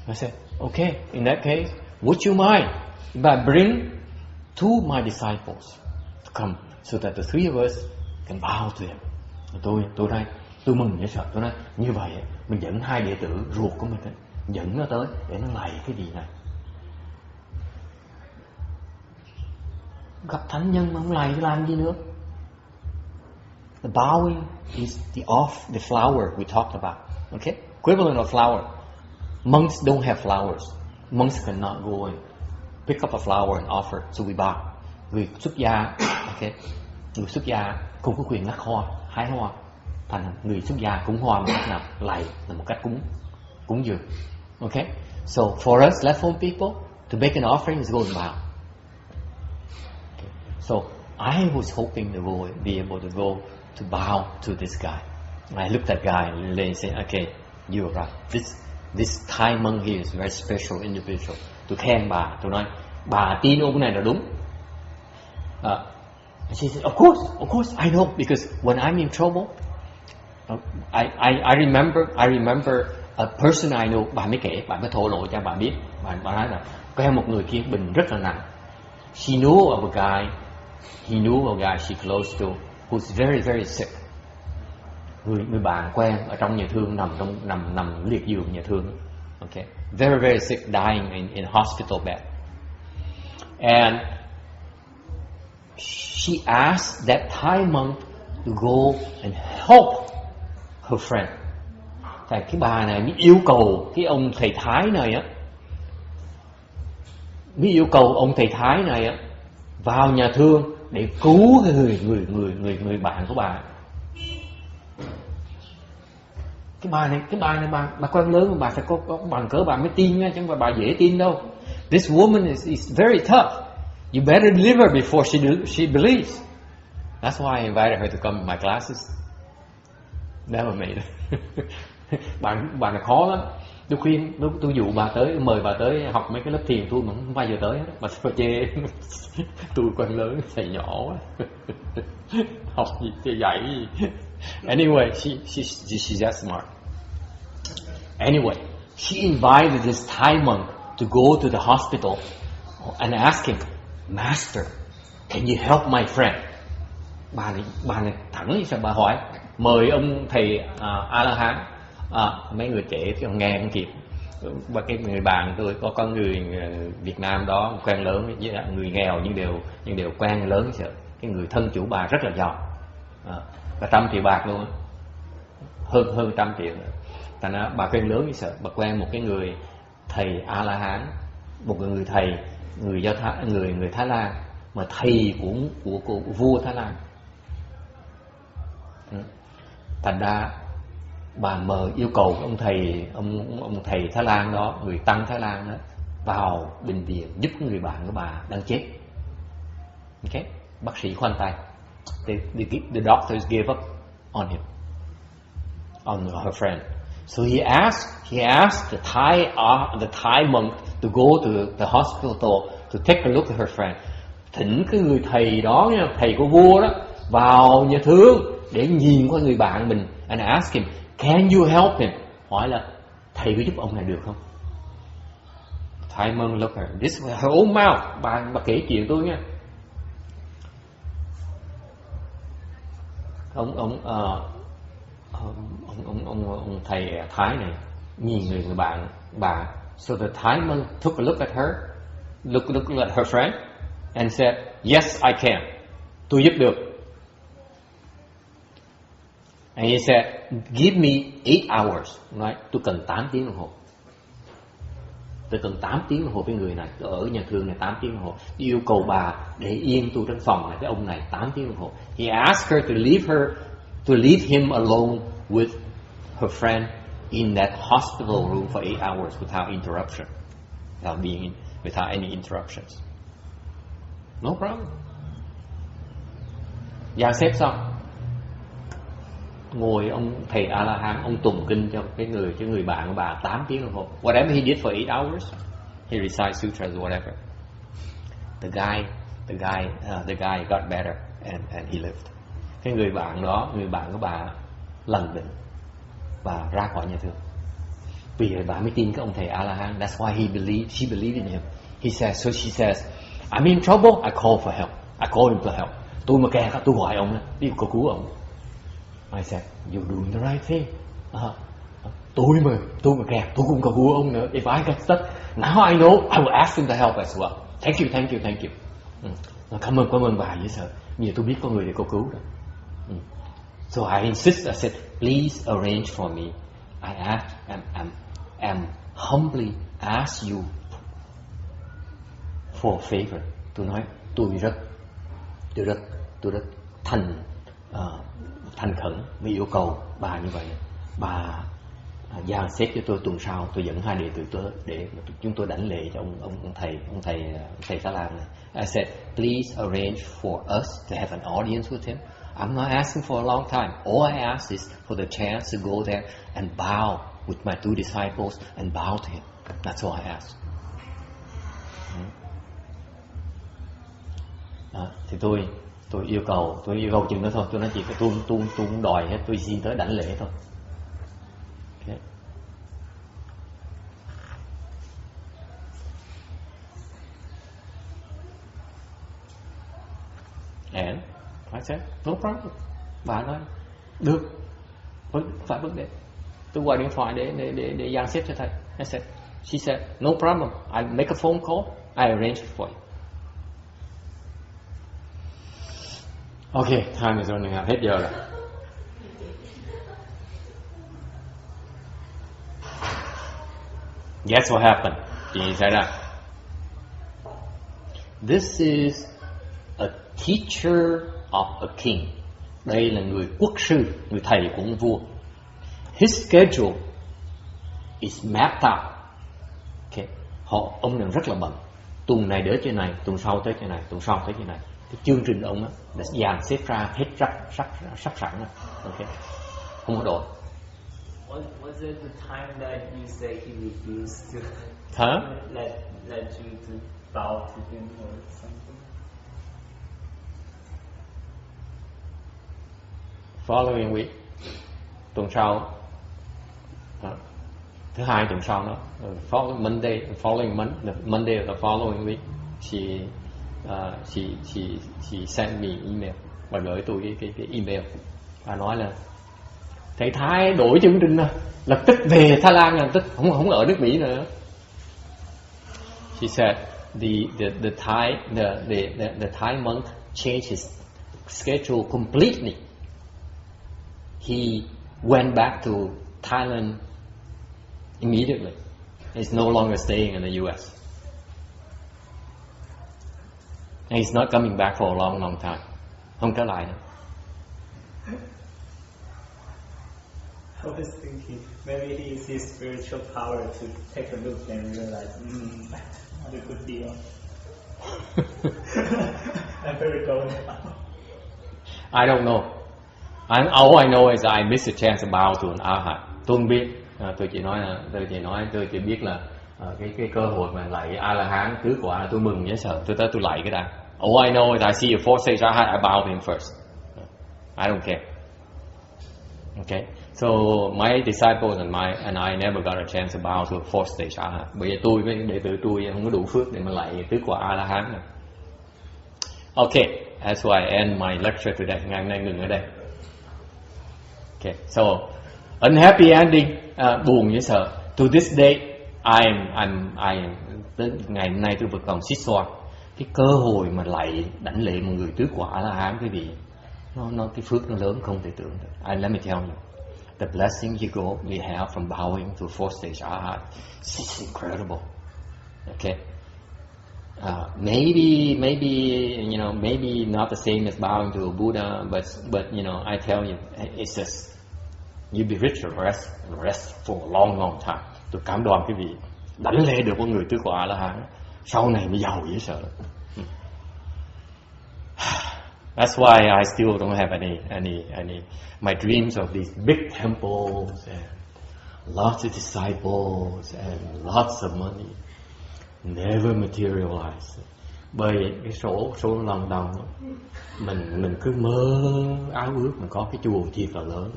I said, okay, in that case, would you mind if I bring two of my disciples to come so that the three of us can bow to him? Tôi mừng dễ sợ. Tôi nói như vậy mình dẫn hai đệ tử ruột của mình dẫn nó tới để nó lạy cái gì này. Gặp thánh nhân mà không lạy thì làm gì nữa? The bowing is the flower we talked about. Okay, equivalent of flower. Monks don't have flowers. Monks cannot go and pick up a flower and offer, so we bow. Người xuất gia, okay, người xuất gia không có quyền ngắt hoa, hái hoa. Thành người xuất gia cúng hoa một cách nào? Lạy là một cách cúng dường. Okay? So for us left-home people, to make an offering is go and bow. Okay. So I was hoping to be able to go to bow to this guy. I looked at the guy and said, okay, you're right. This Thai monk here is a very special individual. Tôi khen bà, tôi nói, bà tin ông này là đúng. She said, of course, I know, because when I'm in trouble, I remember a person I know. Bà mới kể, bà mới thổ lộ cho bà biết. Bà nói là có một người kia bệnh rất là nặng. She knew of a guy she close to who's very very sick. Người bạn quen ở trong nhà thương, nằm liệt giường nhà thương. Okay, very very sick, dying in hospital bed. And she asked that Thai monk to go and help her friend. Tại cái bà này mới yêu cầu cái ông thầy Thái này á, vào nhà thương để cứu cái người bạn của bà. Cái bà này bà quen lớn mà bà phải có bằng cỡ bà mới tin nha, chứ không phải bà dễ tin đâu. This woman is very tough. You better deliver before she believes. That's why I invited her to come to my classes. Never made it. Bà này khó lắm. Tôi dụ bà tới, mời bà tới học mấy cái lớp thiền tôi mà không bao giờ tới hết. Bà phải chê tôi quen lớn thầy nhỏ quá. Học gì thì dạy gì. Anyway, she's that smart. Anyway, she invited this Thai monk to go to the hospital and ask him, Master, can you help my friend? Bà này thẳng sao bà hỏi, mời ông thầy A-la-hán. Mấy người trẻ thì nghe không kịp. Và cái người bạn tôi có người Việt Nam đó quen lớn với người nghèo nhưng đều quen lớn sợ. Cái người thân chủ bà rất là giàu, cả 100 triệu bạc luôn, hơn 100 triệu. Thành ra bà quen lớn với sợ. Bà quen một cái người thầy A-la-hán, một người thầy người Thái Lan, mà thầy của vua Thái Lan. Thành ra bà yêu cầu ông thầy Thái Lan đó, người tăng Thái Lan đó, vào bệnh viện giúp người bạn của bà đang chết. Okay? Bác sĩ khoanh tay. The doctors gave up on him, on her friend. So he asked the Thai monk to go to the hospital to take a look at her friend. Thỉnh cái người thầy đó nha, thầy của vua đó, vào nhà thương để nhìn qua người bạn mình, and ask him, can you help him? Hỏi là thầy có giúp ông này được không? Thai monk look at her. This was her own mouth. Bà kể chuyện tôi nha. Ông thầy Thái này nhìn người bạn bà. So the Thai monk took a look at her, looked at her friend, and said, yes, I can. Tôi giúp được. And he said, give me 8 hours. Nói, tôi cần 8 tiếng đồng hồ. Tôi cần 8 tiếng đồng hồ với người này. Tôi ở nhà thương này 8 tiếng đồng hồ. Yêu cầu bà để yên tôi trong phòng này với ông này 8 tiếng đồng hồ. He asked her to leave him alone with her friend in that hospital room for 8 hours without interruption. Without any interruptions. No problem. Và xếp xong, ngồi ông thầy A-la-hán, ông tụng kinh cho cái người bạn của bà 8 tiếng đồng hồ. Whatever he did for 8 hours, he recited sutras or whatever. The guy got better and he lived. Cái người bạn của bà lành bệnh và ra khỏi nhà thương. Vì vậy bà mới tin cái ông thầy A-la-hán. That's why she believed in him. She says, I'm in trouble, I call for help. I call him for help. Tôi mà kẹt, tôi gọi ông đi cứu ông. I said, you're doing the right thing. Tôi mà kẹt, tôi cũng có cứu ông nữa. If I get stuck, now I know I will ask him to help as well. Thank you. Cảm ơn bà dễ sợ. Nhiều tôi biết có người để cô cứu rồi. So I insist. I said, please arrange for me. I humbly ask you for a favor. Tôi nói tôi rất thành khẩn mới yêu cầu bà như vậy. dàn xếp cho tôi tuần sau tôi dẫn 2 đệ tử tới để chúng tôi đảnh lễ cho ông thầy Thái Lan này. I said, please arrange for us to have an audience with him. I'm not asking for a long time. All I ask is for the chance to go there and bow with my 2 disciples and bow to him. That's all I ask. Thì tôi yêu cầu chừng đó thôi. Tôi nói chỉ có tôi không đòi hết, tôi xin tới đảnh lễ thôi. Okay. And I said, no problem. Bà nói được, phải vấn đề. Tôi gọi điện thoại để dàn xếp cho thầy. She said, no problem. I make a phone call. I arrange it for you. Okay, time is running out. Hết giờ rồi. Guess what happened? Chuyện gì xảy ra? This is a teacher of a king. Đây là người quốc sư, người thầy của ông vua. His schedule is mapped out. Okay. Ông này rất là bận. Tuần này đến chỗ này, tuần sau tới chỗ này, tuần sau tới chỗ này. Cái chương trình ông á đã dàn xếp ra hết sắp sẵn rồi. Okay. Không có đổi. Was it the time that you say he refused to let you to bow to him or something? Following week, tuần sau, thứ hai tuần sau đó, Monday of the following week, she sent me email và gửi tôi cái email và nói là thầy Thái đổi chương trình rồi, lập tức về Thái Lan, lập tức không ở nước Mỹ nữa. She said the Thai monk changed his schedule completely. He went back to Thailand immediately. He's no longer staying in the U.S. And he's not coming back for a long time. Không trở lại nữa. I was thinking maybe he uses spiritual power to take a look and realize, not a good deal. I'm very cold now. I don't know. All I know is I missed a chance to bow to an arhat. Tôi không biết. Tôi chỉ biết là cái cơ hội mà lạy A-la-hán tứ quả tôi mừng nhớ sợ. Tôi tới tôi lạy cái đã. All I know is I see a 4th stage arhat, I bow to him first. I don't care. Okay. So my disciples and I never got a chance to bow to a 4th stage arhat. Bởi vì tôi với đệ tử tôi không có đủ phước để mà lạy tứ quả A-la-hán này. Okay, that's why I end my lecture today. Ngày hôm nay ngừng ở đây. Okay, so unhappy ending, buồn với sợ. To this day, ngày hôm nay tôi vẫn còn xích xoa. Cái cơ hội mà lạy đảnh lễ một người tứ quả A-la-hán quý vị, nó cái phước nó lớn không thể tưởng được. Let me tell you, the blessing we have from bowing to 4th stage arhat, it's incredible. Okay. Maybe not the same as bowing to a Buddha, but I tell you, it's just you'll be rich and rest for a long time. Tôi cảm đoan quý vị đảnh lễ được một người tứ quả A-la-hán, sau này mới giàu dễ sợ. That's why I still don't have any my dreams of these big temples and lots of disciples and lots of money never materialize. Bởi cái số lần đầu mình cứ mơ áo ước mình có cái chùa thiệt là lớn,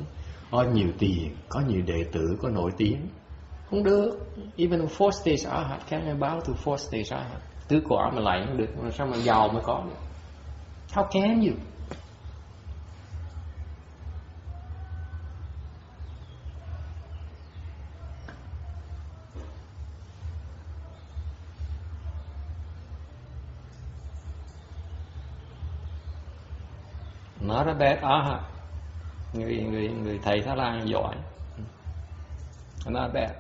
có nhiều tiền, có nhiều đệ tử, có nổi tiếng. Không được. Even a 4th stage arhat can't bow to 4th stage arhat. Tứ quả mà lại không được, sao mà giàu mới có được? How can you? Not a bad arhat. Người thầy Thái Lan giỏi. Not bad.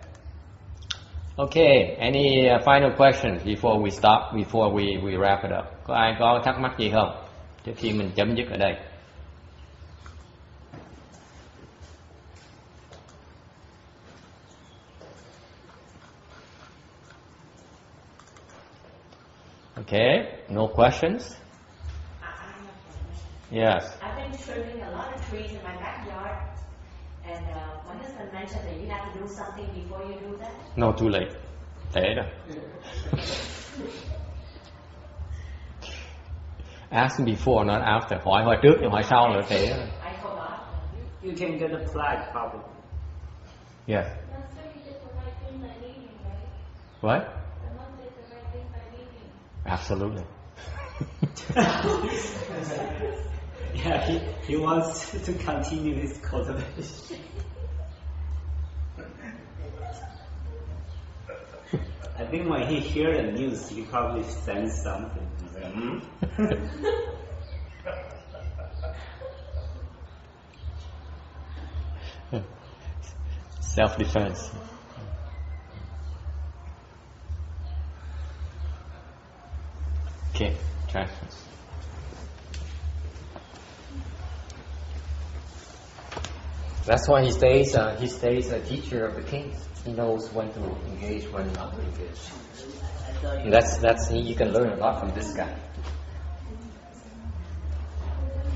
Okay, any final questions before we stop, before we wrap it up? Có ai có thắc mắc gì không? Trước khi mình chấm dứt ở đây. Okay, no questions? I have a question. Yes. I've been trimming a lot of trees in my backyard, and my husband mentioned that you have to do something before you do that. No, too late. Trễ rồi. Ask before, not after. Hỏi trước nhưng hỏi sau là trễ rồi. I forgot. You can get a plaque probably. Yes. That's why you did the right thing by leaving, right? What? The monk did the right thing by leaving. Absolutely. Yeah, he wants to continue his cultivation. I think when he hears the news, he probably sends something. He's like, Self-defense. Okay, transfer. That's why he stays a teacher of the kings. He knows when to engage, when not to engage. You can learn a lot from this guy.